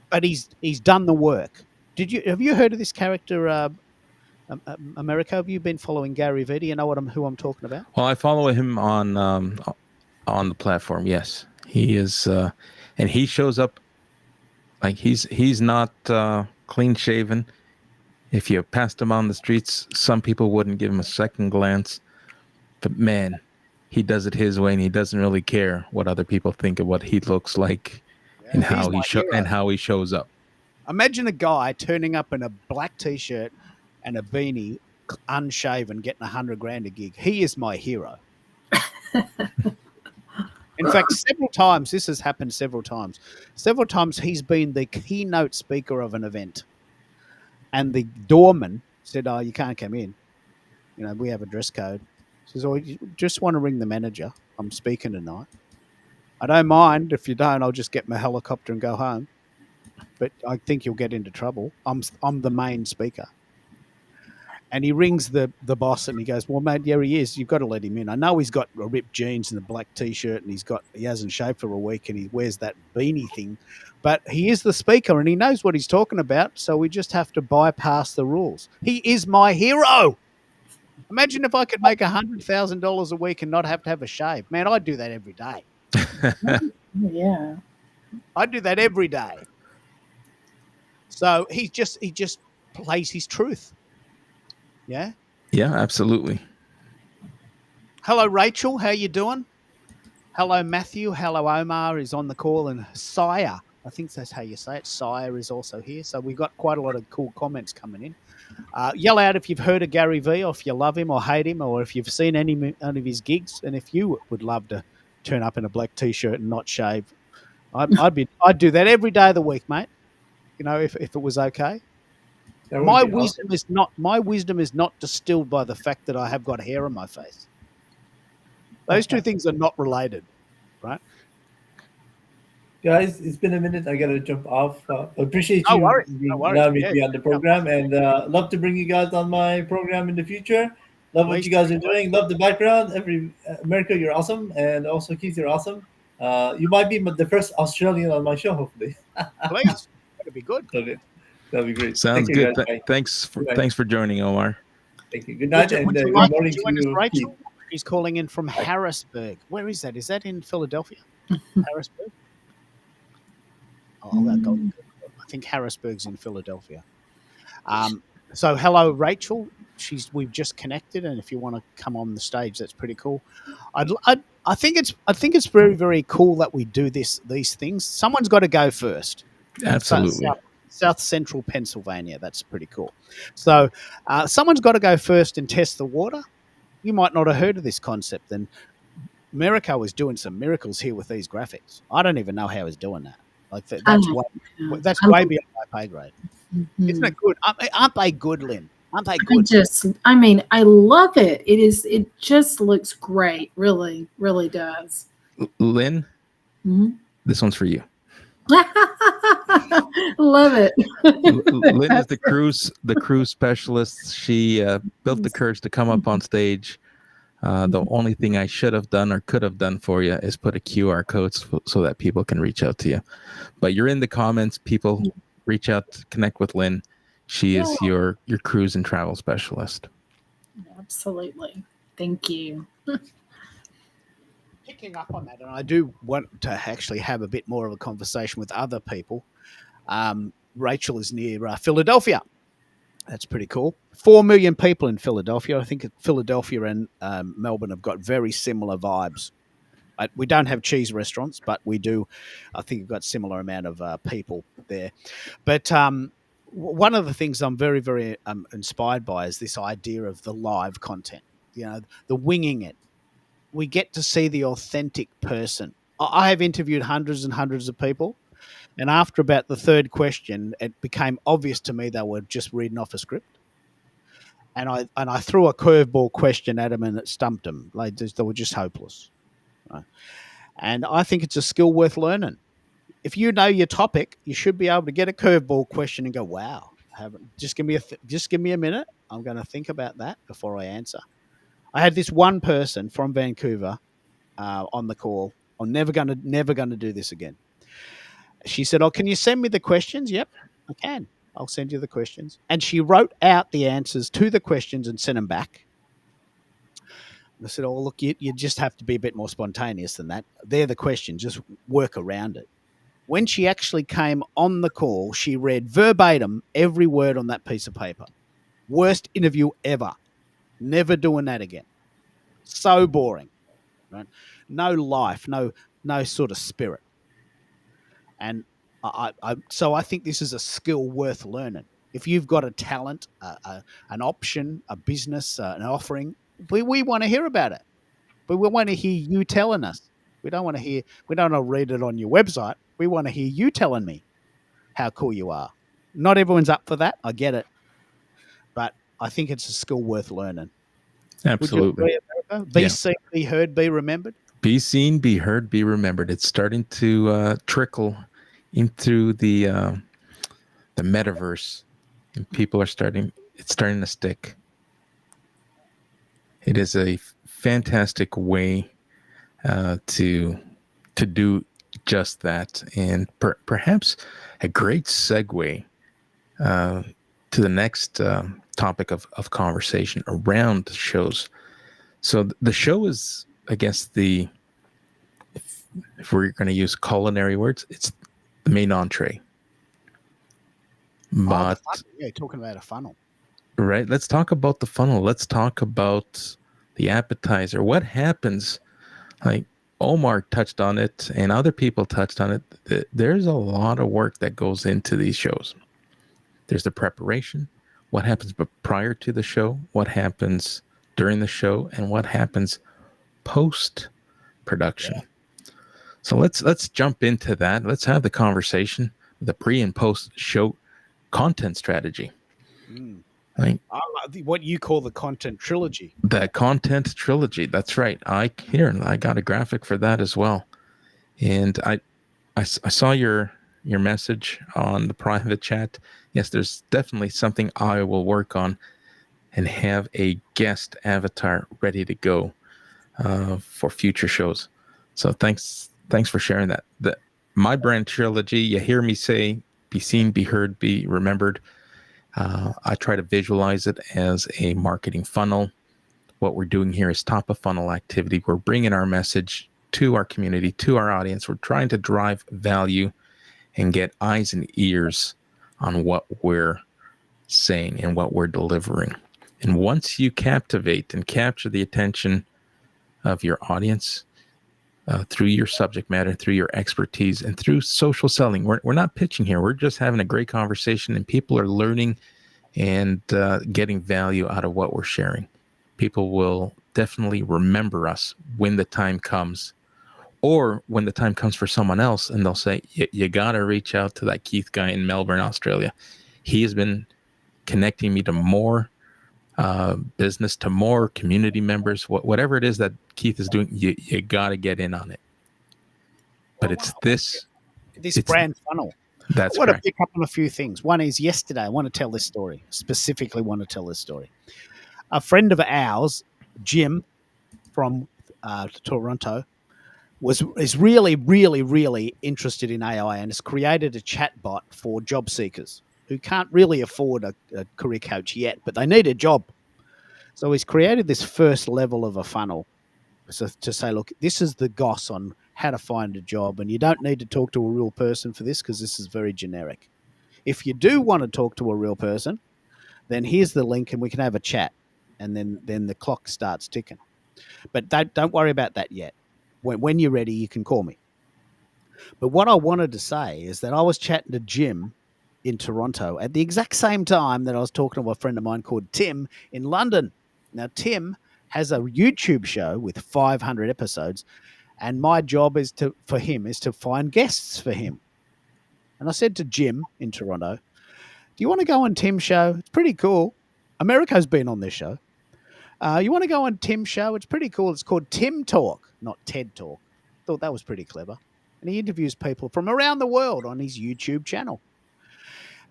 But he's done the work. Have you heard of this character, America? Have you been following Gary V? Do you know who I'm talking about? Well, I follow him on the platform. Yes, he is, and he shows up like he's not clean shaven. If you passed him on the streets, some people wouldn't give him a second glance. But man, he does it his way, and he doesn't really care what other people think of what he looks like, and how he shows up. Imagine a guy turning up in a black t-shirt and a beanie, unshaven, getting $100,000 a gig. He is my hero. In fact, several times, this has happened several times. Several times he's been the keynote speaker of an event. And the doorman said, "Oh, you can't come in. We have a dress code." He says, "Oh, you just want to ring the manager. I'm speaking tonight. I don't mind if you don't. I'll just get my helicopter and go home." but I think you'll get into trouble. I'm the main speaker. And he rings the boss and he goes, well, mate, yeah, he is. You've got to let him in. I know he's got a ripped jeans and a black T-shirt and he hasn't shaved for a week and he wears that beanie thing. But he is the speaker and he knows what he's talking about. So we just have to bypass the rules. He is my hero. Imagine if I could make $100,000 a week and not have to have a shave. Man, I'd do that every day. Yeah. I'd do that every day. So he just plays his truth. Yeah. Yeah, absolutely. Hello, Rachel. How you doing? Hello, Matthew. Hello, Omar is on the call, and Sire, I think that's how you say it. Sire is also here. So we've got quite a lot of cool comments coming in. Yell out if you've heard of Gary Vee, or if you love him or hate him, or if you've seen any of his gigs, and if you would love to turn up in a black T-shirt and not shave. I'd do that every day of the week, mate. You know, if it was okay. My wisdom is not distilled by the fact that I have got hair on my face. Those two things are not related, right? Guys, it's been a minute. I gotta jump off. Appreciate No you worries. allowing me to be on the program, and love to bring you guys on my program in the future. Love what you guys are doing. Love the background. America, you're awesome, and also Keith, you're awesome. You might be the first Australian on my show, hopefully. Please, that'd be good. Okay. That'd be great. Sounds Thank you, good. guys. Thanks for joining, Omar. Thank you. Good night and Would you good like morning to join us, to Rachel? Keith. He's calling in from Harrisburg. Where is that? Is that in Philadelphia? Harrisburg? Oh, I think Harrisburg's in Philadelphia. So hello, Rachel. We've just connected, and if you want to come on the stage, that's pretty cool. I think it's very, very cool that we do these things. Someone's got to go first. Absolutely. South Central Pennsylvania. That's pretty cool. So someone's got to go first and test the water. You might not have heard of this concept. And Americo was doing some miracles here with these graphics. I don't even know how he's doing that. Like that's way beyond my pay grade. Mm-hmm. Isn't it good? Aren't they good, Lynn? Aren't they good? I love it. It just looks great. Really, really does. Lynn, This one's for you. Love it. Lynn is the cruise specialist. She built the courage to come up on stage. The only thing I should have done or could have done for you is put a QR code so that people can reach out to you. But you're in the comments. People reach out to connect with Lynn. She is your cruise and travel specialist. Absolutely. Thank you. Picking up on that, and I do want to actually have a bit more of a conversation with other people. Rachel is near Philadelphia. That's pretty cool. 4 million people in Philadelphia. I think Philadelphia and Melbourne have got very similar vibes. We don't have cheese restaurants, but we do. I think we've got similar amount of people there. But one of the things I'm very, very inspired by is this idea of the live content. You know, the winging it. We get to see the authentic person. I have interviewed hundreds and hundreds of people, and after about the third question, it became obvious to me they were just reading off a script. And I threw a curveball question at them, and it stumped them. Like they were just hopeless. Right? And I think it's a skill worth learning. If you know your topic, you should be able to get a curveball question and go, "Wow, just give me a minute. I'm going to think about that before I answer." I had this one person from Vancouver on the call. I'm never going to do this again. She said, "Oh, can you send me the questions?" Yep, I can. I'll send you the questions. And she wrote out the answers to the questions and sent them back. I said, "Oh, look, you just have to be a bit more spontaneous than that. They're the questions. Just work around it." When she actually came on the call, she read verbatim every word on that piece of paper. Worst interview ever. Never doing that again. So boring, right? No life, no sort of spirit. And so I think this is a skill worth learning. If you've got a talent, an option, a business, an offering, we want to hear about it. But we want to hear you telling us. We don't want to read it on your website. We want to hear you telling me how cool you are. Not everyone's up for that. I get it. But I think it's a skill worth learning. Absolutely. Would you agree, America? Be seen, be heard, be remembered. Be seen, be heard, be remembered. It's starting to trickle into the the metaverse, and people are it's starting to stick. It is a fantastic way to do just that, and perhaps a great segue to the next topic of conversation around shows. So the show is, I guess, if we're going to use culinary words, it's the main entree. But yeah, talking about a funnel. Right, let's talk about the funnel. Let's talk about the appetizer. What happens? Like Omar touched on it, and other people touched on it. There's a lot of work that goes into these shows. There's the preparation. What happens prior to the show? What happens during the show? And what happens post production? Yeah. So let's jump into that. Let's have the conversation, the pre and post show content strategy. Like what you call the content trilogy. The content trilogy. That's right. I got a graphic for that as well. And I saw your message on the private chat. Yes, there's definitely something I will work on and have a guest avatar ready to go for future shows. So thanks for sharing that. My brand trilogy, you hear me say, be seen, be heard, be remembered. I try to visualize it as a marketing funnel. What we're doing here is top of funnel activity. We're bringing our message to our community, to our audience. We're trying to drive value and get eyes and ears on what we're saying and what we're delivering. And once you captivate and capture the attention of your audience through your subject matter, through your expertise, and through social selling, we're not pitching here. We're just having a great conversation, and people are learning and getting value out of what we're sharing. People will definitely remember us when the time comes, or when the time comes for someone else, and they'll say, you got to reach out to that Keith guy in Melbourne, Australia. He has been connecting me to more business, to more community members, whatever it is that Keith is doing, you got to get in on it. But it's this brand funnel. That's I want correct. to pick up on a few things. One is yesterday, I want to tell this story, specifically want to tell this story. A friend of ours, Jim from Toronto, is really, really, really interested in AI and has created a chatbot for job seekers who can't really afford a career coach yet, but they need a job. So he's created this first level of a funnel to say, look, this is the goss on how to find a job, and you don't need to talk to a real person for this because this is very generic. If you do want to talk to a real person, then here's the link and we can have a chat, and then the clock starts ticking. But don't worry about that yet. When you're ready, you can call me. But what I wanted to say is that I was chatting to Jim in Toronto at the exact same time that I was talking to a friend of mine called Tim in London. Now, Tim has a YouTube show with 500 episodes, and my job for him is to find guests for him. And I said to Jim in Toronto, do you want to go on Tim's show? It's pretty cool. Americo's been on this show. You want to go on Tim's show? It's pretty cool. It's called Tim Talk, not TED Talk. Thought that was pretty clever. And he interviews people from around the world on his YouTube channel.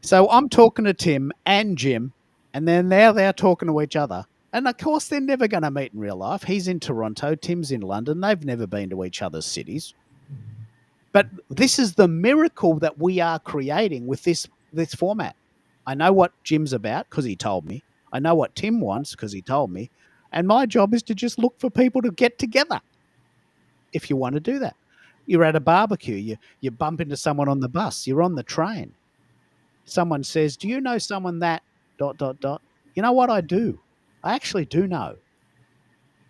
So I'm talking to Tim and Jim, and then now they're talking to each other. And of course, they're never going to meet in real life. He's in Toronto, Tim's in London. They've never been to each other's cities. But this is the miracle that we are creating with this format. I know what Jim's about because he told me. I know what Tim wants because he told me. And my job is to just look for people to get together. If you want to do that. You're at a barbecue. You bump into someone on the bus. You're on the train. Someone says, do you know someone that ... You know what I do? I actually do know.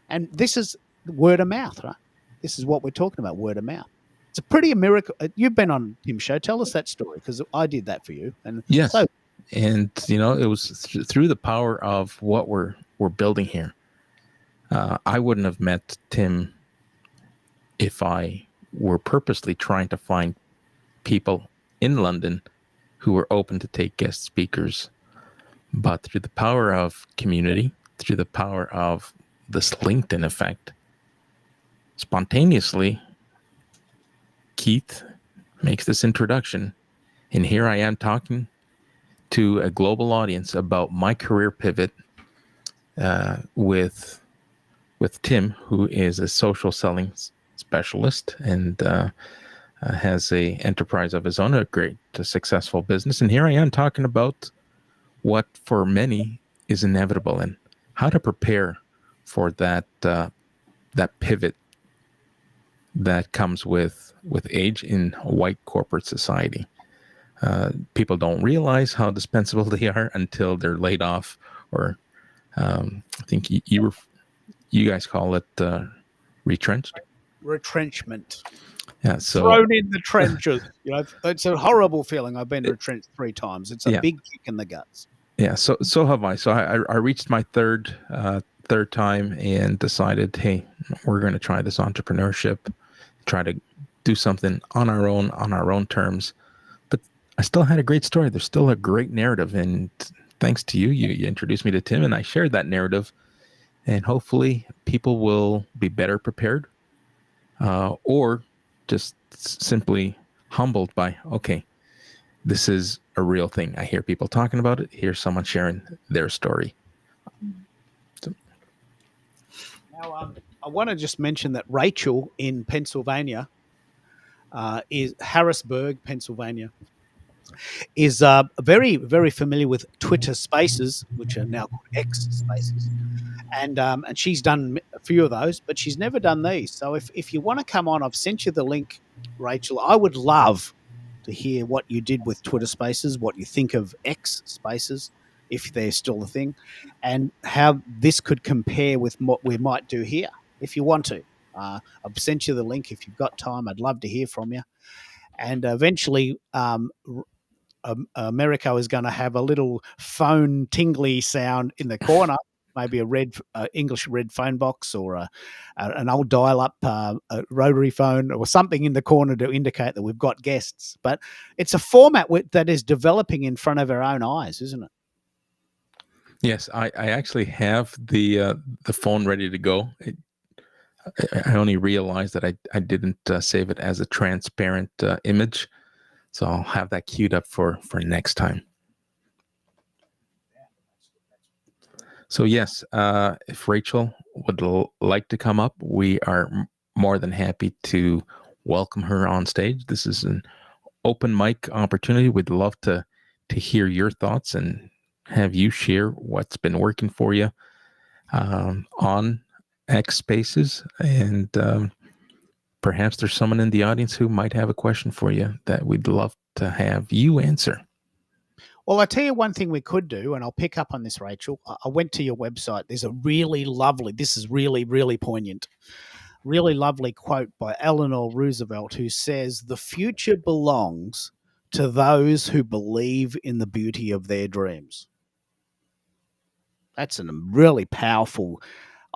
And this is word of mouth, right? This is what we're talking about, word of mouth. It's a pretty miracle. You've been on Tim's show. Tell us that story because I did that for you. And yes. So, and, it was through the power of what we're building here. I wouldn't have met Tim if I were purposely trying to find people in London who were open to take guest speakers. But through the power of community, through the power of this LinkedIn effect, spontaneously, Keith makes this introduction. And here I am talking to a global audience about my career pivot with Tim, who is a social selling specialist and has a enterprise of his own, a great, successful business. And here I am talking about what for many is inevitable and how to prepare for that pivot that comes with age in white corporate society. People don't realize how dispensable they are until they're laid off, or I think you guys call it retrenched. Retrenchment. Yeah, so Thrown in the trenches. It's a horrible feeling. I've been retrenched 3 times. It's a big kick in the guts. Yeah, so have I. So I reached my third time and decided, hey, we're going to try this entrepreneurship, try to do something on our own terms. But I still had a great story. There's still a great narrative, and thanks to you introduced me to Tim, and I shared that narrative, and hopefully people will be better prepared, or just simply humbled by, okay, this is a real thing. I hear people talking about it. Here's someone sharing their story. Now, I want to just mention that Rachel in Pennsylvania, is Harrisburg, Pennsylvania, is very, very familiar with Twitter Spaces, which are now called X Spaces. And she's done a few of those, but she's never done these. So if you want to come on, I've sent you the link, Rachel. I would love to hear what you did with Twitter Spaces, what you think of X Spaces, if they're still a thing, and how this could compare with what we might do here, if you want to. I've sent you the link. If you've got time, I'd love to hear from you. And eventually, Americo is going to have a little phone tingly sound in the corner, maybe a red English red phone box, or an old dial-up rotary phone, or something in the corner to indicate that we've got guests. But it's a format that is developing in front of our own eyes, isn't it? Yes, I actually have the phone ready to go. I only realized that I didn't save it as a transparent image, so I'll have that queued up for next time. So yes, if Rachel would like to come up, we are more than happy to welcome her on stage. This is an open mic opportunity. We'd love to hear your thoughts and have you share what's been working for you on X Spaces, and perhaps there's someone in the audience who might have a question for you that we'd love to have you answer. Well, I'll tell you one thing we could do, and I'll pick up on this, Rachel. I went to your website. There's a really lovely, this is really, really poignant, really lovely quote by Eleanor Roosevelt, who says, "The future belongs to those who believe in the beauty of their dreams." That's a really powerful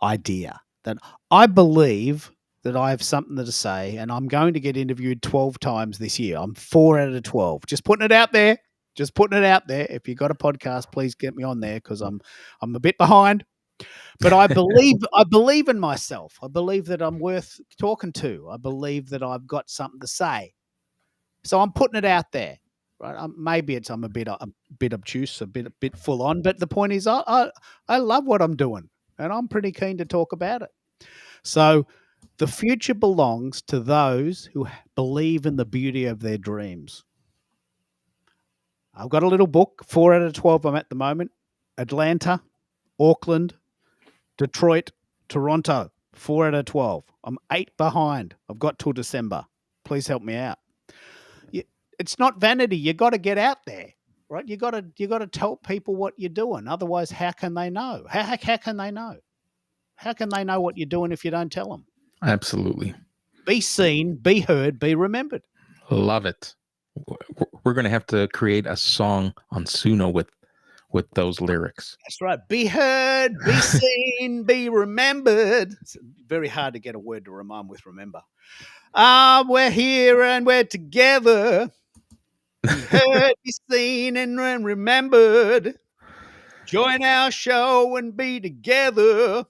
idea, that I believe that I have something to say, and I'm going to get interviewed 12 times this year. I'm 4 out of 12. Just putting it out there. Just putting it out there. If you've got a podcast, please get me on there, because I'm a bit behind. But I believe in myself. I believe that I'm worth talking to. I believe that I've got something to say. So I'm putting it out there. Right? Maybe I'm a bit obtuse, a bit full on. But the point is, I love what I'm doing, and I'm pretty keen to talk about it. So the future belongs to those who believe in the beauty of their dreams. I've got a little book, 4 out of 12 I'm at the moment. Atlanta, Auckland, Detroit, Toronto, 4 out of 12. I'm 8 behind. I've got till December. Please help me out. It's not vanity. You got to get out there, right? You got to tell people what you're doing. Otherwise, how can they know? How can they know? How can they know what you're doing if you don't tell them? Absolutely. Be seen, be heard, be remembered. Love it. We're going to have to create a song on Suno with those lyrics. That's right. Be heard, be seen, be remembered. It's very hard to get a word to rhyme with remember. We're here and we're together. Be heard, be seen, and remembered. Join our show and be together.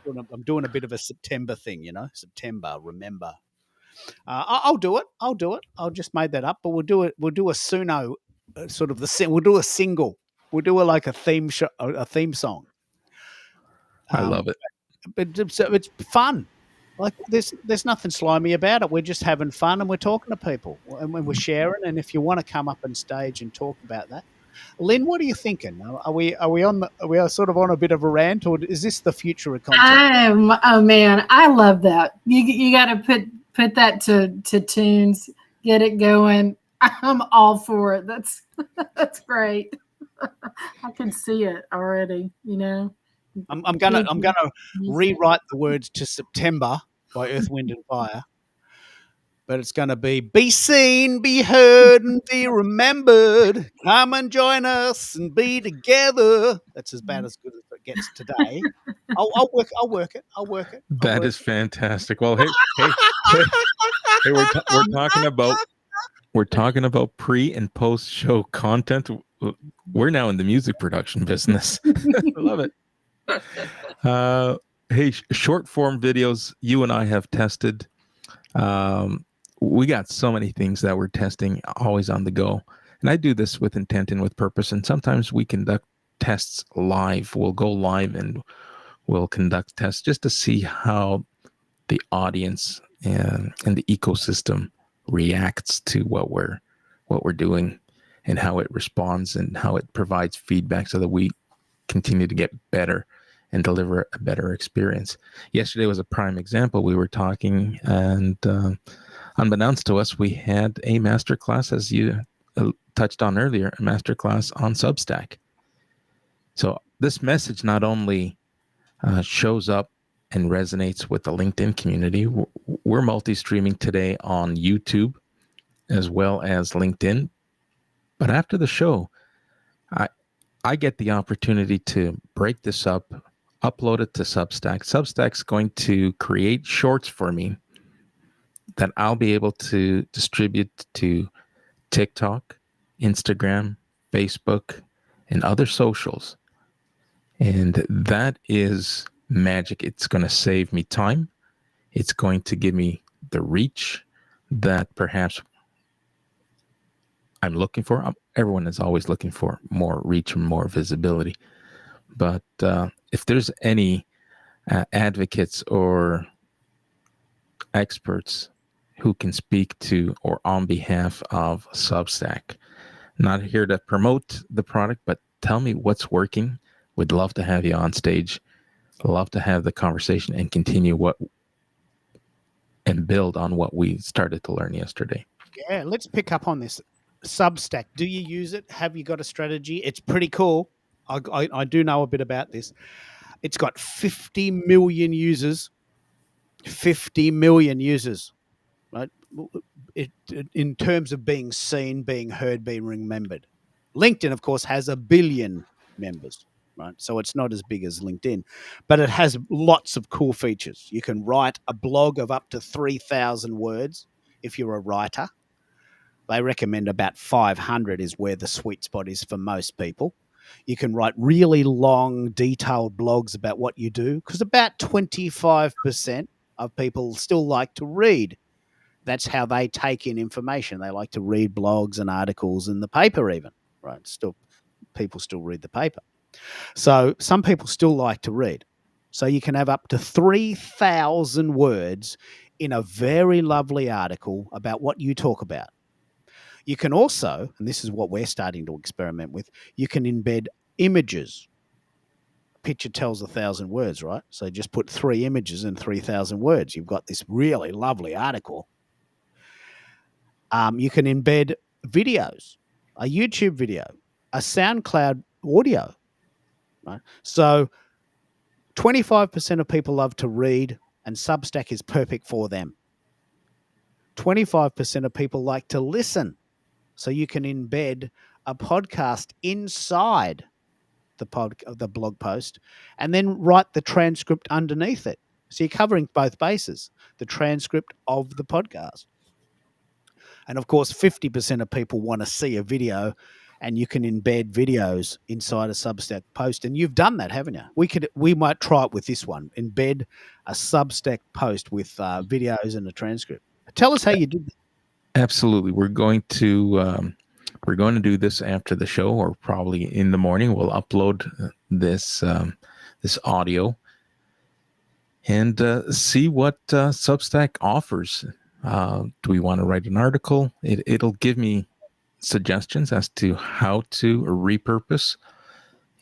I'm doing a bit of a September thing, September, remember. I'll do it. I'll just made that up, but we'll do it. We'll do a Suno sort of we'll do a single. We'll do like a theme song. I love it. But it's fun. Like there's nothing slimy about it. We're just having fun and we're talking to people and when we're sharing. And if you want to come up on stage and talk about that, Lynn, what are you thinking? Are we sort of on a bit of a rant, or is this the future of content? Oh man, I love that. You got to put that to tunes, get it going. I'm all for it. That's great. I can see it already. I'm gonna rewrite the words to September by Earth, Wind and Fire, but it's gonna be seen, be heard, and be remembered. Come and join us and be together. That's as bad as good as it gets today. I'll work it. That is fantastic. Well, hey, we're talking about pre and post show content. We're now in the music production business. I love it. Hey, short form videos you and I have tested. We got so many things that we're testing, always on the go. And I do this with intent and with purpose. And sometimes we conduct tests live. We'll go live and we'll conduct tests just to see how the audience and the ecosystem reacts to what we're doing and how it responds and how it provides feedback so that we continue to get better and deliver a better experience. Yesterday was a prime example. We were talking, and unbeknownst to us, we had a masterclass, as you touched on earlier, a masterclass on Substack. So this message not only shows up and resonates with the LinkedIn community, we're multi-streaming today on YouTube as well as LinkedIn. But after the show, I get the opportunity to break this up, upload it to Substack. Substack's going to create shorts for me that I'll be able to distribute to TikTok, Instagram, Facebook, and other socials. And that is magic. It's going to save me time. It's going to give me the reach that perhaps I'm looking for. Everyone is always looking for more reach and more visibility. But if there's any advocates or experts who can speak to or on behalf of Substack, not here to promote the product, but tell me what's working. We'd love to have you on stage. Love to have the conversation and continue and build on what we started to learn yesterday. Yeah, let's pick up on this. Substack, do you use it? Have you got a strategy? It's pretty cool. I do know a bit about this. It's got 50 million users. 50 million users, right? In terms of being seen, being heard, being remembered. LinkedIn, of course, has 1 billion members, right? So it's not as big as LinkedIn, but it has lots of cool features. You can write a blog of up to 3,000 words if you're a writer. They recommend about 500 is where the sweet spot is for most people. You can write really long, detailed blogs about what you do, because about 25% of people still like to read. That's how they take in information. They like to read blogs and articles in the paper even, right? People still read the paper. So some people still like to read. So you can have up to 3,000 words in a very lovely article about what you talk about. You can also, and this is what we're starting to experiment with, you can embed images. A picture tells 1,000 words, right? So just put 3 images and 3,000 words. You've got this really lovely article. You can embed videos, a YouTube video, a SoundCloud audio, right? So 25% of people love to read, and Substack is perfect for them. 25% of people like to listen. So you can embed a podcast inside the blog post and then write the transcript underneath it. So you're covering both bases, the transcript of the podcast. And of course, 50% of people want to see a video, and you can embed videos inside a Substack post. And you've done that, haven't you? We might try it with this one, embed a Substack post with videos and a transcript. Tell us how you did that. Absolutely. We're going to we're going to do this after the show, or probably in the morning. We'll upload this this audio and see what Substack offers. Do we want to write an article? It'll give me suggestions as to how to repurpose,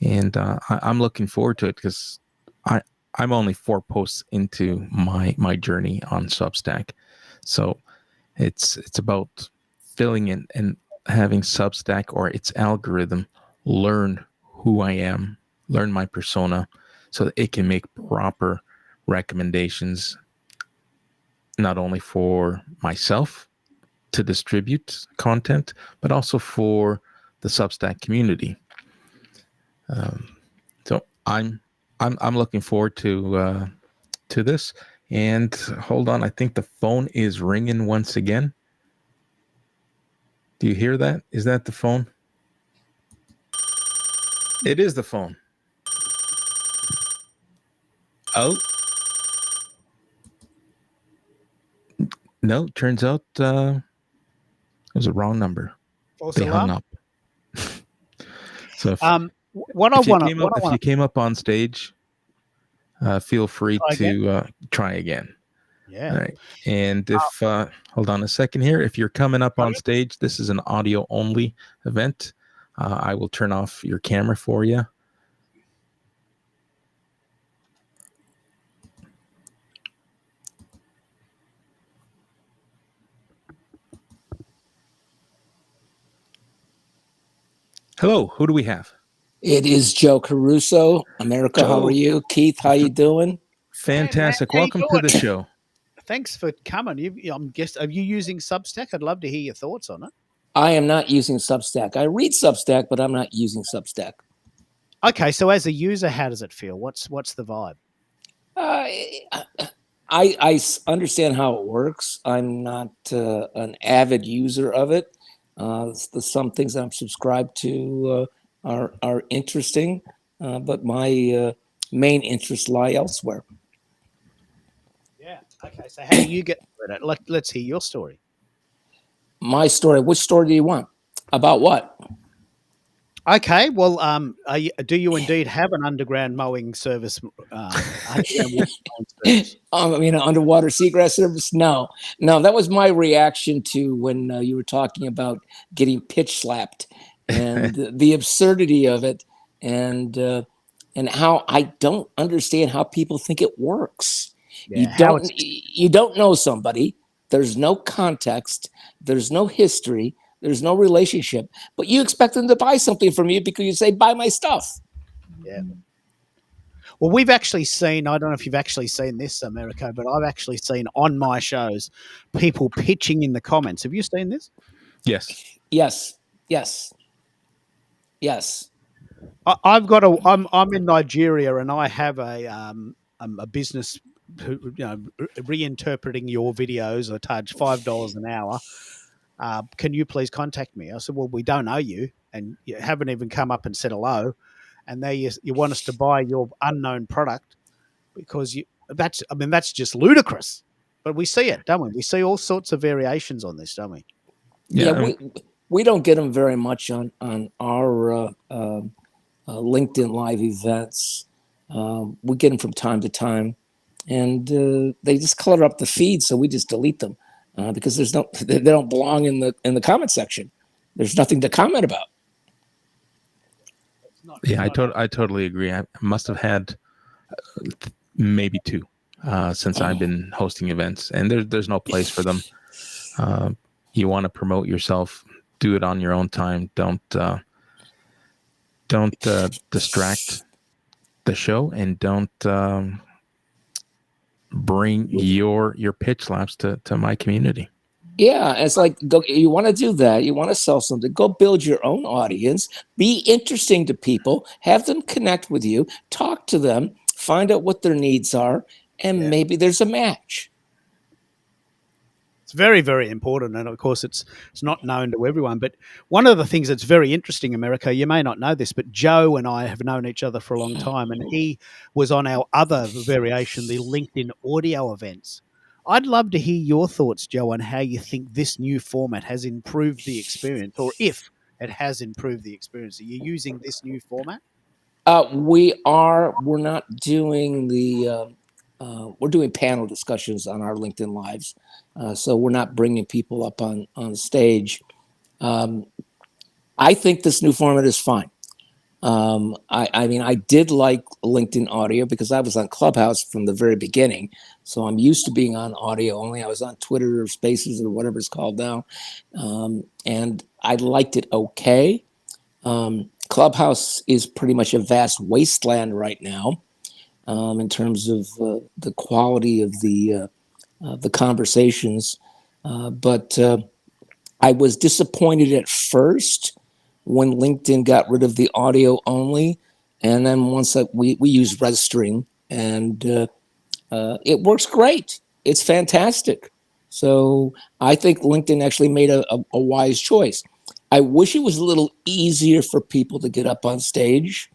and I'm looking forward to it because I'm only 4 posts into my journey on Substack, so it's about filling in and having Substack or its algorithm learn who I am, learn my persona, so that it can make proper recommendations, not only for myself to distribute content, but also for the Substack community. So I'm looking forward to this. And hold on, I think the phone is ringing once again. Do you hear that? Is that the phone? It is the phone. Oh. No, turns out it was a wrong number. False They alarm? hung up. So What if you came up on stage, feel free Try to try again. Yeah. All right. And if hold on a second here, if you're coming up on stage, this is an audio only event. I will turn off your camera for you. Hello, who do we have? It is Joe Caruso. America, how Joe. are you? Keith, how you doing? Fantastic. Hey, man, Welcome how to you the doing? show. Thanks for coming. Are you using Substack? I'd love to hear your thoughts on it. I am not using Substack. I read Substack, but I'm not using Substack. Okay, so as a user, how does it feel? What's the vibe? I understand how it works. I'm not an avid user of it. Some things I'm subscribed to are interesting, but my main interests lie elsewhere. Yeah. Okay. So how do you get through it? Let's hear your story. My story. Which story do you want? About what? Okay. Well, do you indeed have an underground mowing service? Underwater seagrass service? No. That was my reaction to when you were talking about getting pitch slapped and the absurdity of it, and how I don't understand how people think it works. Yeah, You don't know somebody. There's no context. There's no history. There's no relationship, but you expect them to buy something from you because you say, buy my stuff. Yeah. Well, we've actually seen, I don't know if you've actually seen this, Americo, but I've actually seen on my shows people pitching in the comments. Have you seen this? Yes. I'm in Nigeria and I have a business who, reinterpreting your videos. I charge $5 an hour. Can you please contact me? I said, well, we don't know you and you haven't even come up and said hello. And there you want us to buy your unknown product because that's just ludicrous. But we see it, don't we? We see all sorts of variations on this, don't we? Yeah, we don't get them very much on our LinkedIn Live events. We get them from time to time, and they just clutter up the feed, so we just delete them because they don't belong in the comment section. There's nothing to comment about. Yeah, I totally agree. I must have had maybe 2 since I've been hosting events, and there's no place for them. You want to promote yourself, do it on your own time. Don't distract the show, and don't bring your pitch slaps to my community. Yeah, it's like you want to do that. You want to sell something. Go build your own audience. Be interesting to people. Have them connect with you. Talk to them. Find out what their needs are, and maybe there's a match. It's very, very important, and of course, it's not known to everyone. But one of the things that's very interesting, America, you may not know this, but Joe and I have known each other for a long time, and he was on our other variation, the LinkedIn audio events. I'd love to hear your thoughts, Joe, on how you think this new format has improved the experience, or if it has improved the experience. Are you using this new format? We're not doing we're doing panel discussions on our LinkedIn Lives. So we're not bringing people up on stage. I think this new format is fine. I mean, I did like LinkedIn audio because I was on Clubhouse from the very beginning. So I'm used to being on audio only. I was on Twitter or Spaces or whatever it's called now. And I liked it okay. Clubhouse is pretty much a vast wasteland right now in terms of the quality of the conversations. But I was disappointed at first when LinkedIn got rid of the audio only, and then once we use Redstream, and it works great. It's fantastic. So I think LinkedIn actually made a wise choice. I wish it was a little easier for people to get up on stage,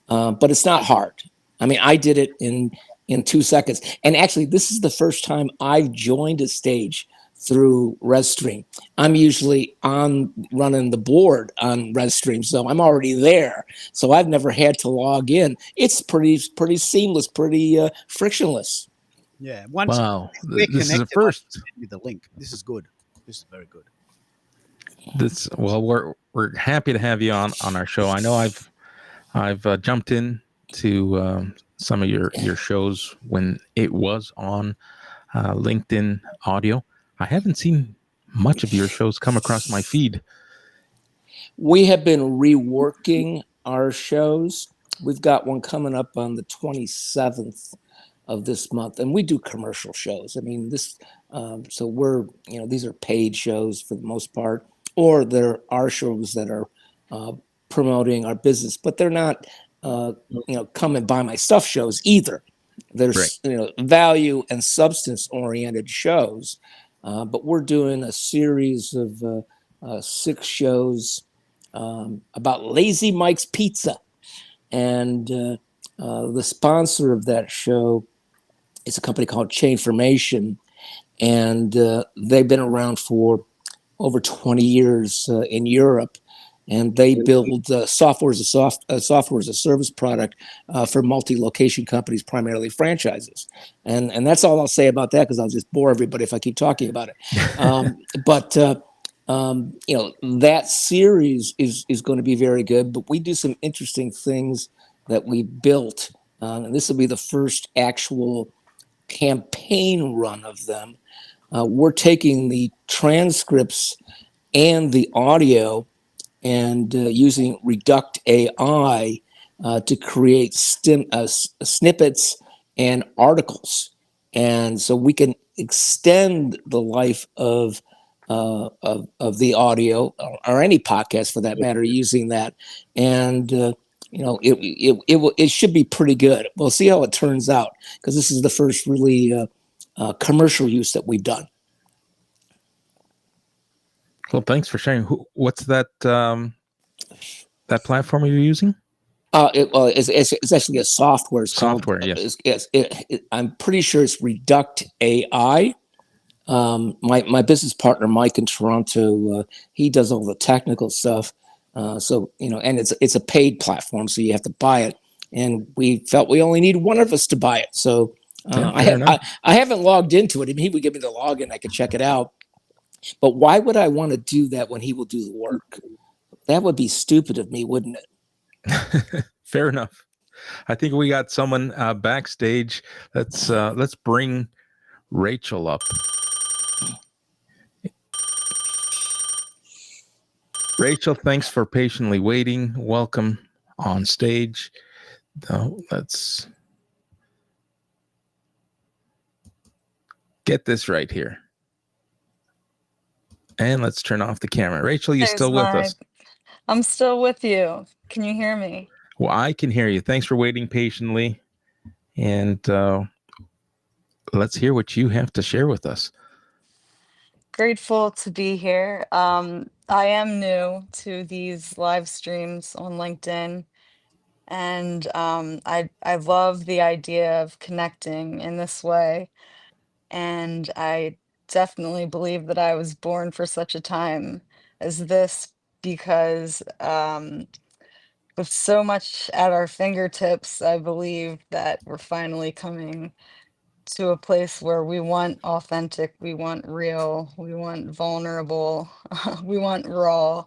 but it's not hard. I mean, I did it in 2 seconds. And actually, this is the first time I've joined a stage through Redstream. I'm usually on running the board on Redstream, so I'm already there. So I've never had to log in. It's pretty seamless, pretty frictionless. Yeah. Once Wow, we're this is a connected, I'll first. send you the link. This is good. This is very good. We're happy to have you on our show. I know I've jumped in to some of your shows when it was on LinkedIn audio. I haven't seen much of your shows come across my feed. We have been reworking our shows. We've got one coming up on the 27th of this month, and we do commercial shows. I mean, so we're, these are paid shows for the most part, or there are shows that are promoting our business, but they're not, come and buy my stuff shows either. There's, value and substance oriented shows, but we're doing a series of 6 shows about Lazy Mike's Pizza. And the sponsor of that show is a company called Chainformation. And they've been around for over 20 years in Europe. And they build software as a service product for multi-location companies, primarily franchises. And that's all I'll say about that, because I'll just bore everybody if I keep talking about it. But that series is going to be very good. But we do some interesting things that we built, and this will be the first actual campaign run of them. We're taking the transcripts and the audio and using Reduct AI to create snippets and articles. And so we can extend the life of the audio, or any podcast for that matter, using that. And it should be pretty good. We'll see how it turns out, because this is the first really commercial use that we've done. Well, thanks for sharing. What's that that platform you're using? It's actually a software. It's software, called, yes. I'm pretty sure it's Reduct AI. My business partner Mike in Toronto, he does all the technical stuff. So and it's a paid platform, so you have to buy it. And we felt we only need one of us to buy it. So I haven't logged into it. I mean, he would give me the login, I could check it out. But why would I want to do that when he will do the work? That would be stupid of me, wouldn't it? Fair enough. I think we got someone backstage. Let's bring Rachel up. Rachel, thanks for patiently waiting. Welcome on stage. Let's get this right here. And let's turn off the camera. Rachel, you still with us? I'm still with you. Can you hear me? Well, I can hear you. Thanks for waiting patiently. And let's hear what you have to share with us. Grateful to be here. I am new to these live streams on LinkedIn, and I love the idea of connecting in this way. And I definitely believe that I was born for such a time as this, because with so much at our fingertips, I believe that we're finally coming to a place where we want authentic, we want real, we want vulnerable, we want raw.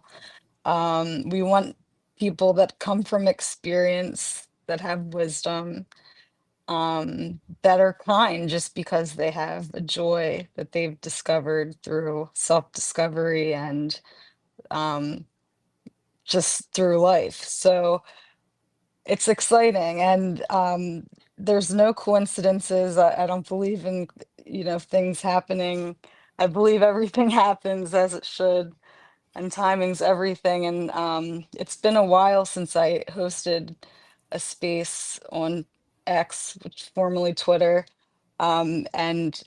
We want people that come from experience, that have wisdom, that are kind just because they have a joy that they've discovered through self-discovery and um, just through life. So it's exciting, and there's no coincidences. I don't believe in, things happening. I believe everything happens as it should, and timing's everything. And it's been a while since I hosted a space on X, which formerly Twitter. And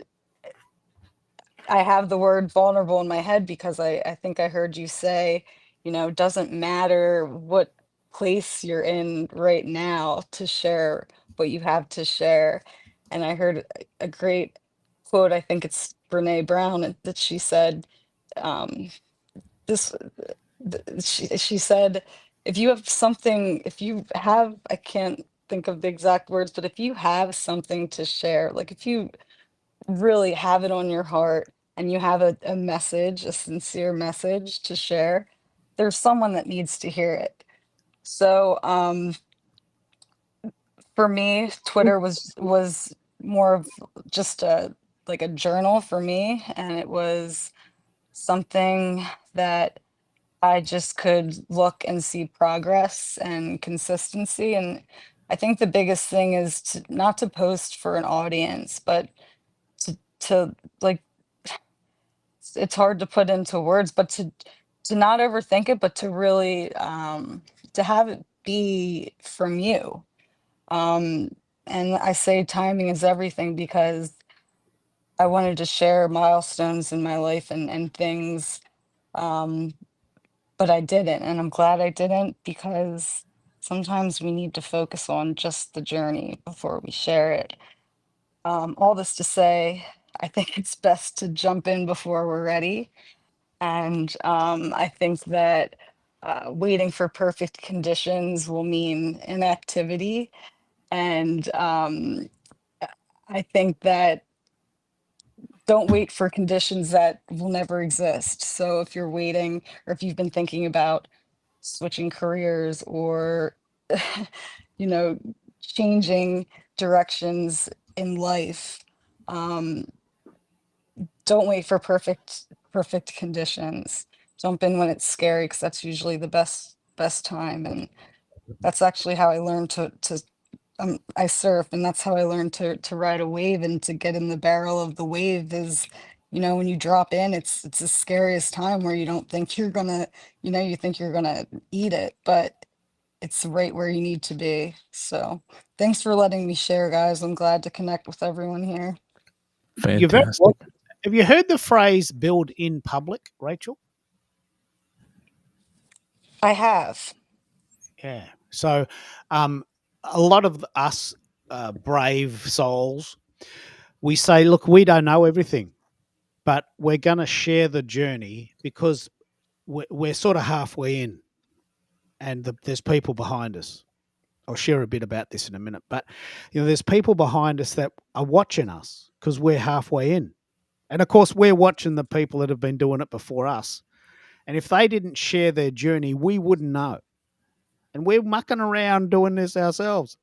I have the word vulnerable in my head because I think I heard you say, it doesn't matter what place you're in right now to share what you have to share. And I heard a great quote, I think it's Brene Brown, that she said, um, this, she said, if you have something, if you have, I can't think of the exact words, but if you have something to share, like if you really have it on your heart and you have a message, a sincere message to share, there's someone that needs to hear it. So for me, Twitter was more of just a like a journal for me, and it was something that I just could look and see progress and consistency. And I think the biggest thing is to not to post for an audience, but to like it's hard to put into words, but to not overthink it, but to really to have it be from you. Um, and I say timing is everything because I wanted to share milestones in my life and things, um, but I didn't, and I'm glad I didn't because sometimes we need to focus on just the journey before we share it. All this to say, I think it's best to jump in before we're ready. And I think that waiting for perfect conditions will mean inactivity. And I think that don't wait for conditions that will never exist. So if you're waiting, or if you've been thinking about switching careers or, you know, changing directions in life, um, don't wait for perfect conditions. Jump in when it's scary because that's usually the best time. And that's actually how I learned to I surf, and that's how I learned to ride a wave and to get in the barrel of the wave is, when you drop in, it's the scariest time where you don't think you're gonna, you think you're gonna eat it, but it's right where you need to be. So thanks for letting me share, guys. I'm glad to connect with everyone here. You're very Fantastic. welcome. Have you heard the phrase "build in public," Rachel? I have. Yeah. So, a lot of us brave souls, we say, look, we don't know everything, but we're going to share the journey because we're sort of halfway in, and there's people behind us. I'll share a bit about this in a minute, but there's people behind us that are watching us because we're halfway in, and of course, we're watching the people that have been doing it before us. And if they didn't share their journey, we wouldn't know. And we're mucking around doing this ourselves.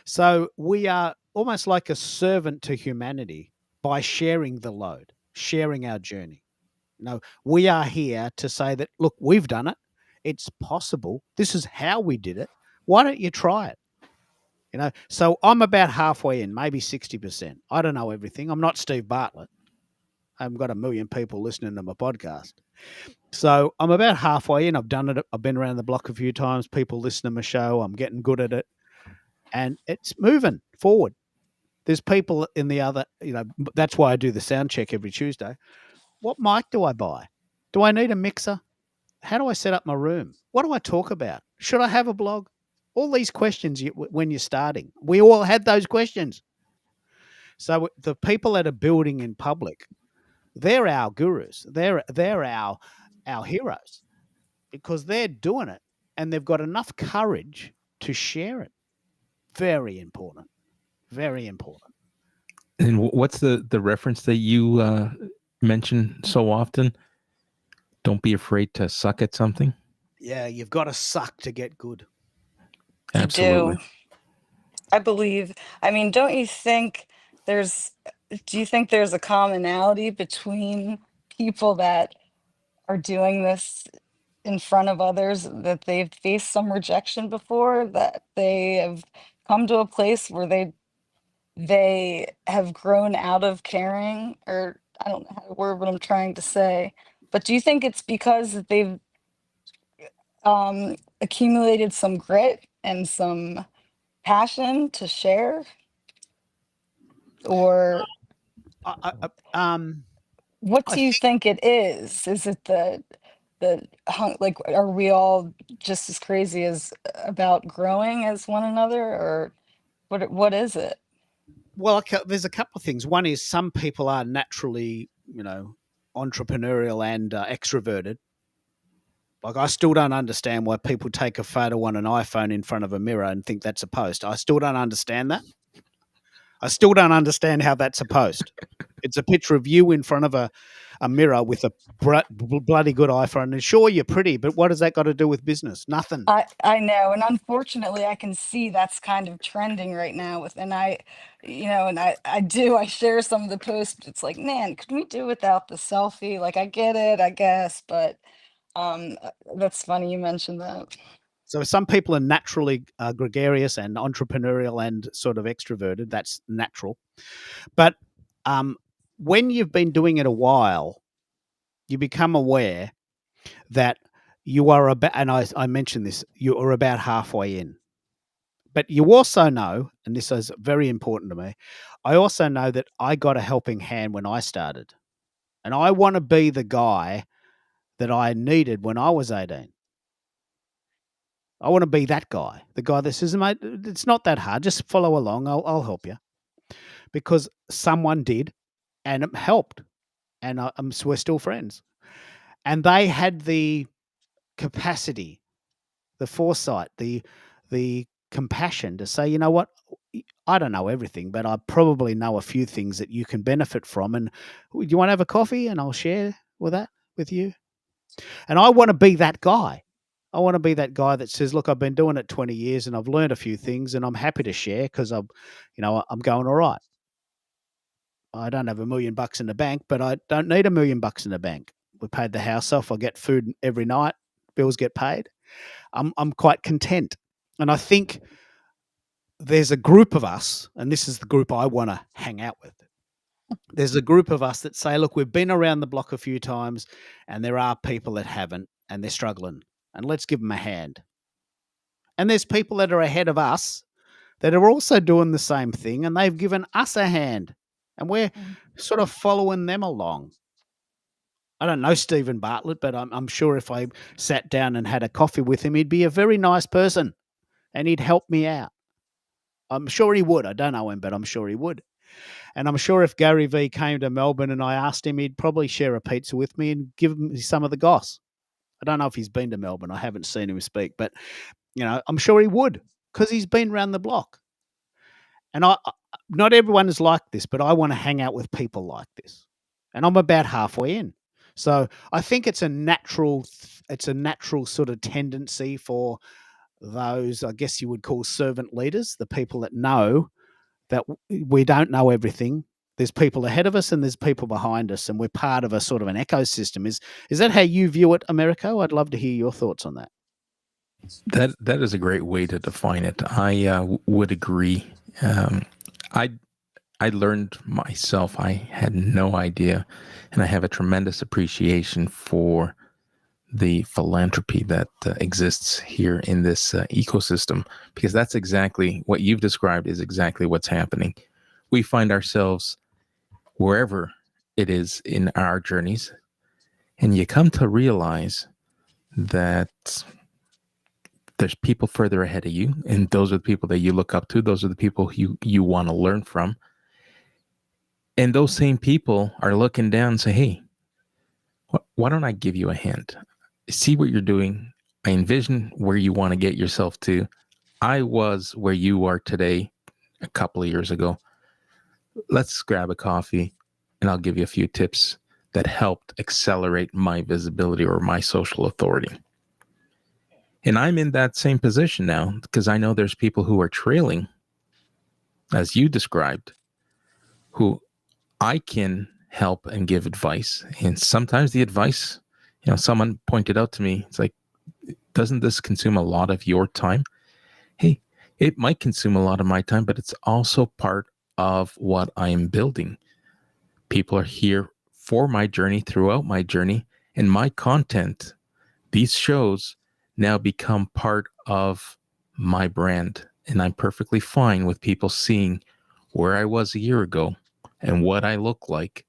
So we are almost like a servant to humanity by sharing the load, sharing our journey. We are here to say that, look, we've done it. It's possible. This is how we did it. Why don't you try it? So I'm about halfway in, maybe 60%. I don't know everything. I'm not Steve Bartlett. I haven't got a million people listening to my podcast. So I'm about halfway in. I've done it. I've been around the block a few times. People listen to my show. I'm getting good at it. And it's moving forward. There's people in the other, that's why I do the sound check every Tuesday. What mic do I buy? Do I need a mixer? How do I set up my room? What do I talk about? Should I have a blog? All these questions when you're starting. We all had those questions. So the people that are building in public, they're our gurus. They're our heroes. because they're doing it and they've got enough courage to share it. Very important. Very important. And what's the reference that you mention so often? Don't be afraid to suck at something. Yeah, you've got to suck to get good. You Absolutely. do. I believe. I mean, don't you think there's, do you think there's a commonality between people that are doing this in front of others, that they've faced some rejection before, that they have come to a place where they have grown out of caring, or I don't know how to word what I'm trying to say, but do you think it's because that they've accumulated some grit and some passion to share, or I, I, um, what I do you think, think it is? Is it like, are we all just as crazy as about growing as one another, or what is it? well, there's a couple of things. One is some people are naturally, entrepreneurial and extroverted. Like, I still don't understand why people take a photo on an iPhone in front of a mirror and think that's a post. I still don't understand that. I still don't understand how that's a post. It's a picture of you in front of a mirror with a bloody good iPhone. And sure, you're pretty, but what has that got to do with business? Nothing. I know, and unfortunately, I can see that's kind of trending right now with, and I share some of the posts. It's like, man, could we do without the selfie? Like, I get it, I guess, but that's funny you mentioned that. So some people are naturally gregarious and entrepreneurial and sort of extroverted. That's natural. But when you've been doing it a while, you become aware that you are about, and I mentioned this, you are about halfway in. But you also know, and this is very important to me, I also know that I got a helping hand when I started. And I want to be the guy that I needed when I was 18. I want to be that guy, the guy that says, mate, it's not that hard. Just follow along. I'll help you. Because someone did, and it helped. And we're still friends. And they had the capacity, the foresight, the compassion to say, you know what, I don't know everything, but I probably know a few things that you can benefit from. And do you want to have a coffee? And I'll share with you. And I want to be that guy. I want to be that guy that says, look, I've been doing it 20 years and I've learned a few things and I'm happy to share because I'm going all right. I don't have $1 million in the bank, but I don't need $1 million in the bank. We paid the house off. I get food every night. Bills get paid. I'm quite content. And I think there's a group of us, and this is the group I want to hang out with. There's a group of us that say, look, we've been around the block a few times and there are people that haven't and they're struggling, and let's give them a hand. And there's people that are ahead of us that are also doing the same thing and they've given us a hand and we're sort of following them along. I don't know Stephen Bartlett, but I'm sure if I sat down and had a coffee with him, he'd be a very nice person and he'd help me out. I'm sure he would. I don't know him, but I'm sure he would. And I'm sure if Gary Vee came to Melbourne and I asked him, he'd probably share a pizza with me and give me some of the goss. I don't know if he's been to Melbourne. I haven't seen him speak, but I'm sure he would because he's been around the block. And not everyone is like this, but I want to hang out with people like this. And I'm about halfway in. So I think it's a natural sort of tendency for those, I guess you would call servant leaders, the people that know that we don't know everything. There's people ahead of us and there's people behind us, and we're part of a sort of an ecosystem. Is that how you view it, Americo? I'd love to hear your thoughts on that. That is a great way to define it. I would agree. I learned myself. I had no idea, and I have a tremendous appreciation for the philanthropy that exists here in this ecosystem, because that's exactly what you've described is exactly what's happening. We find ourselves wherever it is in our journeys, and you come to realize that there's people further ahead of you, and those are the people that you look up to. Those are the people you want to learn from. And those same people are looking down and say, hey, why don't I give you a hand? see what you're doing. I envision where you want to get yourself to. I was where you are today a couple of years ago. Let's grab a coffee and I'll give you a few tips that helped accelerate my visibility or my social authority. And I'm in that same position now because I know there's people who are trailing, as you described, who I can help and give advice. And sometimes the advice, someone pointed out to me, it's like, doesn't this consume a lot of your time? Hey, it might consume a lot of my time, but it's also part of what I am building. People are here for my journey, throughout my journey, and my content, these shows now become part of my brand. And I'm perfectly fine with people seeing where I was a year ago and what I look like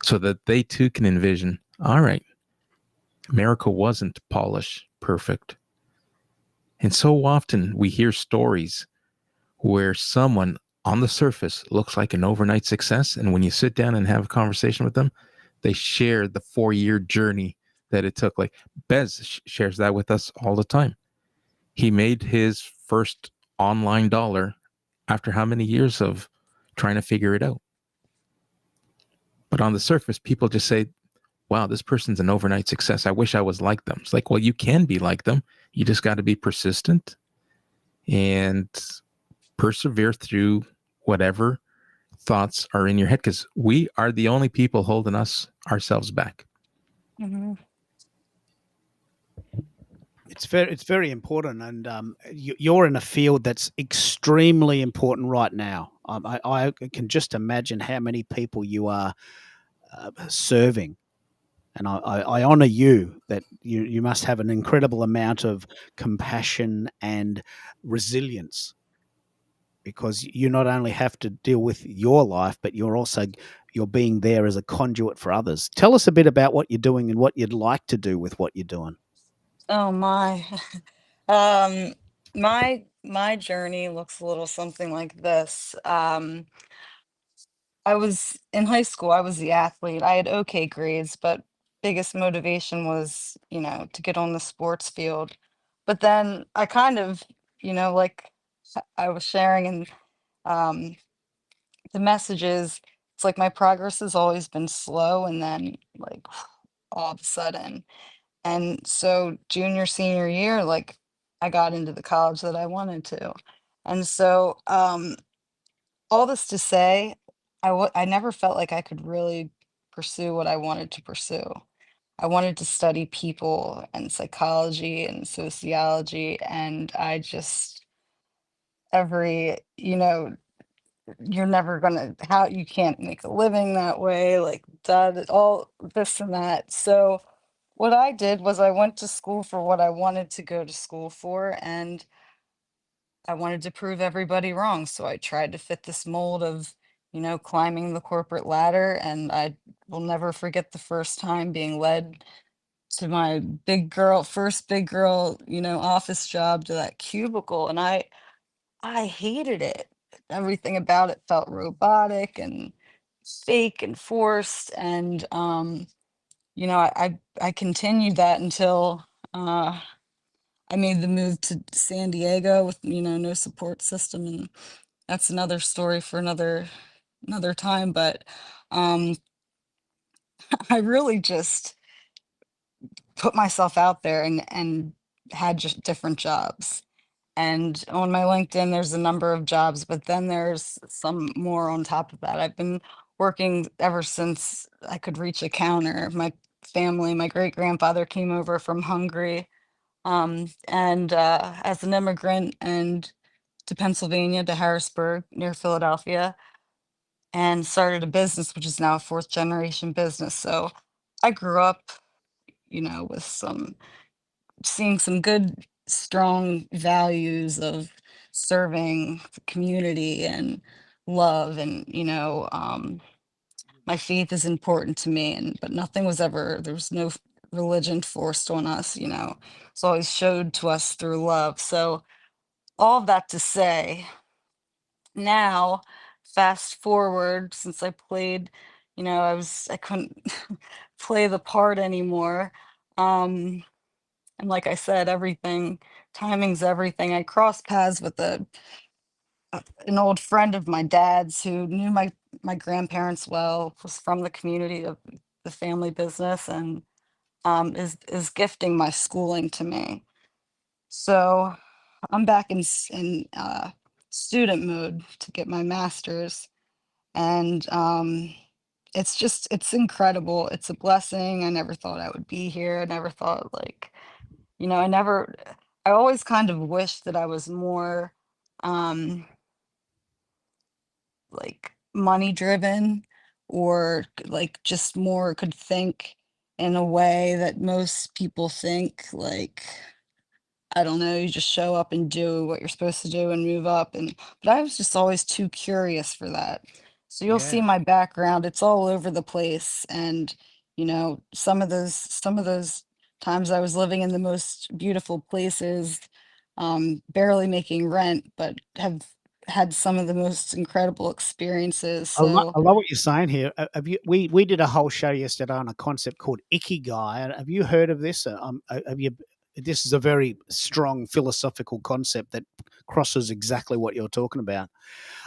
so that they too can envision, all right, America wasn't polished, perfect. And so often we hear stories where someone on the surface looks like an overnight success. And when you sit down and have a conversation with them, they share the 4-year journey that it took. Like Bez shares that with us all the time. He made his first online dollar after how many years of trying to figure it out? But on the surface, people just say, wow, this person's an overnight success. I wish I was like them. It's like, well, you can be like them. You just got to be persistent and persevere through whatever thoughts are in your head, because we are the only people holding ourselves back. Mm-hmm. It's very important, and you're in a field that's extremely important right now. I can just imagine how many people you are serving, and I honor you that you must have an incredible amount of compassion and resilience, because you not only have to deal with your life, but you're being there as a conduit for others. Tell us a bit about what you're doing and what you'd like to do with what you're doing. Oh my. Um, my journey looks a little something like this. I was in high school, I was the athlete. I had okay grades, but biggest motivation was, to get on the sports field. But then I kind of, like I was sharing in um, the messages, it's like my progress has always been slow and then like all of a sudden. And so junior, senior year, like I got into the college that I wanted to. And so all this to say, I never felt like I could really pursue what I wanted to pursue. I wanted to study people and psychology and sociology, and I just every, you're never gonna how you can't make a living that way, like that, all this and that. So what I did was I went to school for what I wanted to go to school for, and I wanted to prove everybody wrong. So I tried to fit this mold of, climbing the corporate ladder. And I will never forget the first time being led to my first big girl, office job, to that cubicle. And I hated it. Everything about it felt robotic and fake and forced. And, I continued that until, I made the move to San Diego with, no support system, and that's another story for another time. But um, I really just put myself out there and had just different jobs. And on my LinkedIn, there's a number of jobs, but then there's some more on top of that. I've been working ever since I could reach a counter. My great grandfather came over from Hungary, and as an immigrant, and to Pennsylvania, to Harrisburg near Philadelphia, and started a business, which is now a fourth generation business. So I grew up, with seeing some good, strong values of serving the community and love, and my faith is important to me, but nothing was ever, there was no religion forced on us. It's always showed to us through love. So all of that to say, now fast forward, since I played, I couldn't play the part anymore. um And like I said, timing's everything. I crossed paths with an old friend of my dad's who knew my grandparents well, was from the community of the family business, and is gifting my schooling to me. So I'm back in student mode to get my master's, and it's incredible. It's a blessing. I never thought I would be here. I never thought, like, I always kind of wished that I was more um like money driven, or like just more could think in a way that most people think, like, I don't know, you just show up and do what you're supposed to do and move up. But I was just always too curious for that. So you'll see Yeah. my background, it's all over the place. And, some of those times I was living in the most beautiful places, barely making rent, but have had some of the most incredible experiences. So I love what you're saying here. Have you? We did a whole show yesterday on a concept called ikigai. Have you heard of this? Have you? This is a very strong philosophical concept that crosses exactly what you're talking about.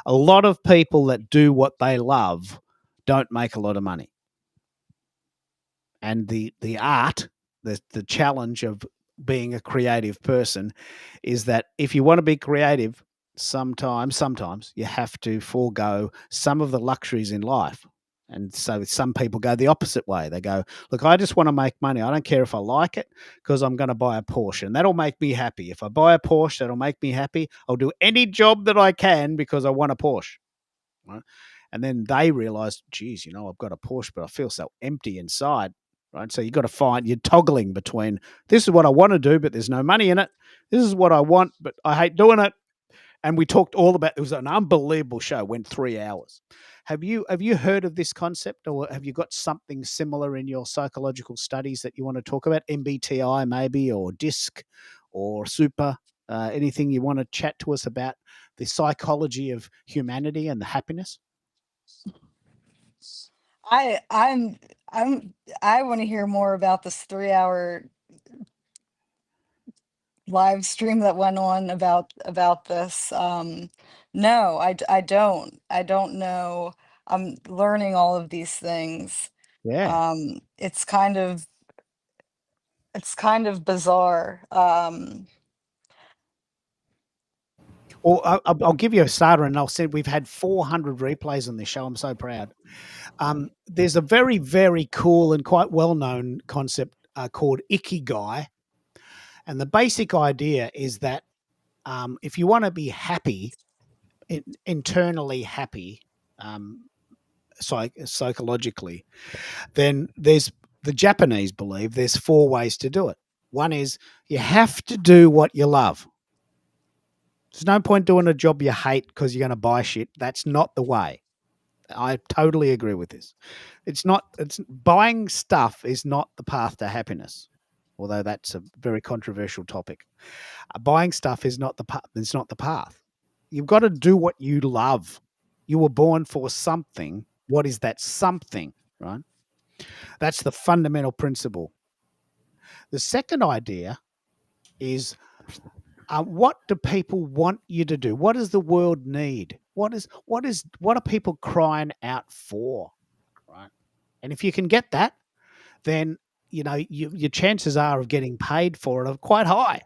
A lot of people that do what they love don't make a lot of money, and the art, the challenge of being a creative person, is that if you want to be creative, sometimes you have to forego some of the luxuries in life. And so some people go the opposite way. They go, look, I just want to make money. I don't care if I like it, because I'm going to buy a Porsche and that'll make me happy. If I buy a Porsche, that'll make me happy. I'll do any job that I can because I want a Porsche. Right? And then they realize, geez, I've got a Porsche, but I feel so empty inside. Right. So you're toggling between, this is what I want to do, but there's no money in it. This is what I want, but I hate doing it. And we talked all about, it was an unbelievable show, went 3 hours. Have you heard of this concept, or have you got something similar in your psychological studies that you want to talk about? MBTI maybe, or DISC, or super, anything you want to chat to us about the psychology of humanity and the happiness? I I'm I'm I want to hear more about this 3-hour live stream that went on about this. No, I don't. I don't know. I'm learning all of these things. Yeah. It's kind of bizarre. Or I'll give you a starter, and I'll say we've had 400 replays on this show. I'm so proud. There's a very, very cool and quite well-known concept called ikigai. And the basic idea is that if you want to be happy, internally happy, psychologically, then the Japanese believe there's 4 ways to do it. One is you have to do what you love. There's no point doing a job you hate because you're going to buy shit. That's not the way. I totally agree with this. It's buying stuff is not the path to happiness, although that's a very controversial topic. Buying stuff is not the path. You've got to do what you love. You were born for something. What is that something, right? That's the fundamental principle. The second idea is, what do people want you to do? What does the world need? What are people crying out for? Right. And if you can get that, then your chances are of getting paid for it are quite high.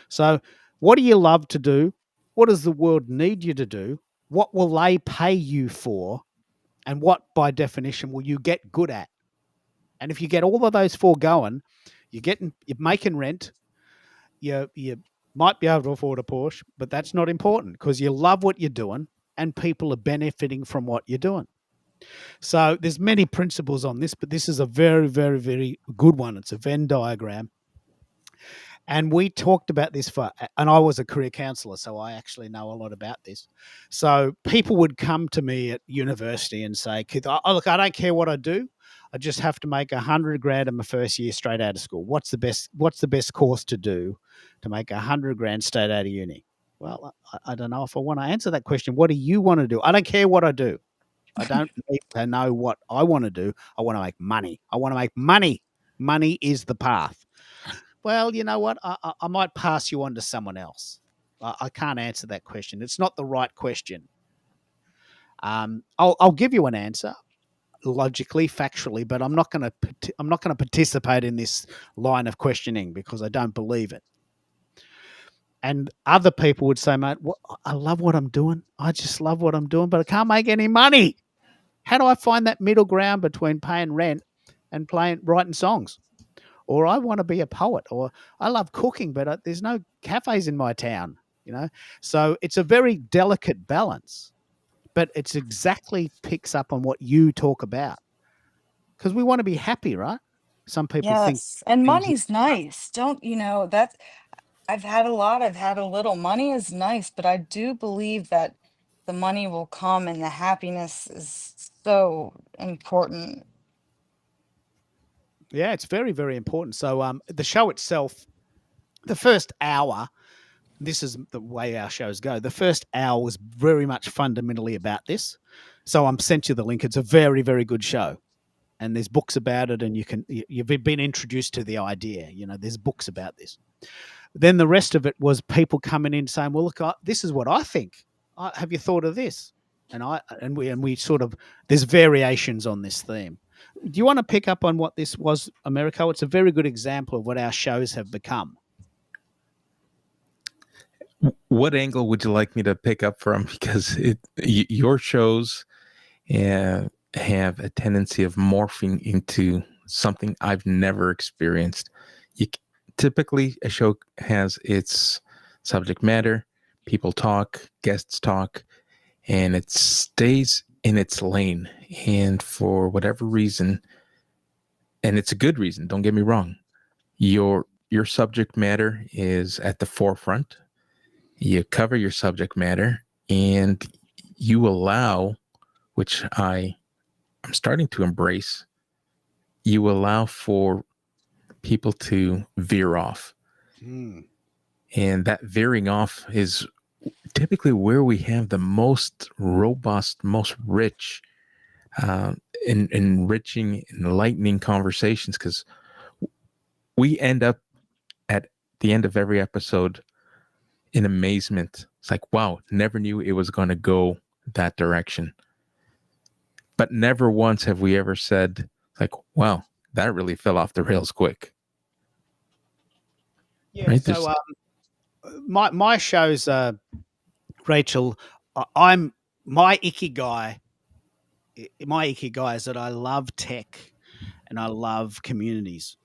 So what do you love to do? What does the world need you to do? What will they pay you for? And what, by definition, will you get good at? And if you get all of those 4 going, you're making rent, you might be able to afford a Porsche, but that's not important because you love what you're doing and people are benefiting from what you're doing. So there's many principles on this, but this is a very, very, very good one. It's a Venn diagram. And we talked about this and I was a career counselor, so I actually know a lot about this. So people would come to me at university and say, Keith, look, I don't care what I do. I just have to make $100,000 in my first year straight out of school. What's the best course to do to make $100,000 straight out of uni? Well, I don't know if I want to answer that question. What do you want to do? I don't care what I do. I don't need to know what I want to do. I want to make money. I want to make money. Money is the path. Well, you know what? I might pass you on to someone else. I can't answer that question. It's not the right question. I'll give you an answer logically, factually, but I'm not going to participate in this line of questioning because I don't believe it. And other people would say, mate, I love what I'm doing. I just love what I'm doing, but I can't make any money. How do I find that middle ground between paying rent and writing songs? Or I want to be a poet, or I love cooking, but there's no cafes in my town, you know? So it's a very delicate balance, but it's exactly picks up on what you talk about because we want to be happy, right? Some people think Yes. And things. money's nice. Don't, that's I've had a lot, I've had a little. Money is nice, but I do believe that the money will come and the happiness is so important. Yeah, it's very, very important. So the show itself, the first hour, this is the way our shows go. The first hour was very much fundamentally about this. So I'm sent you the link. It's a very, very good show. And there's books about it, and you've been introduced to the idea. You know, there's books about this. Then the rest of it was people coming in saying, "Well, look, this is what I think. Have you thought of this?" And we sort of there's variations on this theme. Do you want to pick up on what this was, Americo? It's a very good example of what our shows have become. What angle would you like me to pick up from? Because your shows have a tendency of morphing into something I've never experienced. Typically, a show has its subject matter, people talk, guests talk, and it stays in its lane. And for whatever reason, and it's a good reason, don't get me wrong, your subject matter is at the forefront. You cover your subject matter, and you allow, which I'm starting to embrace, you allow for people to veer off. And that veering off is typically where we have the most robust, most rich, enriching, enlightening conversations, because we end up at the end of every episode in amazement. It's like, wow, never knew it was going to go that direction. But never once have we ever said, like, wow, that really fell off the rails quick. Yeah. Right? So my shows, Rachel, I'm my ikigai. My ikigai is that I love tech and I love communities,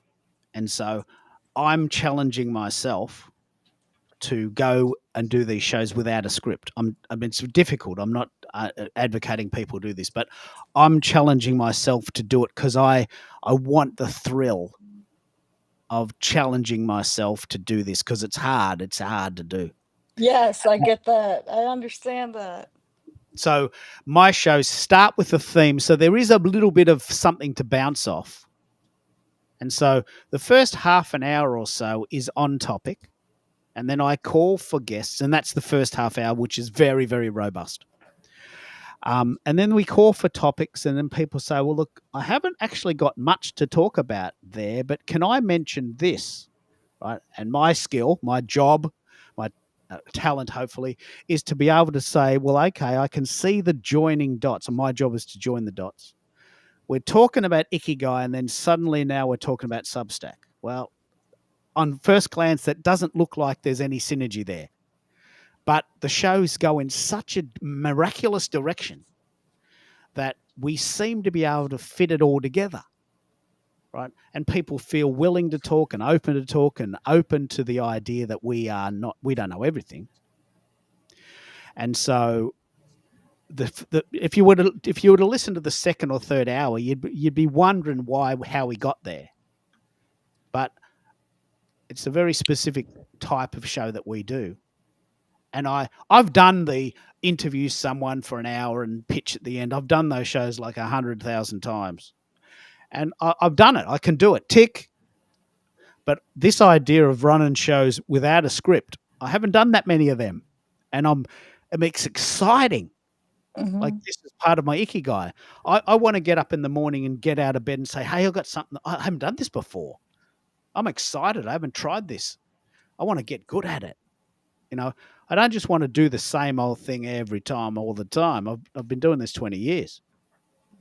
and so I'm challenging myself to go and do these shows without a script. I mean, it's difficult. I'm not advocating people do this, but I'm challenging myself to do it because I want the thrill of challenging myself to do this because it's hard. It's hard to do. Yes, I get that. I understand that. So my shows start with a theme. So there is a little bit of something to bounce off. And so the first half an hour or so is on topic. And then I call for guests. And that's the first half hour, which is very, very robust. And then we call for topics. And then people say, well, look, I haven't actually got much to talk about there, but can I mention this? Right. And my skill, my job, my talent, hopefully, is to be able to say, well, okay, I can see the joining dots, and my job is to join the dots. We're talking about Ikigai, and then suddenly now we're talking about Substack. Well, on first glance, that doesn't look like there's any synergy there. But the shows go in such a miraculous direction that we seem to be able to fit it all together. Right. And people feel willing to talk and open to the idea that we don't know everything. And so if you were to listen to the second or third hour, you'd be wondering how we got there. But it's a very specific type of show that we do. And I've done the interview someone for an hour and pitch at the end. I've done those shows like 100,000 times. And I've done it. I can do it. Tick. But this idea of running shows without a script, I haven't done that many of them. And it's exciting. Mhm. Like, this is part of my ikigai. I want to get up in the morning and get out of bed and say, hey, I've got something. I haven't done this before. I'm excited. I haven't tried this. I want to get good at it. You know, I don't just want to do the same old thing every time, all the time. I've been doing this 20 years.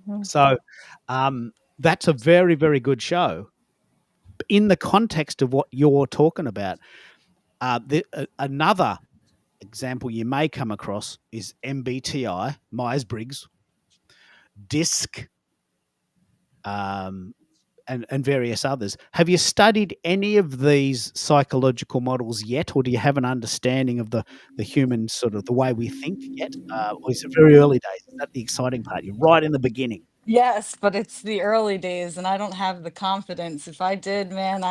Mhm. So that's a very, very good show in the context of what you're talking about. Another example you may come across is MBTI, Myers-Briggs, DISC, and various others. Have you studied any of these psychological models yet, or do you have an understanding of the human sort of the way we think yet? Or is it very early days? Is that the exciting part? You're right in the beginning. Yes, but it's the early days, and I don't have the confidence. If I did, man,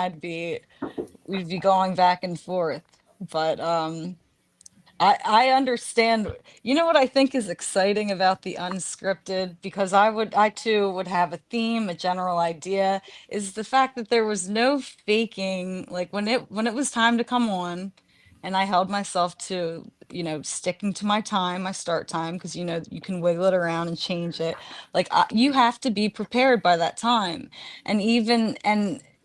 we'd be going back and forth. But I understand. You know what I think is exciting about the unscripted, because I too would have a theme, a general idea, is the fact that there was no faking. Like when it was time to come on, and I held myself to, sticking to my time, my start time, because you can wiggle it around and change it. Like you have to be prepared by that time, and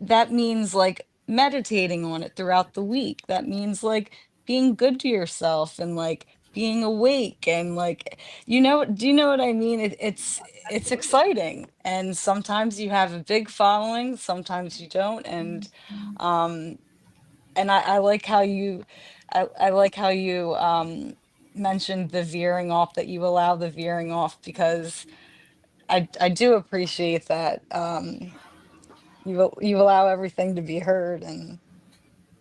that means like meditating on it throughout the week. That means like being good to yourself and like being awake and like do you know what I mean? It's exciting, and sometimes you have a big following, sometimes you don't, um and I like how I like how you mentioned the veering off, that you allow the veering off, because I do appreciate that you allow everything to be heard. And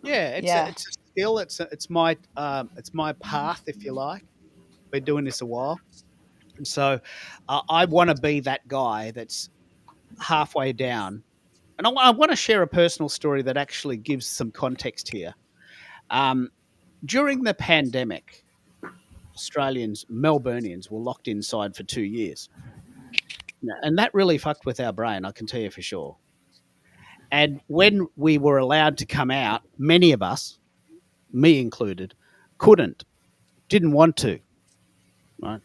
Yeah, yeah. it's a skill. It's my path, if you like. Been doing this a while, and so I want to be that guy that's halfway down. And I want to share a personal story that actually gives some context here. Um, During the pandemic, Melburnians, were locked inside for 2 years. And that really fucked with our brain, I can tell you for sure. And when we were allowed to come out, many of us, me included, didn't want to. Right.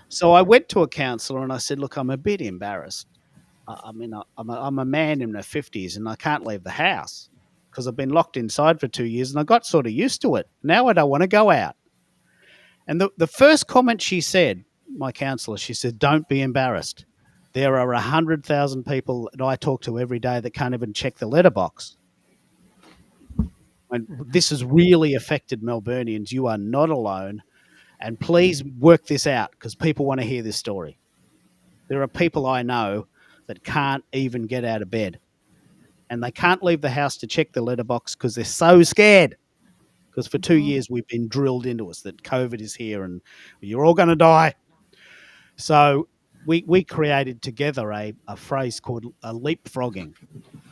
So I went to a counsellor and I said, "Look, I'm a bit embarrassed. I'm a man in my 50s and I can't leave the house because I've been locked inside for 2 years and I got sort of used to it. Now I don't want to go out." And the first comment she said, my counsellor, she said, "Don't be embarrassed. There are 100,000 people that I talk to every day that can't even check the letterbox. And this has really affected Melburnians. You are not alone. And please work this out because people want to hear this story. There are people I know that can't even get out of bed. And they can't leave the house to check the letterbox because they're so scared. Because for 2 years we've been drilled into us that COVID is here and you're all going to die." So we created together a phrase called leapfrogging.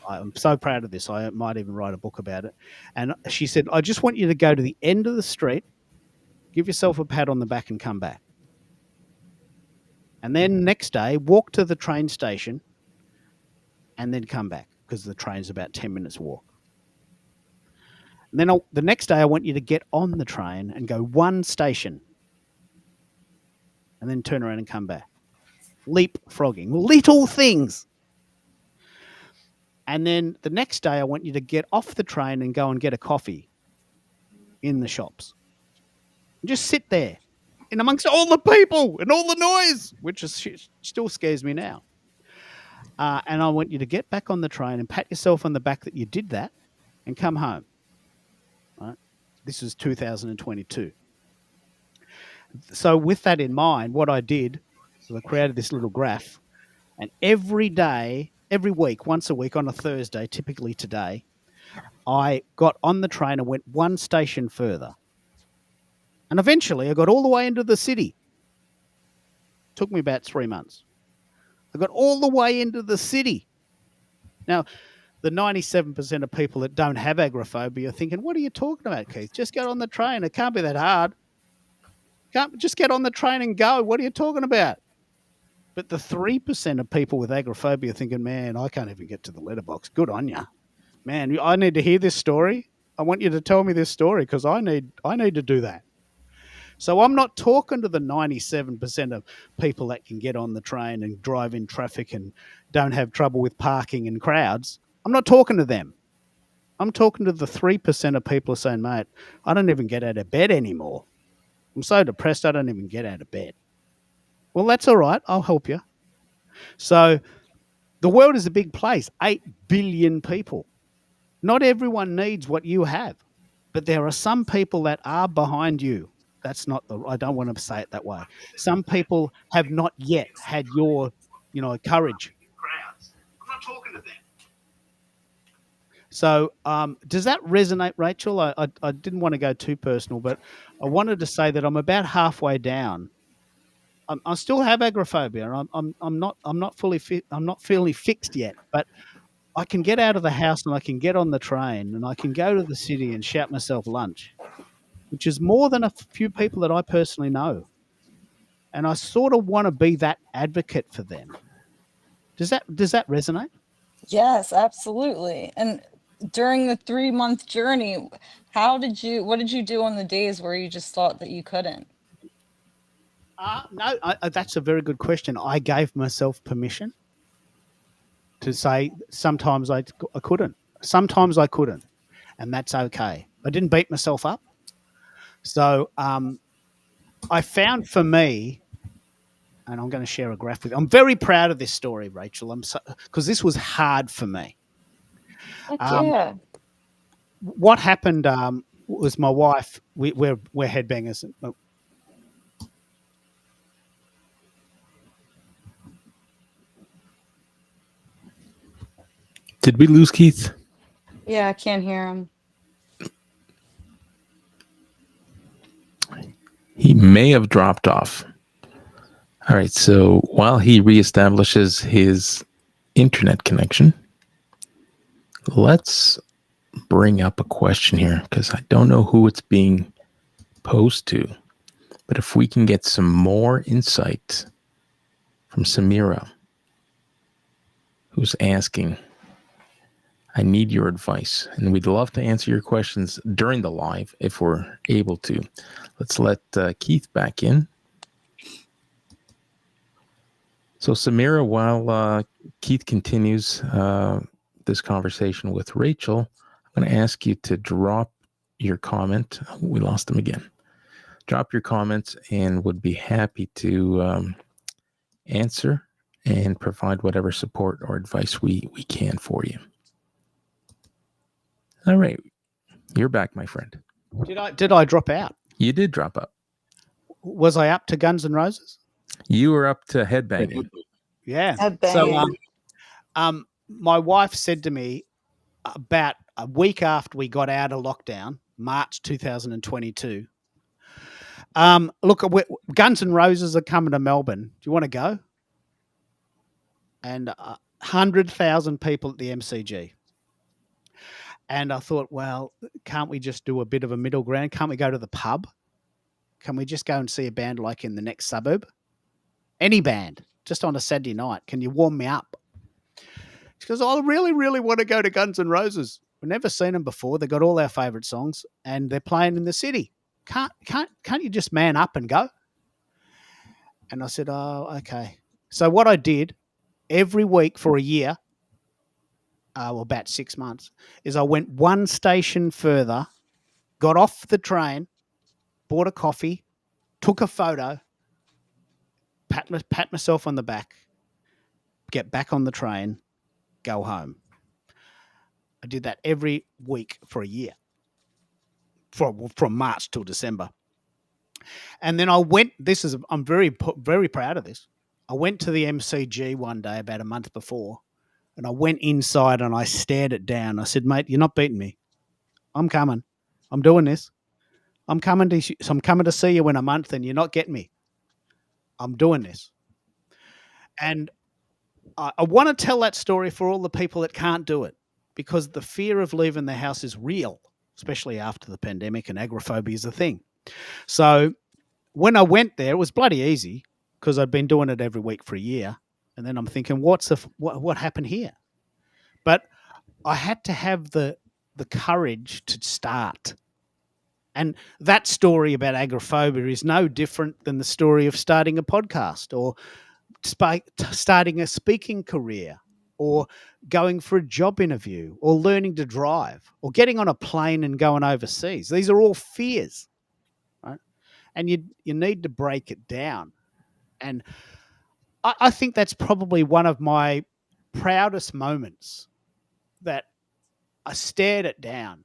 I'm so proud of this. I might even write a book about it. And she said, "I just want you to go to the end of the street, give yourself a pat on the back and come back. And then next day, walk to the train station and then come back because the train's about 10 minutes walk. And then the next day, I want you to get on the train and go one station and then turn around and come back." Leapfrogging, little things. And then the next day, I want you to get off the train and go and get a coffee in the shops. And just sit there in amongst all the people and all the noise, which still scares me now. And I want you to get back on the train and pat yourself on the back that you did that and come home. Right? This is 2022. So with that in mind, what I did was I created this little graph, and every day, every week, once a week on a Thursday, typically today, I got on the train and went one station further. And eventually I got all the way into the city. Took me about 3 months. I got all the way into the city. Now, the 97% of people that don't have agoraphobia are thinking, "What are you talking about, Keith? Just get on the train. It can't be that hard. Just get on the train and go. What are you talking about?" But the 3% of people with agoraphobia are thinking, "Man, I can't even get to the letterbox. Good on you. Man, I need to hear this story. I want you to tell me this story because I need to do that." So I'm not talking to the 97% of people that can get on the train and drive in traffic and don't have trouble with parking and crowds. I'm not talking to them. I'm talking to the 3% of people who are saying, mate, I don't even get out of bed anymore. I'm so depressed, I don't even get out of bed. Well, that's all right. I'll help you. So the world is a big place, 8 billion people. Not everyone needs what you have, but there are some people that are behind you. That's not the, I don't want to say it that way. Some people have not yet had your, courage. I'm not talking to them. So does that resonate, Rachel? I didn't want to go too personal, but I wanted to say that I'm about halfway down. I still have agoraphobia. I'm not fully fit. I'm not fully fixed yet, but I can get out of the house and I can get on the train and I can go to the city and shout myself lunch, which is more than a few people that I personally know. And I sort of want to be that advocate for them. Does that resonate? Yes, absolutely. And during the 3-month journey, what did you do on the days where you just thought that you couldn't? No, that's a very good question. I gave myself permission to say sometimes I couldn't. Sometimes I couldn't, and that's okay. I didn't beat myself up. So I found for me, and I'm going to share a graph with you. I'm very proud of this story, Rachel. Because this was hard for me. Heck yeah. What happened was my wife. We're headbangers. Did we lose Keith? Yeah, I can't hear him. He may have dropped off. All right, so while he reestablishes his internet connection, let's bring up a question here because I don't know who it's being posed to. But if we can get some more insight from Samira, who's asking, I need your advice. And we'd love to answer your questions during the live if we're able to. Let's let Keith back in. So Samira, while Keith continues this conversation with Rachel, I'm going to ask you to drop your comment. We lost him again. Drop your comments and would be happy to answer and provide whatever support or advice we can for you. All right. You're back, my friend. Did I drop out? You did drop up. Was I up to Guns N' Roses? You were up to headbanging. Yeah. Headbanging. So my wife said to me about a week after we got out of lockdown, March 2022, look, Guns N' Roses are coming to Melbourne. Do you want to go? And 100,000 people at the MCG. And I thought, well, can't we just do a bit of a middle ground? Can't we go to the pub? Can we just go and see a band like in the next suburb? Any band, just on a Saturday night. Can you warm me up? She goes, I really, really want to go to Guns N' Roses. We've never seen them before. They got all our favourite songs and they're playing in the city. Can't you just man up and go? And I said, oh, okay. So what I did every week for a year, well, about 6 months, is I went one station further, got off the train, bought a coffee, took a photo, pat myself on the back, get back on the train, go home. I did that every week for a year, from March till December. And then I went, I'm very, very proud of this. I went to the MCG one day about a month before, and I went inside and I stared it down. I said, mate, you're not beating me. I'm coming. I'm doing this. I'm coming to see you in a month and you're not getting me. I'm doing this. And I want to tell that story for all the people that can't do it, because the fear of leaving the house is real, especially after the pandemic, and agoraphobia is a thing. So when I went there, it was bloody easy because I'd been doing it every week for a year. And then I'm thinking, what happened here? But I had to have the courage to start. And that story about agoraphobia is no different than the story of starting a podcast or starting a speaking career or going for a job interview, or learning to drive, or getting on a plane and going overseas. These are all fears, right? And you need to break it down. And I think that's probably one of my proudest moments, that I stared it down,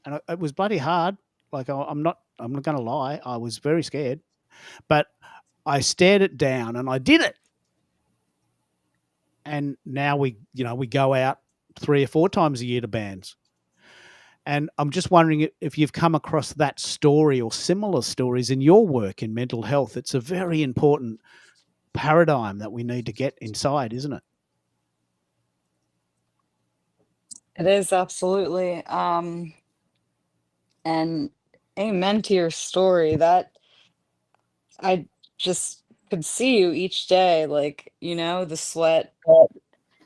and it was bloody hard. Like, I'm not going to lie, I was very scared, but I stared it down and I did it. And now we go out 3 or 4 times a year to bands. And I'm just wondering if you've come across that story or similar stories in your work in mental health. It's a very important paradigm that we need to get inside, isn't it? It is absolutely. And amen to your story. That I just could see you each day, like, the sweat,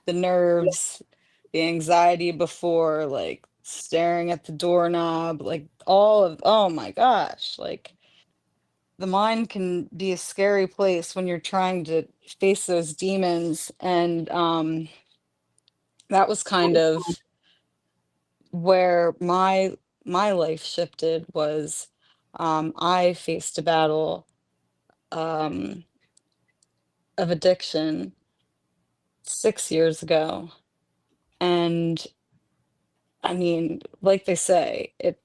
the nerves, the anxiety before, like staring at the doorknob, like oh my gosh, like the mind can be a scary place when you're trying to face those demons. And that was kind of where my life shifted. Was I faced a battle um, of addiction 6 years ago. And I mean, like they say, it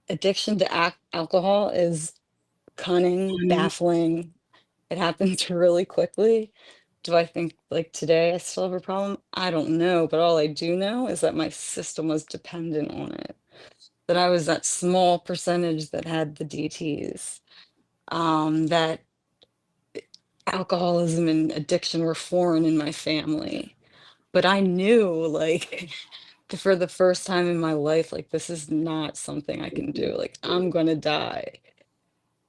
addiction to alcohol is cunning, baffling. It happens really quickly. Do I think like today I still have a problem? I don't know, but all I do know is that my system was dependent on it. That I was that small percentage that had the DTs. That alcoholism and addiction were foreign in my family. But I knew, like, for the first time in my life, like, this is not something I can do. Like, I'm gonna die.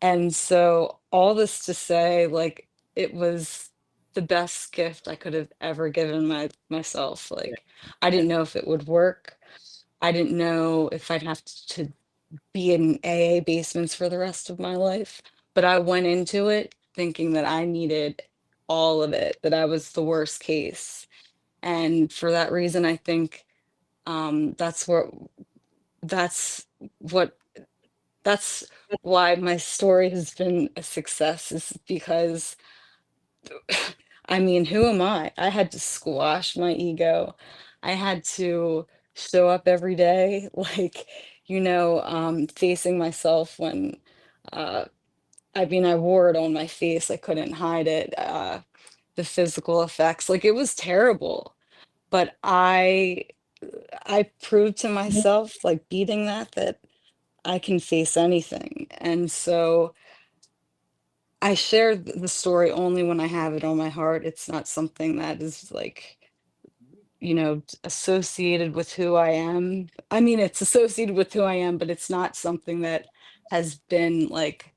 And so, all this to say, like, it was the best gift I could have ever given myself. Like, I didn't know if it would work. I didn't know if I'd have to be in AA basements for the rest of my life. But I went into it thinking that I needed all of it, that I was the worst case. And for that reason, I think that's that's what that's why my story has been a success, is because I mean, who am I? I had to squash my ego. I had to show up every day, like, facing myself when, uh, I mean, I wore it on my face. I couldn't hide it. The physical effects, like, it was terrible. But I proved to myself, like, beating that I can face anything. And so I share the story only when I have it on my heart. It's not something that is like, associated with who I am. I mean, it's associated with who I am, but it's not something that has been like,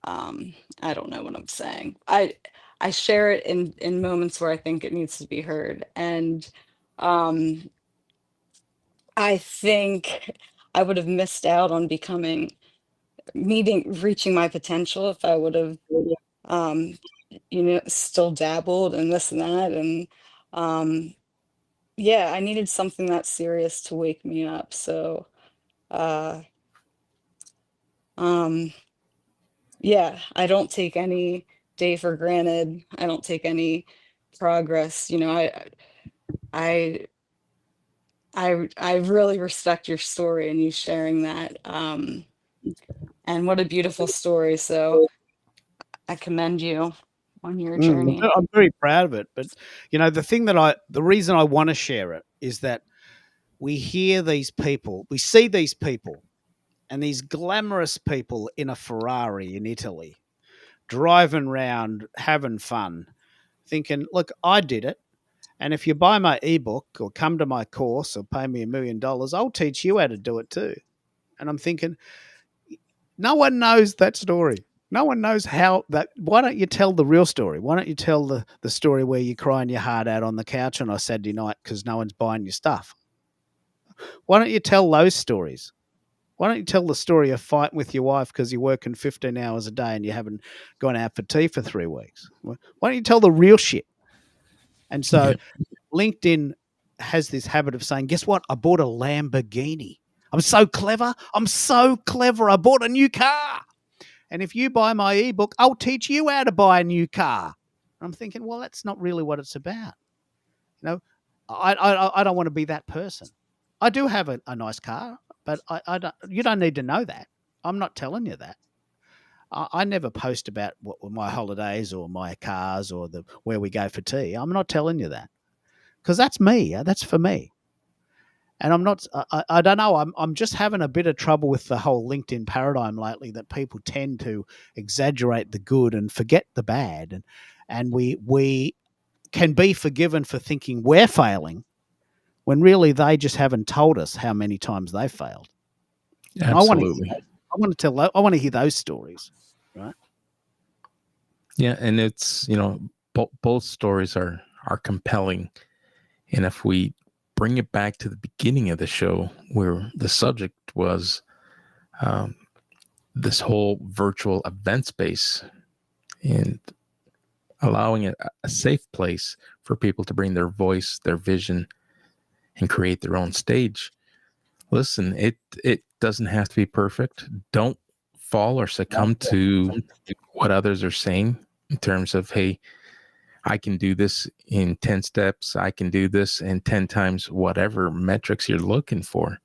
I don't know what I'm saying. I share it in moments where I think it needs to be heard. And um I think I would have missed out on reaching my potential if I would have, um, still dabbled and this and that. And yeah, I needed something that serious to wake me up. So, uh, um, yeah, I don't take any day for granted. I don't take any progress. I, I really respect your story and you sharing that. And what a beautiful story. So I commend you on your journey. I'm very proud of it. But the reason I want to share it is that we hear these people, we see these people, and these glamorous people in a Ferrari in Italy, driving around, having fun, thinking, look, I did it. And if you buy my ebook or come to my course or pay me $1 million, I'll teach you how to do it too. And I'm thinking, no one knows that story. No one knows how that. Why don't you tell the real story? Why don't you tell the story where you're crying your heart out on the couch on a Saturday night because no one's buying your stuff? Why don't you tell those stories? Why don't you tell the story of fighting with your wife because you're working 15 hours a day and you haven't gone out for tea for 3 weeks? Why don't you tell the real shit? And so Yep. LinkedIn has this habit of saying, guess what? I bought a Lamborghini. I'm so clever. I bought a new car. And if you buy my ebook, I'll teach you how to buy a new car. I'm thinking, well, that's not really what it's about. You know, I don't want to be that person. I do have a nice car, but I don't. You don't need to know that. I'm not telling you that. I never post about my holidays or my cars or where we go for tea. I'm not telling you that because that's me. That's for me. And I'm not. I don't know. I'm just having a bit of trouble with the whole LinkedIn paradigm lately. That people tend to exaggerate the good and forget the bad, and we can be forgiven for thinking we're failing when really they just haven't told us how many times they failed. And Absolutely. I want to hear those stories, right? Yeah, and it's both stories are compelling, and if we bring it back to the beginning of the show where the subject was this whole virtual event space and allowing a safe place for people to bring their voice, their vision, and create their own stage. Listen, it doesn't have to be perfect. Don't fall or succumb to what others are saying in terms of, hey, I can do this in 10 steps. I can do this in 10 times, whatever metrics you're looking for.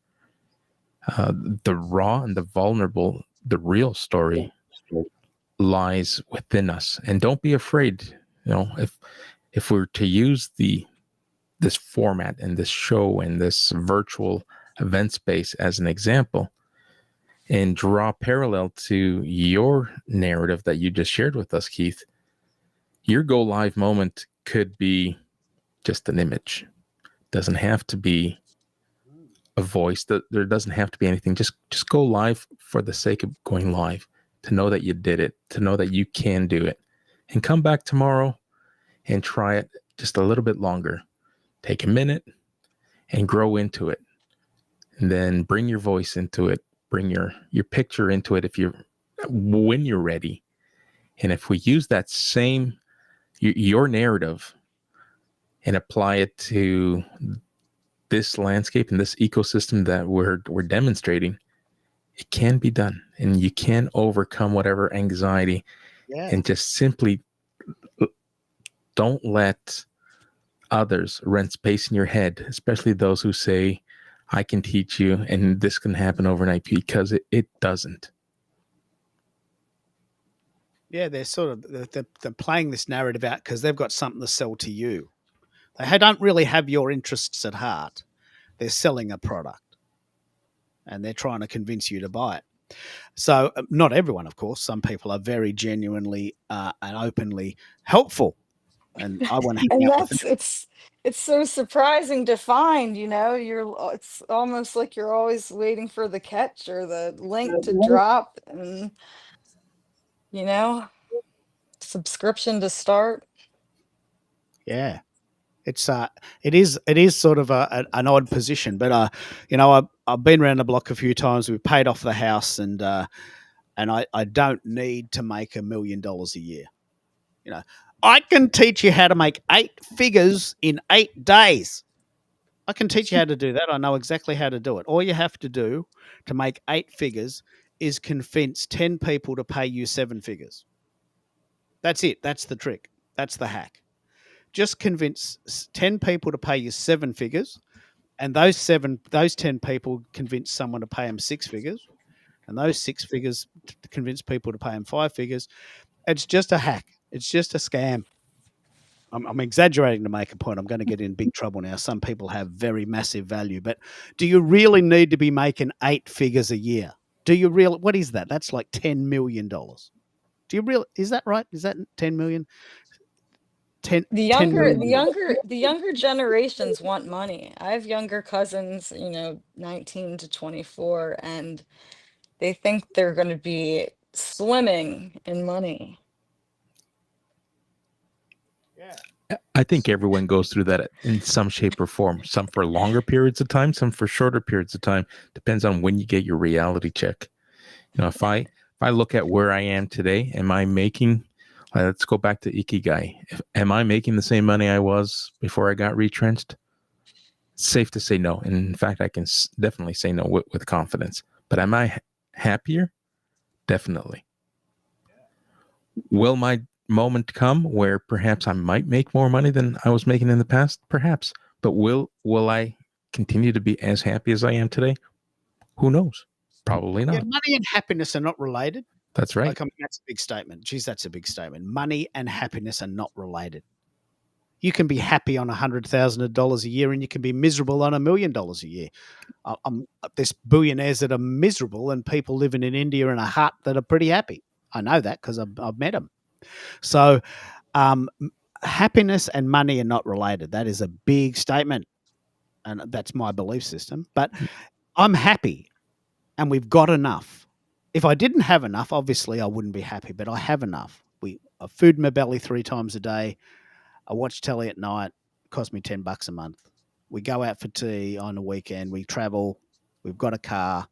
The raw and the vulnerable, the real story lies within us. And don't be afraid. If we're to use this format and this show and this virtual event space as an example and draw parallel to your narrative that you just shared with us, Keith, your go live moment could be just an image. Doesn't have to be a voice. There doesn't have to be anything. Just go live for the sake of going live, to know that you did it, to know that you can do it, and come back tomorrow and try it just a little bit longer. Take a minute and grow into it, and then bring your voice into it. Bring your picture into it when you're ready. And if we use that same your narrative and apply it to this landscape and this ecosystem that we're demonstrating, it can be done, and you can overcome whatever anxiety. And just simply don't let others rent space in your head, especially those who say, I can teach you and this can happen overnight, because it doesn't. Yeah, they're sort of they're playing this narrative out because they've got something to sell to you. They don't really have your interests at heart. They're selling a product, and they're trying to convince you to buy it. So, not everyone, of course. Some people are very genuinely and openly helpful, and I want to hang And out with them. it's so surprising to find, it's almost like you're always waiting for the catch or the link to drop and, subscription to start. Yeah, it is sort of an odd position, but I've been around the block a few times. We've paid off the house, and I don't need to make $1 million a year. I can teach you how to make 8 figures in 8 days. I can teach you how to do that. I know exactly how to do it. All you have to do to make 8 figures is convince 10 people to pay you 7 figures. That's it. That's the trick. That's the hack. Just convince 10 people to pay you 7 figures, and those 10 people convince someone to pay them 6 figures, and those 6 figures convince people to pay them 5 figures. It's just a hack. It's just a scam. I'm exaggerating to make a point. I'm going to get in big trouble now. Some people have very massive value, but do you really need to be making 8 figures a year? What is that? That's like $10 million. Is that right? Is that 10 million? 10 The younger generations want money. I have younger cousins, 19 to 24, and they think they're going to be swimming in money. I think everyone goes through that in some shape or form, some for longer periods of time, some for shorter periods of time. Depends on when you get your reality check. If I look at where I am today, am I making Let's go back to Ikigai. Am I making the same money I was before I got retrenched? Safe to say no. And in fact, I can definitely say no with confidence. But am I happier? Definitely. Will my moment come where perhaps I might make more money than I was making in the past? Perhaps. But will I continue to be as happy as I am today? Who knows? Probably Yeah, not. money and happiness are not related. That's right. Like, I mean, that's a big statement. Geez, that's a big statement. Money and happiness are not related. You can be happy on $100,000 a year, and you can be miserable on $1 million a year. There's billionaires that are miserable, and people living in India in a hut that are pretty happy. I know that because I've met them. So, happiness and money are not related. That is a big statement, and that's my belief system. But I'm happy, and we've got enough. If I didn't have enough, obviously I wouldn't be happy, but I have enough. I food in my belly 3 times a day. I watch telly at night. It costs me $10 a month. We go out for tea on a weekend. We travel. We've got a car.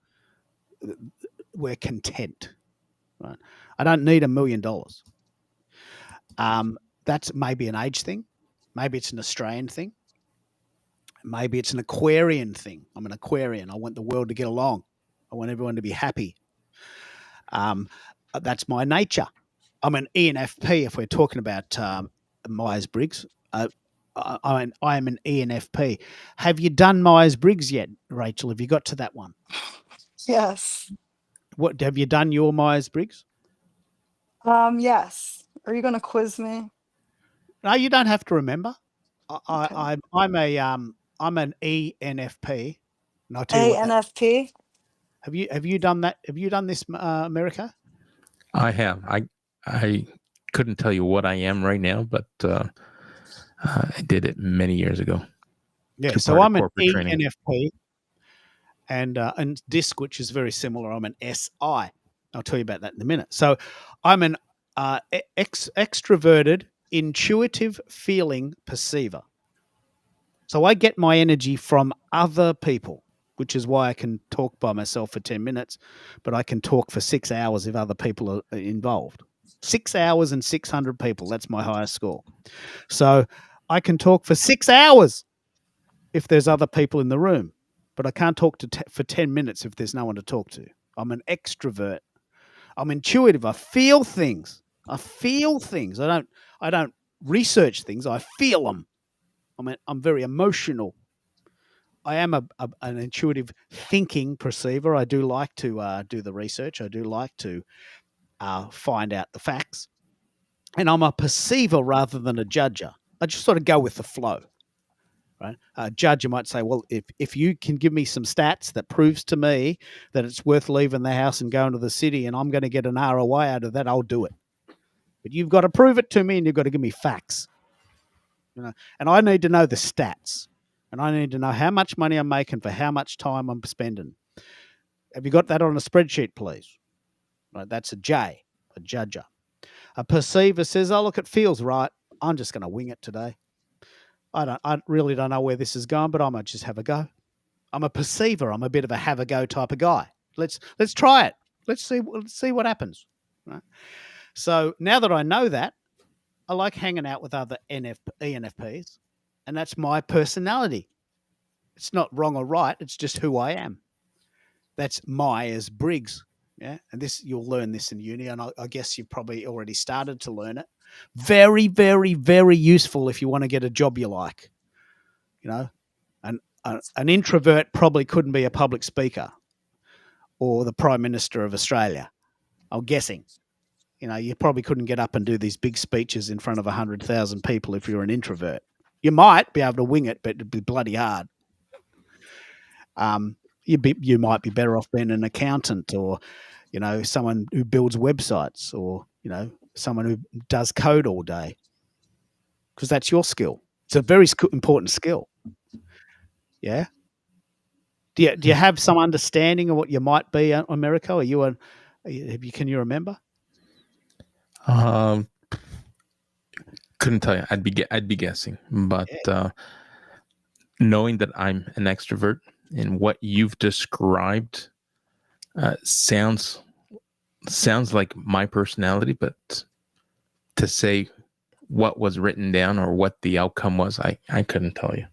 We're content. Right? I don't need $1 million. That's maybe an age thing. Maybe it's an Australian thing. Maybe it's an Aquarian thing. I'm an Aquarian. I want the world to get along. I want everyone to be happy. That's my nature. I'm an ENFP if we're talking about Myers-Briggs. I am an ENFP. Have you done Myers-Briggs yet, Rachel? Have you got to that one? Yes. What have you done your Myers-Briggs? Yes. Are you going to quiz me? No, you don't have to remember. Okay. I'm an ENFP, and I'll tell you what. ANFP? Have you done that? Have you done this, America? I have. I couldn't tell you what I am right now, but I did it many years ago. Yeah, so I'm an ENFP, and DISC, which is very similar. I'm an SI. I'll tell you about that in a minute. So I'm an extroverted, intuitive feeling perceiver. So I get my energy from other people, which is why I can talk by myself for 10 minutes, but I can talk for 6 hours if other people are involved. 6 hours and 600 people. That's my highest score. So I can talk for 6 hours if there's other people in the room, but I can't talk for 10 minutes if there's no one to talk to. I'm an extrovert. I'm intuitive. I feel things. I don't research things. I feel them. I'm very emotional. I am an intuitive thinking perceiver. I do like to do the research. I do like to find out the facts. And I'm a perceiver rather than a judger. I just sort of go with the flow. Right? A judge might say, well, if you can give me some stats that proves to me that it's worth leaving the house and going to the city and I'm going to get an ROI out of that, I'll do it. But you've got to prove it to me and you've got to give me facts. And I need to know the stats. And I need to know how much money I'm making for how much time I'm spending. Have you got that on a spreadsheet, please? Right, that's a J, a judger. A perceiver says, oh, look, it feels right. I'm just going to wing it today. I really don't know where this is going, but I might just have a go. I'm a perceiver. I'm a bit of a have a go type of guy. Let's try it. Let's see what happens. Right? So now that I know that, I like hanging out with other ENFPs, and that's my personality. It's not wrong or right. It's just who I am. That's Myers-Briggs. Yeah, and this you'll learn this in uni, and I guess you've probably already started to learn it. Very, very, very useful if you want to get a job you like. You know, an introvert probably couldn't be a public speaker or the Prime Minister of Australia. I'm guessing. You know, you probably couldn't get up and do these big speeches in front of 100,000 people if you're an introvert. You might be able to wing it, but it'd be bloody hard. You might be better off being an accountant or, you know, someone who builds websites or, you know, someone who does code all day because that's your skill. It's a very important skill. Yeah. Do you have some understanding of what you might be, Americo? Can you remember? Couldn't tell you. I'd be guessing, but knowing that I'm an extrovert and what you've described sounds like my personality, but to say what was written down or what the outcome was, I couldn't tell you.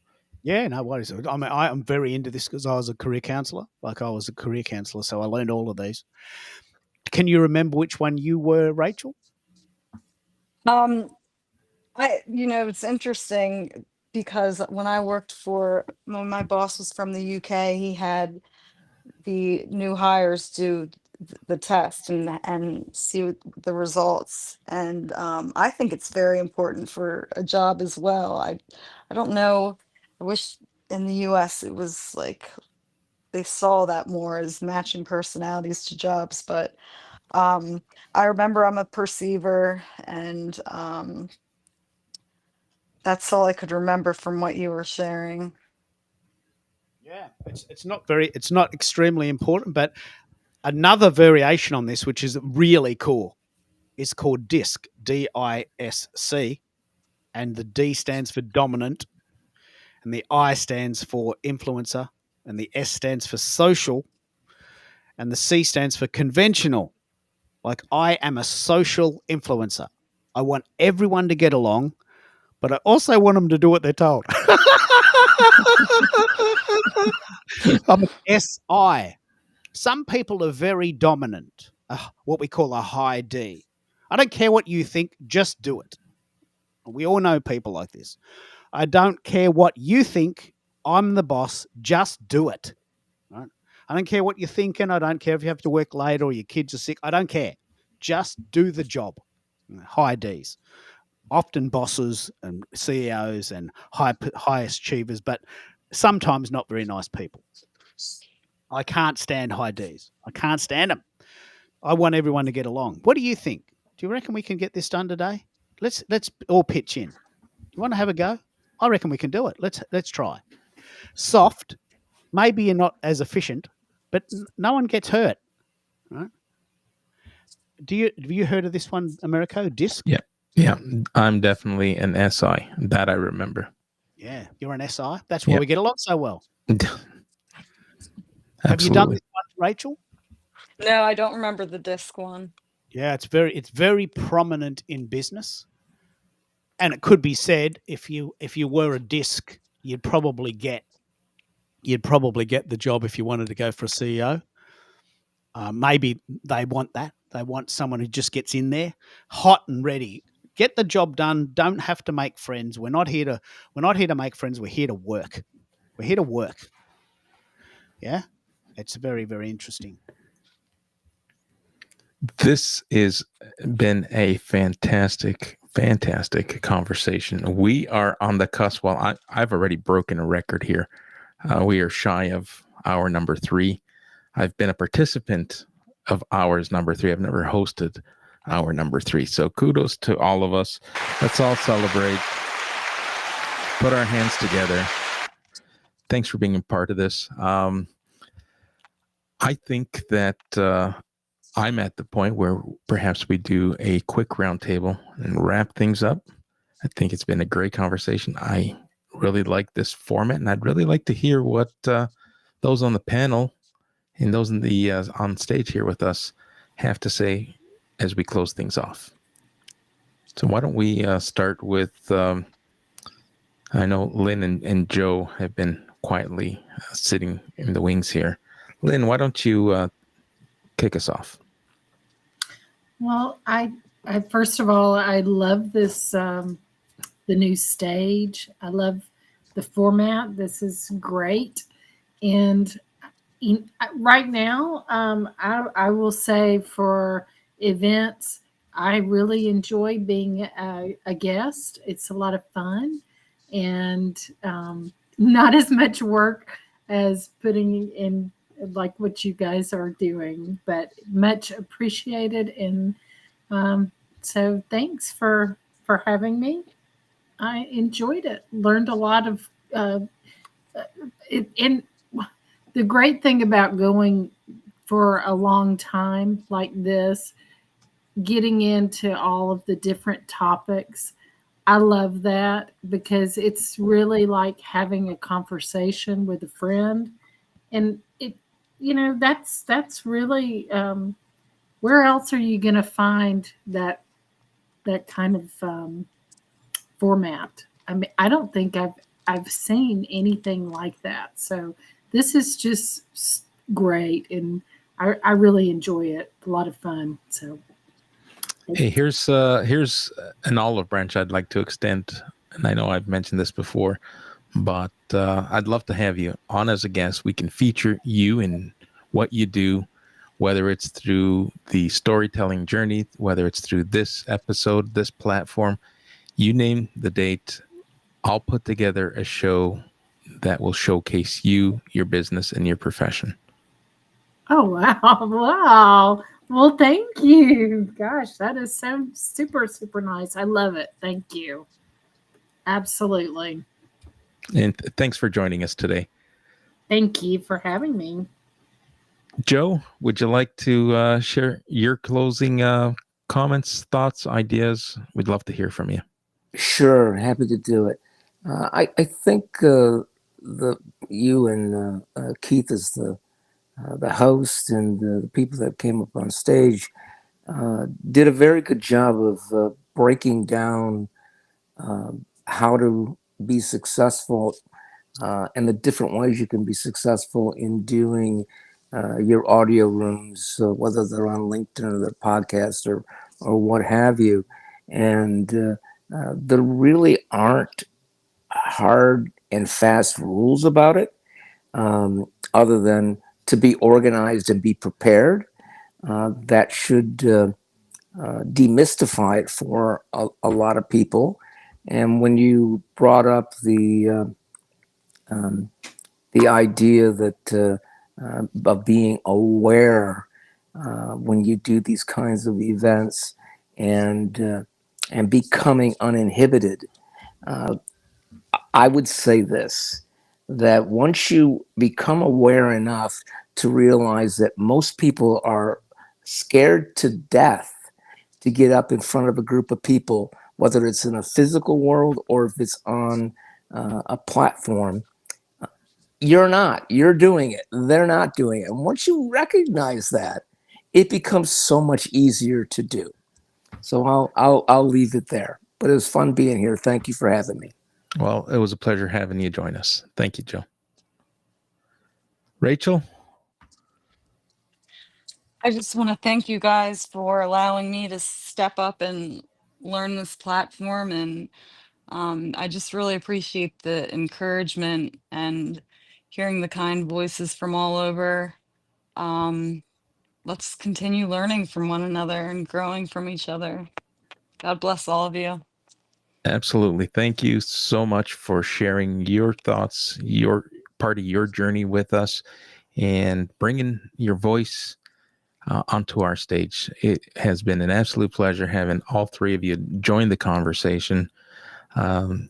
Yeah, no worries. I mean, I'm very into this because I was a career counselor. So I learned all of these. Can you remember which one you were, Rachel? Um, it's interesting because when my boss was from the UK, he had the new hires do the test and see the results. And I think it's very important for a job as well. I don't know. I wish in the US it was like they saw that more as matching personalities to jobs, but I remember I'm a perceiver, and that's all I could remember from what you were sharing. Yeah, it's not extremely important, but another variation on this, which is really cool, is called DISC, DISC, and the D stands for dominant, and the I stands for influencer, and the S stands for social, and the C stands for conventional. Like, I am a social influencer. I want everyone to get along, but I also want them to do what they're told. I'm an SI. Some people are very dominant, what we call a high D. I don't care what you think, just do it. We all know people like this. I don't care what you think, I'm the boss, just do it. Right? I don't care what you're thinking. I don't care if you have to work late or your kids are sick. I don't care. Just do the job. High Ds. Often bosses and CEOs and high achievers, but sometimes not very nice people. I can't stand high Ds. I can't stand them. I want everyone to get along. What do you think? Do you reckon we can get this done today? Let's all pitch in. You want to have a go? I reckon we can do it. Let's try. Soft. Maybe you're not as efficient, but no one gets hurt. Right? Have you heard of this one, Americo? DISC? Yeah. I'm definitely an SI. That I remember. Yeah, you're an SI. That's why we get along so well. Absolutely. Have you done this one, Rachel? No, I don't remember the disc one. Yeah, it's very prominent in business. And it could be said, if you were a disc, you'd probably get the job if you wanted to go for a CEO. Maybe they want that. They want someone who just gets in there, hot and ready. Get the job done. Don't have to make friends. We're not here to make friends. We're here to work. We're here to work. Yeah, it's very, very interesting. This has been a fantastic conversation. We are on the cusp. Well, I've already broken a record here. We are shy of hour number 3. I've been a participant of hours number 3. I've never hosted hour number 3. So kudos to all of us. Let's all celebrate. Put our hands together. Thanks for being a part of this. I think that I'm at the point where perhaps we do a quick roundtable and wrap things up. I think it's been a great conversation. I really like this format, and I'd really like to hear what those on the panel and those in the on stage here with us have to say as we close things off. So why don't we start with, I know Lynn and Joe have been quietly sitting in the wings here. Lynn, why don't you kick us off? Well, I first of all, I love this, the new stage. I love the format. This is great. And right now, I will say for events, I really enjoy being a guest. It's a lot of fun and not as much work as putting in like what you guys are doing, but much appreciated. And so thanks for having me. I enjoyed it, learned a lot of and the great thing about going for a long time like this, getting into all of the different topics, I love that because it's really like having a conversation with a friend. And that's really where else are you going to find that that kind of format. I mean, I don't think I've seen anything like that. So this is just great, and I really enjoy it. A lot of fun. So Hey, here's an olive branch I'd like to extend, and I know I've mentioned this before, but I'd love to have you on as a guest. We can feature you in what you do, whether it's through the storytelling journey, whether it's through this episode, this platform. You name the date, I'll put together a show that will showcase you, your business, and your profession. oh wow, wow. Well, thank you. Gosh, that is so super super nice. I love it. Thank you. Absolutely. And thanks for joining us today. Thank you for having me. Joe, would you like to share your closing comments, thoughts, ideas? We'd love to hear from you. Sure, happy to do it. I think you and Keith as the host and the people that came up on stage did a very good job of breaking down how to be successful and the different ways you can be successful in doing your audio rooms, whether they're on LinkedIn or their podcast or what have you. And there really aren't hard and fast rules about it, other than to be organized and be prepared. That should demystify it for a lot of people. And when you brought up the idea that of being aware when you do these kinds of events and becoming uninhibited, I would say this, that once you become aware enough to realize that most people are scared to death to get up in front of a group of people, whether it's in a physical world or if it's on a platform, you're doing it. They're not doing it. And once you recognize that, it becomes so much easier to do. So I'll leave it there. But it was fun being here. Thank you for having me. Well, it was a pleasure having you join us. Thank you, Joe. Rachel? I just want to thank you guys for allowing me to step up and learn this platform. And I just really appreciate the encouragement and hearing the kind voices from all over. Let's continue learning from one another and growing from each other. God bless all of you. Absolutely. Thank you so much for sharing your thoughts, your part of your journey with us, and bringing your voice onto our stage. It has been an absolute pleasure having all three of you join the conversation. And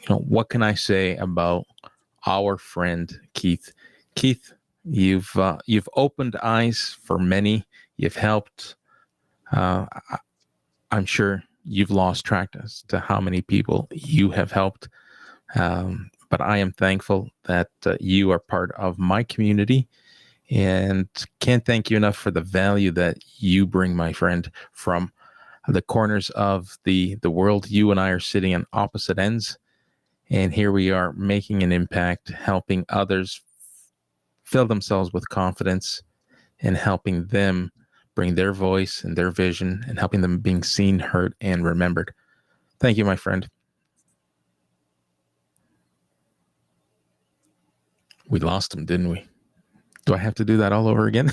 what can I say about our friend Keith? Keith, you've opened eyes for many. You've helped. I'm sure you've lost track as to how many people you have helped. But I am thankful that you are part of my community, and can't thank you enough for the value that you bring, my friend, from the corners of the world. You and I are sitting on opposite ends, and here we are making an impact, helping others fill themselves with confidence and helping them bring their voice and their vision and helping them being seen, heard, and remembered. Thank you, my friend. We lost him, didn't we? Do I have to do that all over again?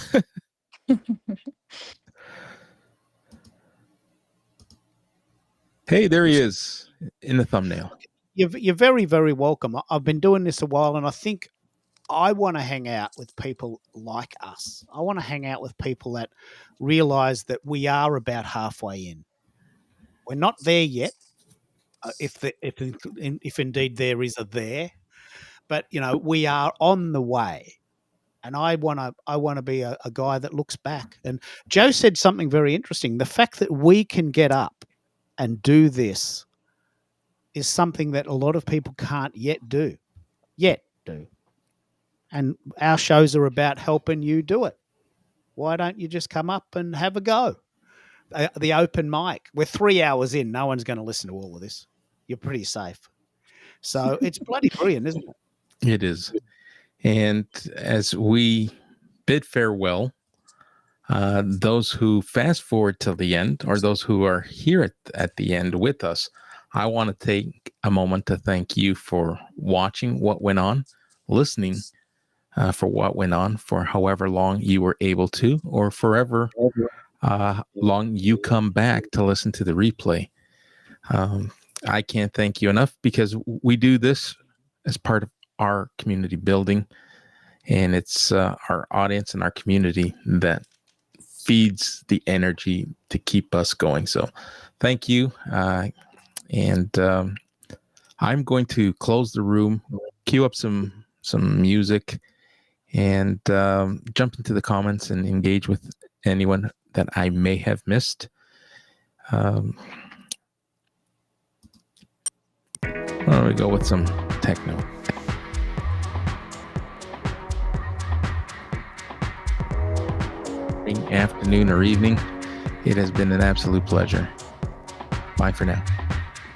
Hey, there he is in the thumbnail. You're very, very welcome. I've been doing this a while, and I think I want to hang out with people like us. I want to hang out with people that realize that we are about halfway in. We're not there yet, if indeed there is a there, but we are on the way. And I want to be a guy that looks back. And Joe said something very interesting. The fact that we can get up and do this is something that a lot of people can't yet do. And our shows are about helping you do it. Why don't you just come up and have a go? the open mic. We're 3 hours in. No one's going to listen to all of this. You're pretty safe. So it's bloody brilliant, isn't it? It is. And as we bid farewell, those who fast forward till the end, or those who are here at the end with us, I want to take a moment to thank you for watching what went on, listening for what went on, for however long you were able to, or forever long you come back to listen to the replay. I can't thank you enough, because we do this as part of our community building, and it's our audience and our community that feeds the energy to keep us going. So thank you. And I'm going to close the room, cue up some music, and jump into the comments and engage with anyone that I may have missed. Why don't we go with some techno? Afternoon or evening, it has been an absolute pleasure. Bye for now.